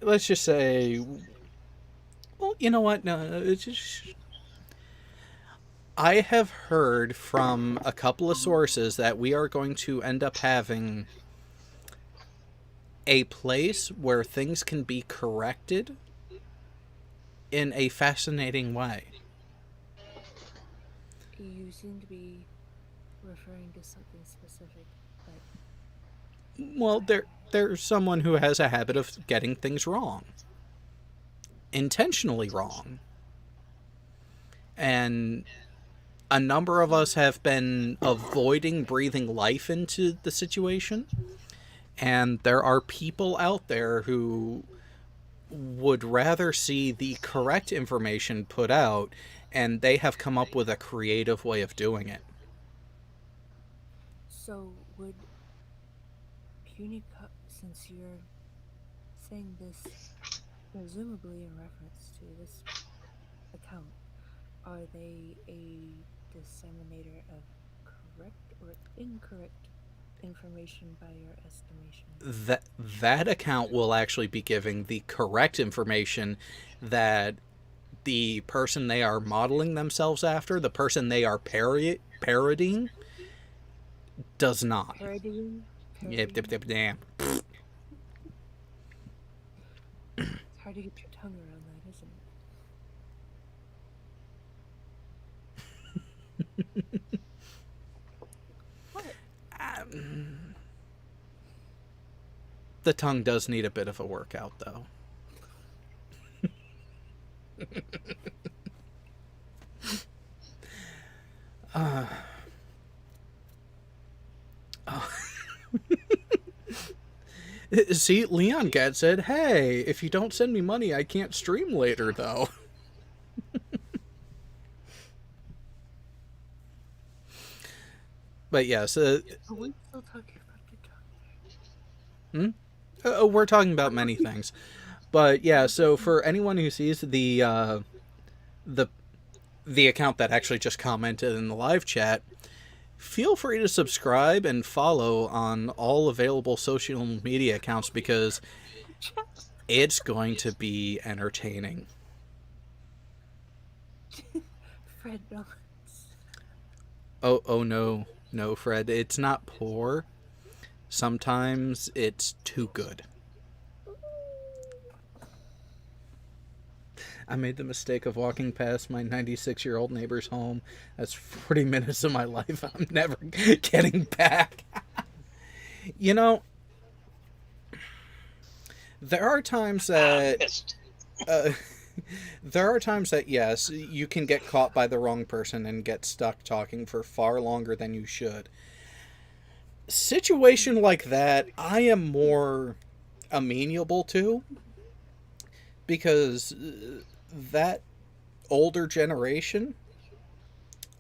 Let's just say... Well, you know what? No, it's just... I have heard from a couple of sources that we are going to end up having a place where things can be corrected in a fascinating way. You seem to be referring to something specific, but Well, there's someone who has a habit of getting things wrong. Intentionally wrong. And a number of us have been avoiding breathing life into the situation. And there are people out there who would rather see the correct information put out, and they have come up with a creative way of doing it. so would since you're saying this presumably in reference to this account, are they a disseminator of correct or incorrect information by your estimation? That account will actually be giving the correct information that the person they are modeling themselves after, the person they are parodying, does not. Parodying? Yep, damn. It's hard to get your tongue around that, isn't it? What? The tongue does need a bit of a workout, though. See, Leon Gat said, "Hey, if you don't send me money, I can't stream later, though." But yes, Are we still talking about the tongue? we're talking about many things. But yeah, so for anyone who sees the account that actually just commented in the live chat, feel free to subscribe and follow on all available social media accounts, because it's going to be entertaining. Fred Rollins. Oh no, Fred, it's not poor. Sometimes it's too good. I made the mistake of walking past my 96-year-old neighbor's home. That's 40 minutes of my life I'm never getting back. You know, there are times that yes, you can get caught by the wrong person and get stuck talking for far longer than you should. Situation like that, I am more amenable to, because that older generation,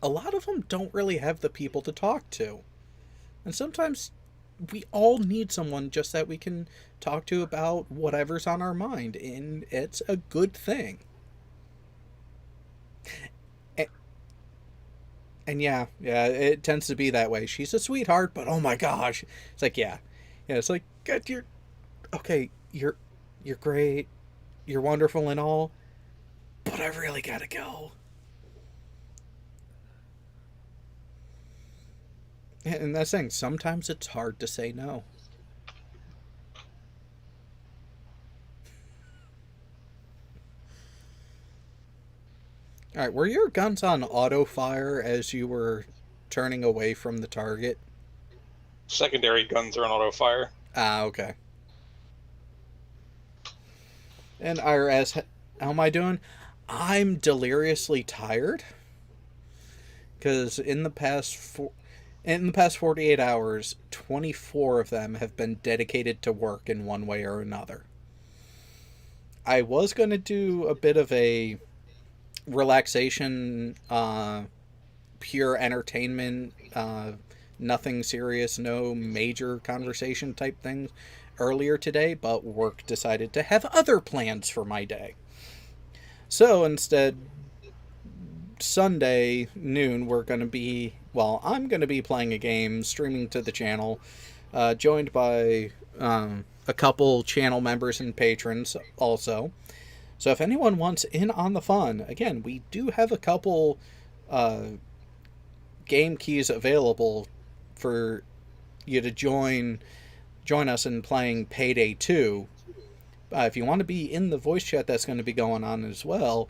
a lot of them don't really have the people to talk to. And sometimes we all need someone just that we can talk to about whatever's on our mind, and it's a good thing. And yeah, it tends to be that way. She's a sweetheart, but oh my gosh. It's like, yeah, it's like, God, you're great, you're wonderful and all, but I really gotta go. And that's the thing, sometimes it's hard to say no. Alright, were your guns on auto fire as you were turning away from the target? Secondary guns are on auto fire. Ah, okay. And IRS, how am I doing? I'm deliriously tired. Because in the past 48 hours, 24 of them have been dedicated to work in one way or another. I was going to do a bit of a relaxation, pure entertainment, nothing serious, no major conversation type things earlier today, but work decided to have other plans for my day. So instead, Sunday noon, I'm going to be playing a game, streaming to the channel, joined by a couple channel members and patrons also. So if anyone wants in on the fun, again, we do have a couple game keys available for you to join us in playing Payday 2. If you want to be in the voice chat that's going to be going on as well,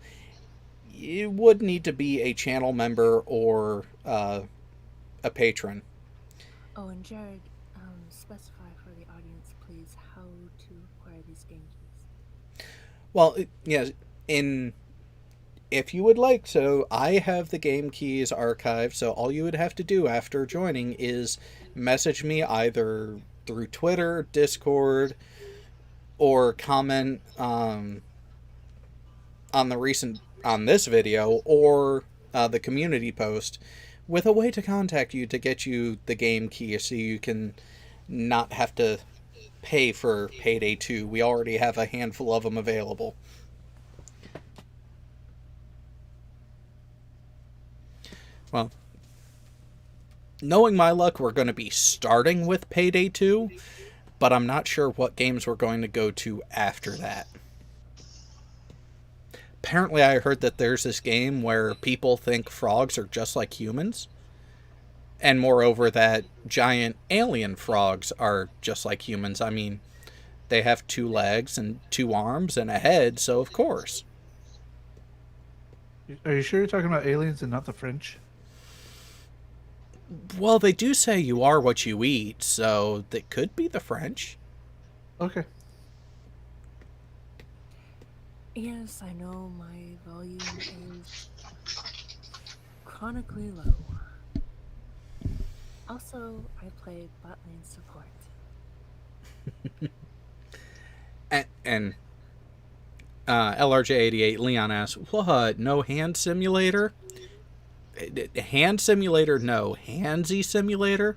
you would need to be a channel member or a patron. Oh, and Jared, specify for the audience, please, how to acquire these game keys. Well, yeah, if you would like to, I have the game keys archived, so all you would have to do after joining is message me either through Twitter, Discord, or comment on this video or the community post with a way to contact you to get you the game key so you can not have to pay for Payday 2. We already have a handful of them available. Well, knowing my luck, we're going to be starting with Payday 2, but I'm not sure what games we're going to go to after that. Apparently, I heard that there's this game where people think frogs are just like humans, and moreover, that giant alien frogs are just like humans. I mean, they have 2 legs and 2 arms and a head, so of course. Are you sure you're talking about aliens and not the French? Well, they do say you are what you eat, so they could be the French. Okay. Yes, I know my volume is chronically low. Also, I play bot lane support. And LRJ88 Leon asks, what? No hand simulator? Hand simulator? No. Handsy simulator?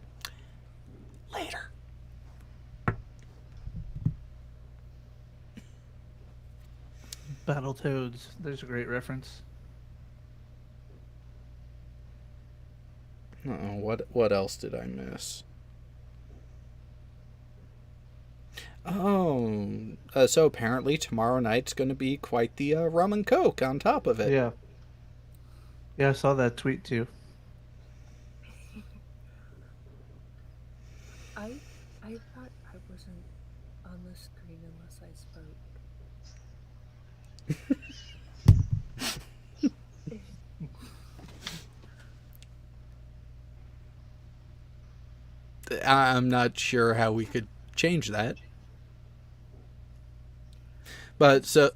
Later. Battletoads. There's a great reference. What else did I miss? Oh, so apparently tomorrow night's going to be quite the rum and coke on top of it. Yeah. Yeah, I saw that tweet too. I thought I wasn't on the screen unless I spoke. I'm not sure how we could change that. But so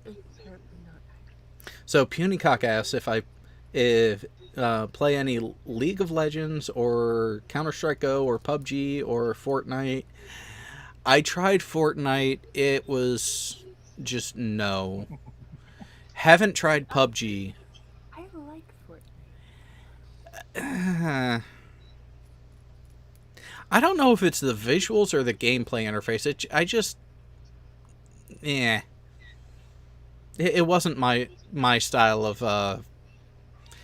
Punycock asks if I play any League of Legends or Counter-Strike Go or PUBG or Fortnite. I tried Fortnite. It was just no. Haven't tried PUBG. I like Fortnite. I don't know if it's the visuals or the gameplay interface. It wasn't my style of.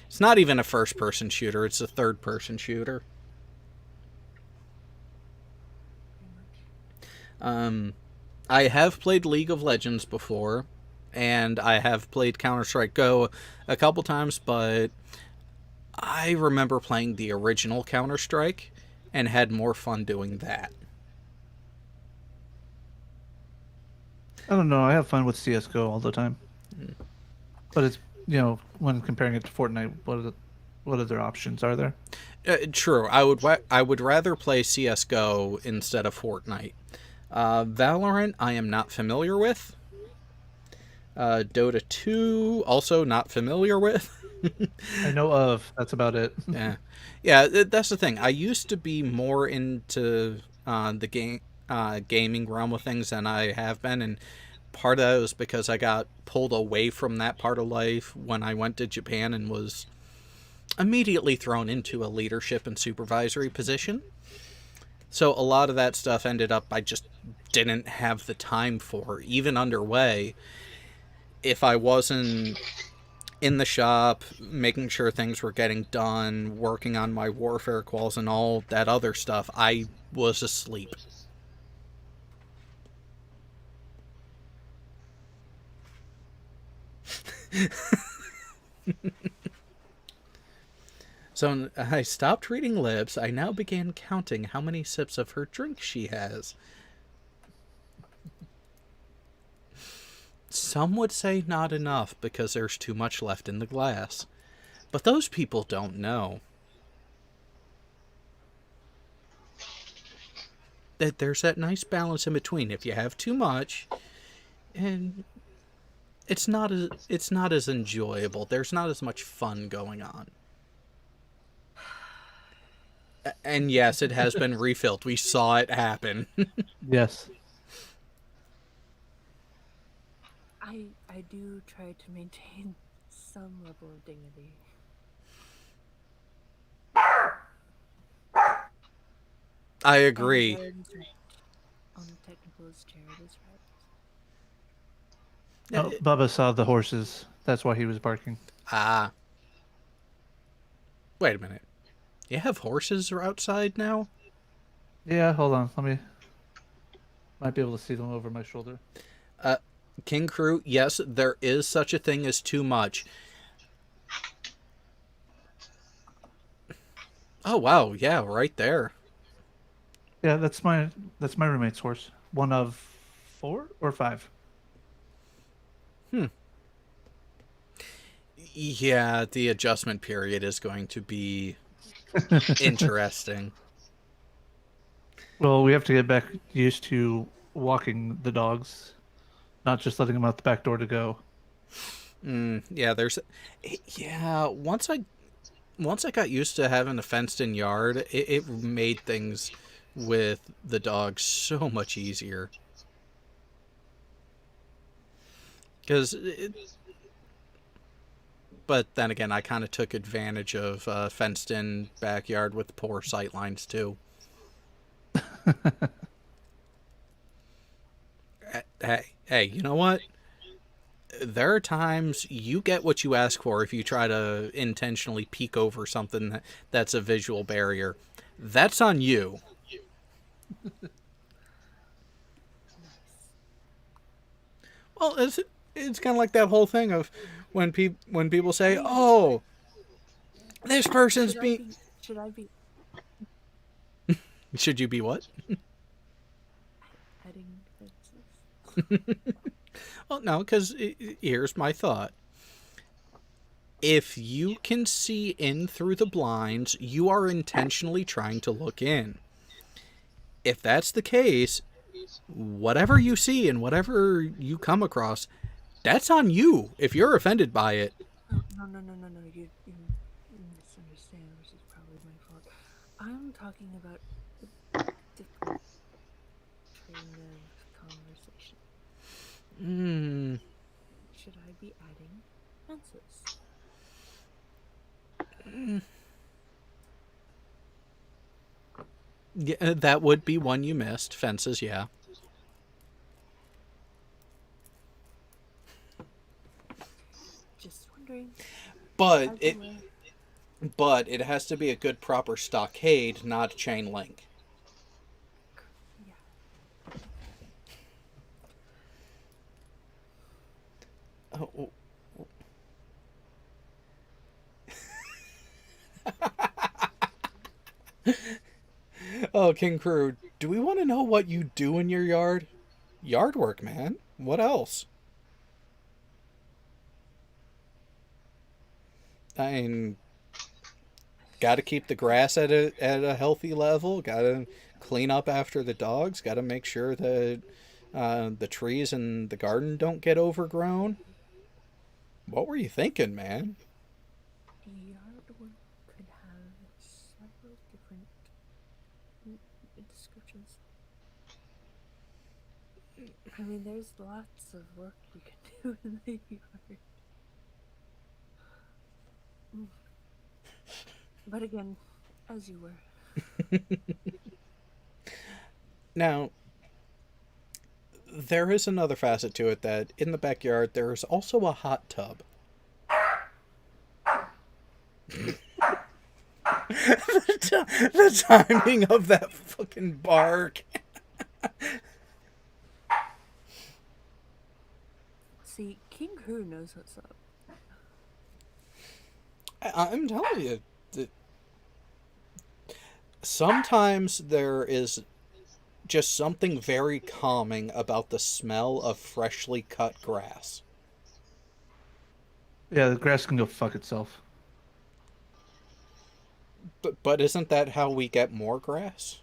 It's not even a first-person shooter. It's a third-person shooter. I have played League of Legends before, and I have played Counter-Strike Go a couple times, but I remember playing the original Counter-Strike and had more fun doing that. I don't know. I have fun with CS:GO all the time. But it's, when comparing it to Fortnite, what other options are there? True. I would rather play CS:GO instead of Fortnite. Valorant, I am not familiar with. Dota 2, also not familiar with. I know of. That's about it. Yeah. That's the thing. I used to be more into the gaming realm of things than I have been, and part of that was because I got pulled away from that part of life when I went to Japan and was immediately thrown into a leadership and supervisory position. So a lot of that stuff ended up I just didn't have the time for, even underway. If I wasn't in the shop, making sure things were getting done, working on my warfare quals and all that other stuff, I was asleep. So I stopped reading lips. I now began counting how many sips of her drink she has. Some would say not enough because there's too much left in the glass. But those people don't know that there's that nice balance in between. If you have too much, and it's not as enjoyable. There's not as much fun going on. And yes, it has been refilled. We saw it happen. Yes. I do try to maintain some level of dignity. I And agree. Jared is right. On the technicals, Jared is right. Oh, Bubba saw the horses. That's why he was barking. Ah. Wait a minute. You have horses outside now? Yeah, hold on. Let me. Might be able to see them over my shoulder. King Crew, yes, there is such a thing as too much. Oh, wow. Yeah, right there. Yeah, that's my roommate's horse. One of 4 or 5. Yeah, the adjustment period is going to be interesting. Well, we have to get back used to walking the dogs, not just letting them out the back door to go. Yeah, once I got used to having a fenced-in yard, it made things with the dogs so much easier. But then again, I kind of took advantage of fenced-in backyard with poor sight lines too. Hey, you know what? There are times you get what you ask for if you try to intentionally peek over something that's a visual barrier. That's on you. Well, it's kind of like that whole thing of when people say, "Oh, this person's being." Should I be Should you be what? heading fences? Well, no, because here's my thought. If you can see in through the blinds, you are intentionally trying to look in. If that's the case, whatever you see and whatever you come across, that's on you if you're offended by it. No. You misunderstand, which is probably my fault. I'm talking about a different train of conversation. Should I be adding fences? Yeah, that would be one you missed. Fences, yeah. Just wondering. But it has to be a good proper stockade, not chain link. Yeah. Oh. Oh, King Crew, do we want to know what you do in your yard? Yard work, man. What else? I mean, gotta keep the grass at a healthy level. Gotta clean up after the dogs. Gotta make sure that the trees in the garden don't get overgrown. What were you thinking, man? Yard work could have several different descriptions. I mean, there's lots of work you can do in the yard. But again, as you were. Now, there is another facet to it that in the backyard there is also a hot tub. The timing of that fucking bark. See, King Crew knows what's up. I'm telling you, that sometimes there is just something very calming about the smell of freshly cut grass. Yeah, the grass can go fuck itself. But isn't that how we get more grass?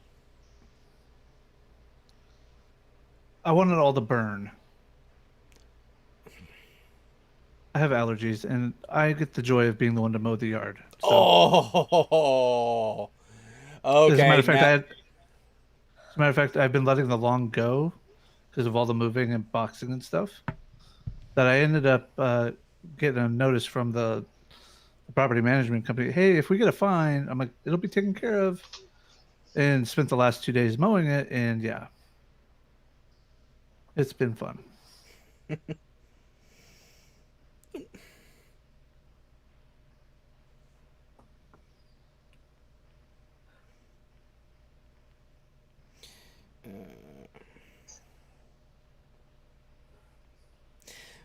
I want it all to burn. I have allergies, and I get the joy of being the one to mow the yard. So, Oh, as a matter okay. of fact, Now, I've been letting the lawn go because of all the moving and boxing and stuff. That I ended up getting a notice from the property management company. Hey, if we get a fine, I'm like, it'll be taken care of. And spent the last 2 days mowing it, and yeah, it's been fun.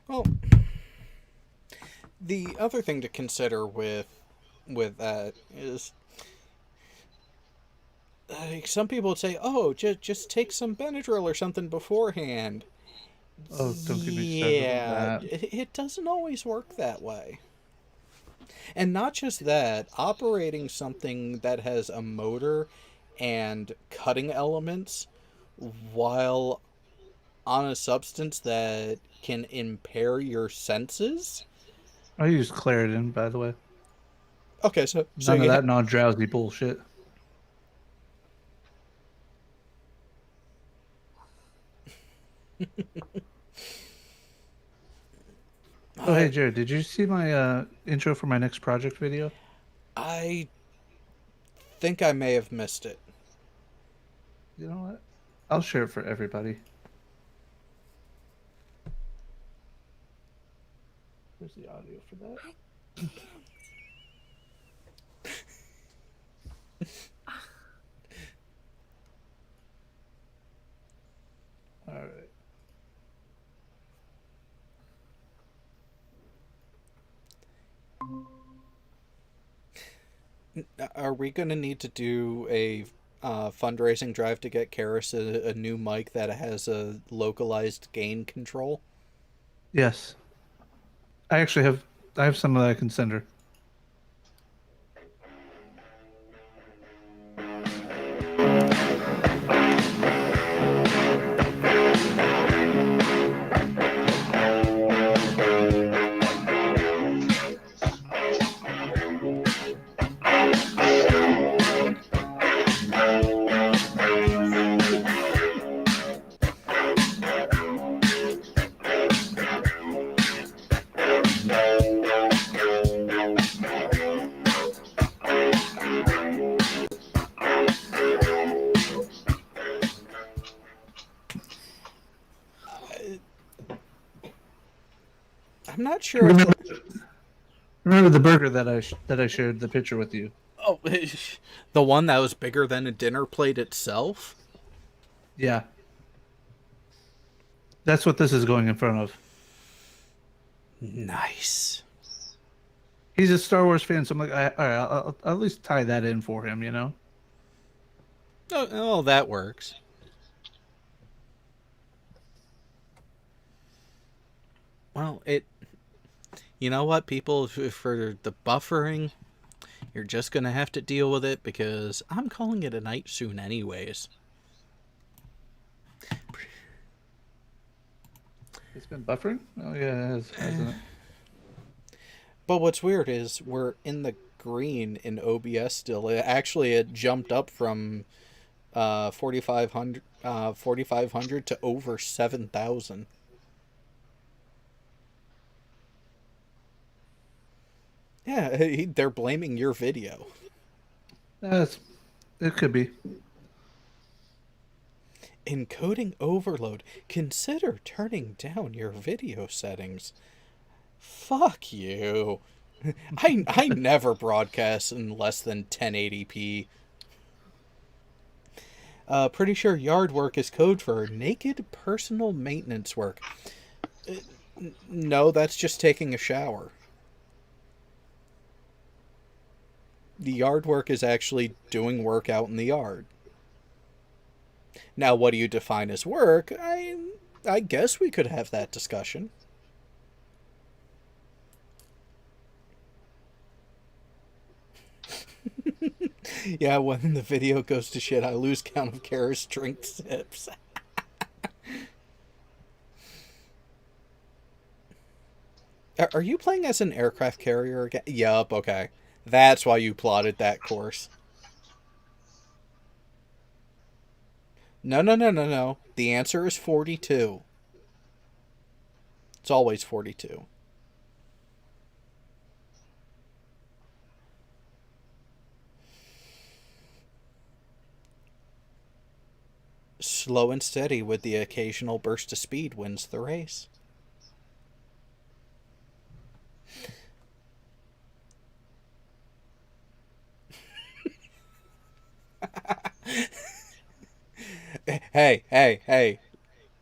well, the other thing to consider with that is, like, some people would say, "Oh, just take some Benadryl or something beforehand." Oh, don't get me started on Yeah, that. it doesn't always work that way. And not just that, operating something that has a motor and cutting elements while on a substance that can impair your senses. I use Claritin, by the way. Okay, so None of you that non-drowsy bullshit. Oh, hey, Jared, did you see my intro for my next project video? I think I may have missed it. You know what? I'll share it for everybody. Where's the audio for that? All right. Are we going to need to do a fundraising drive to get Karis a new mic that has a localized gain control? Yes. I have some that I can send her. I'm not sure. Remember the burger that I shared the picture with you? Oh, the one that was bigger than a dinner plate itself? Yeah. That's what this is going in front of. Nice. He's a Star Wars fan, so I'm like, all right, I'll at least tie that in for him, you know? Oh, that works. Well, you know what, people, for the buffering, you're just going to have to deal with it because I'm calling it a night soon anyways. It's been buffering? Oh, yeah, it has, hasn't it? But what's weird is we're in the green in OBS still. It jumped up from 4,500 to over 7,000. Yeah, they're blaming your video. It could be. Encoding overload. Consider turning down your video settings. Fuck you. I never broadcast in less than 1080p. Pretty sure yard work is code for naked personal maintenance work. No, that's just taking a shower. The yard work is actually doing work out in the yard. Now, what do you define as work? I guess we could have that discussion. Yeah, when the video goes to shit, I lose count of Kara's drink sips. Are you playing as an aircraft carrier again? Yup, okay. That's why you plotted that course. No, no, no, no, no. The answer is 42. It's always 42. Slow and steady with the occasional burst of speed wins the race. Hey.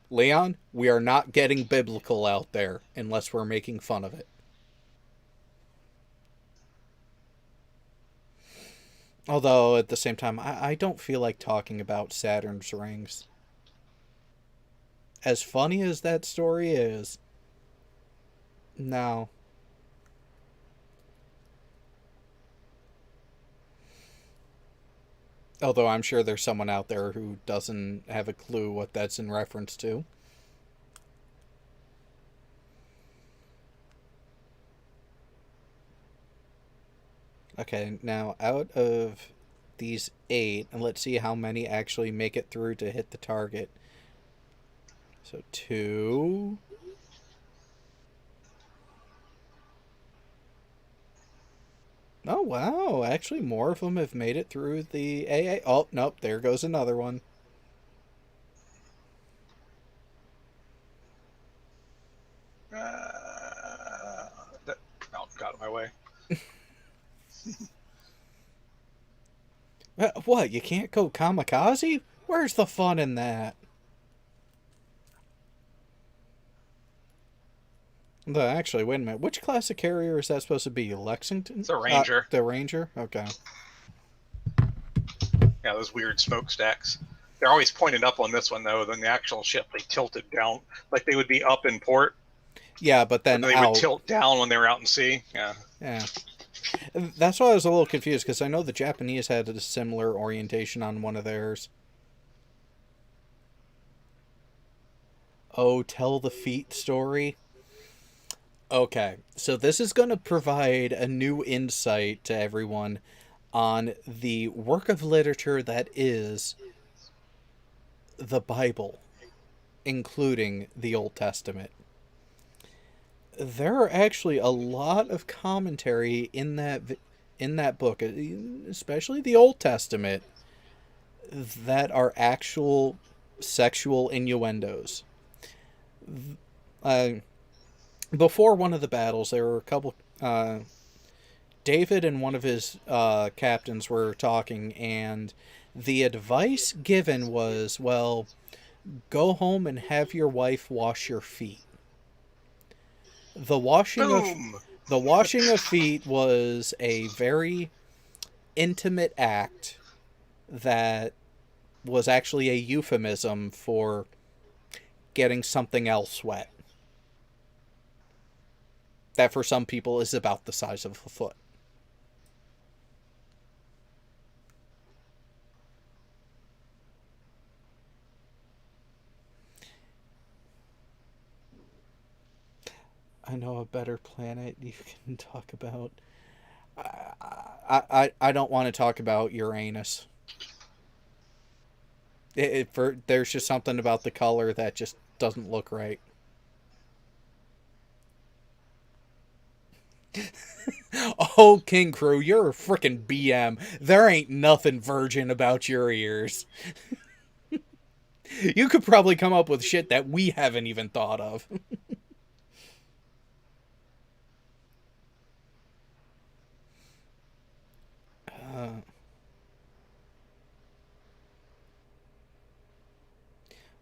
Leon, we are not getting biblical out there unless we're making fun of it. Although, at the same time, I don't feel like talking about Saturn's rings. As funny as that story is, no. Although I'm sure there's someone out there who doesn't have a clue what that's in reference to. Okay, now out of these 8, and let's see how many actually make it through to hit the target. So 2. Oh, wow. Actually, more of them have made it through the AA. Oh, nope. There goes another one. That mountain got in my way. What? You can't go kamikaze? Where's the fun in that? Actually, wait a minute. Which class of carrier is that supposed to be? Lexington? It's a Ranger. The Ranger? Okay. Yeah, those weird smokestacks. They're always pointed up on this one, though. Then the actual ship, they tilted down. Like they would be up in port. Yeah, but then they would tilt down when they were out in sea. Yeah. Yeah. That's why I was a little confused, because I know the Japanese had a similar orientation on one of theirs. Oh, tell the feet story? Okay, so this is going to provide a new insight to everyone on the work of literature that is the Bible, including the Old Testament. There are actually a lot of commentary in that book, especially the Old Testament, that are actual sexual innuendos. Before one of the battles, there were a couple... David and one of his captains were talking, and the advice given was, well, go home and have your wife wash your feet. The washing of feet was a very intimate act that was actually a euphemism for getting something else wet. That for some people is about the size of a foot. I know a better planet you can talk about. I don't want to talk about Uranus. There's just something about the color that just doesn't look right. Oh, King Crew, you're a frickin' BM. There ain't nothing virgin about your ears. You could probably come up with shit that we haven't even thought of.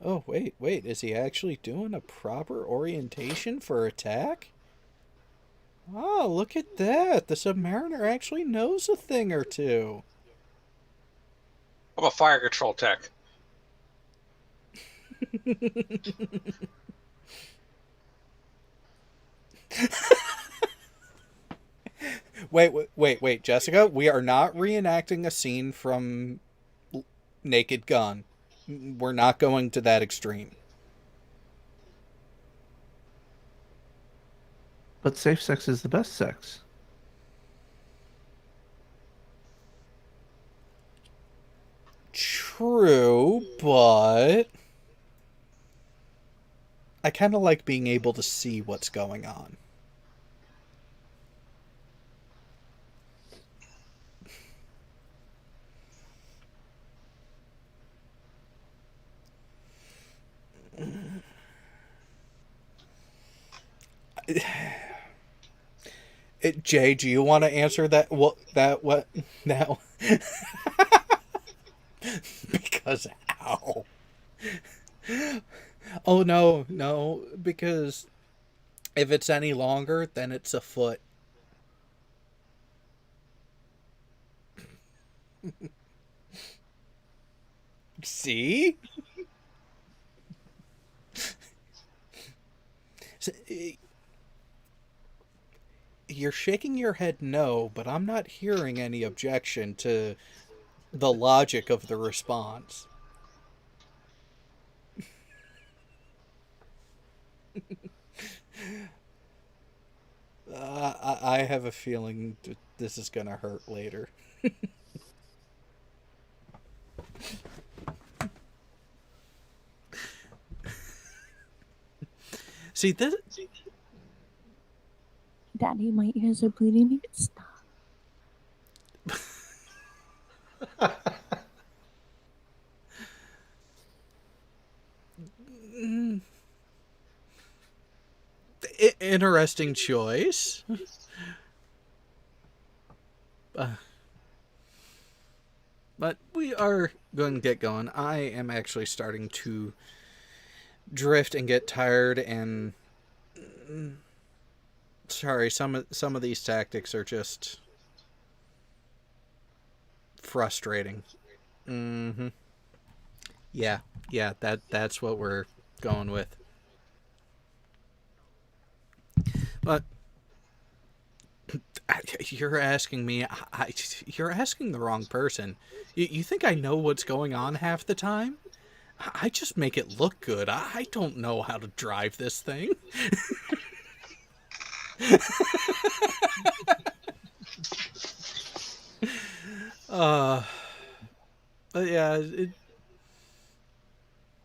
Oh, wait. Is he actually doing a proper orientation for attack? Oh, look at that. The Submariner actually knows a thing or two. I'm a fire control tech. Wait, Jessica. We are not reenacting a scene from Naked Gun. We're not going to that extreme. But safe sex is the best sex. True, but I kind of like being able to see what's going on. Jay, do you want to answer that? What now? Because ow. Oh no, because if it's any longer, then it's a foot. See? You're shaking your head no, but I'm not hearing any objection to the logic of the response. I have a feeling that this is gonna hurt later. See this? Daddy, my ears are bleeding. Make it stop. Interesting choice. But we are going to get going. I am actually starting to drift and get tired, and sorry, some of these tactics are just frustrating. Mm-hmm. Yeah, that's what we're going with. But you're asking me, you're asking the wrong person. You think I know what's going on half the time? I just make it look good. I don't know how to drive this thing. But yeah,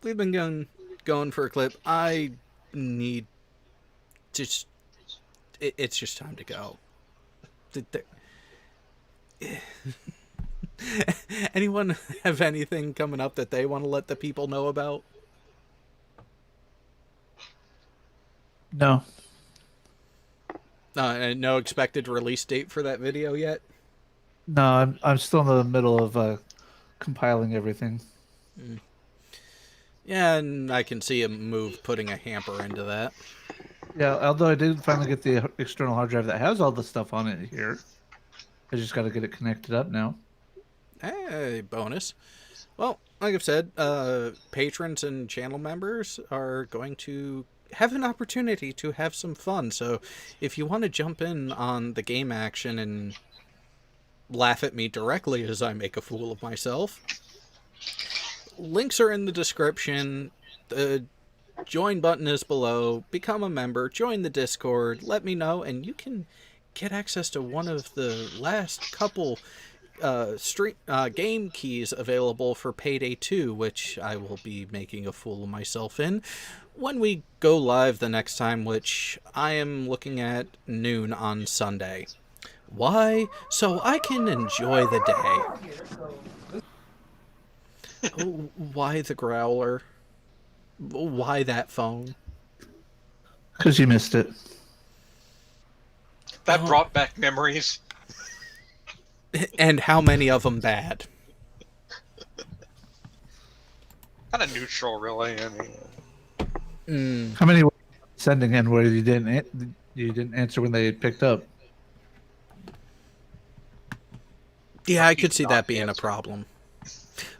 we've been going for a clip. I need to. It's just time to go. Anyone have anything coming up that they want to let the people know about? No. No expected release date for that video yet? No, I'm still in the middle of compiling everything. Yeah, and I can see a move putting a hamper into that. Yeah, although I did finally get the external hard drive that has all the stuff on it here. I just got to get it connected up now. Hey, bonus. Well, like I've said, patrons and channel members are going to have an opportunity to have some fun. So if you want to jump in on the game action and laugh at me directly as I make a fool of myself, links are in the description. The join button is below. Become a member. Join the Discord. Let me know, and you can get access to one of the last couple game keys available for Payday 2, which I will be making a fool of myself in when we go live the next time, which I am looking at noon on Sunday. Why? So I can enjoy the day. Oh, why the growler? Why that phone? Because you missed it. That brought back memories. And how many of them bad? Kind of neutral, really. I mean, How many were sending in where you didn't answer when they picked up? Yeah, I could see that being a problem.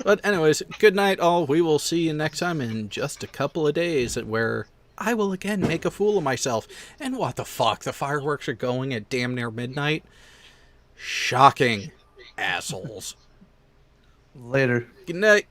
But anyways, good night all. We will see you next time in just a couple of days where I will again make a fool of myself. And what the fuck? The fireworks are going at damn near midnight? Shocking. Assholes. Later. Good night.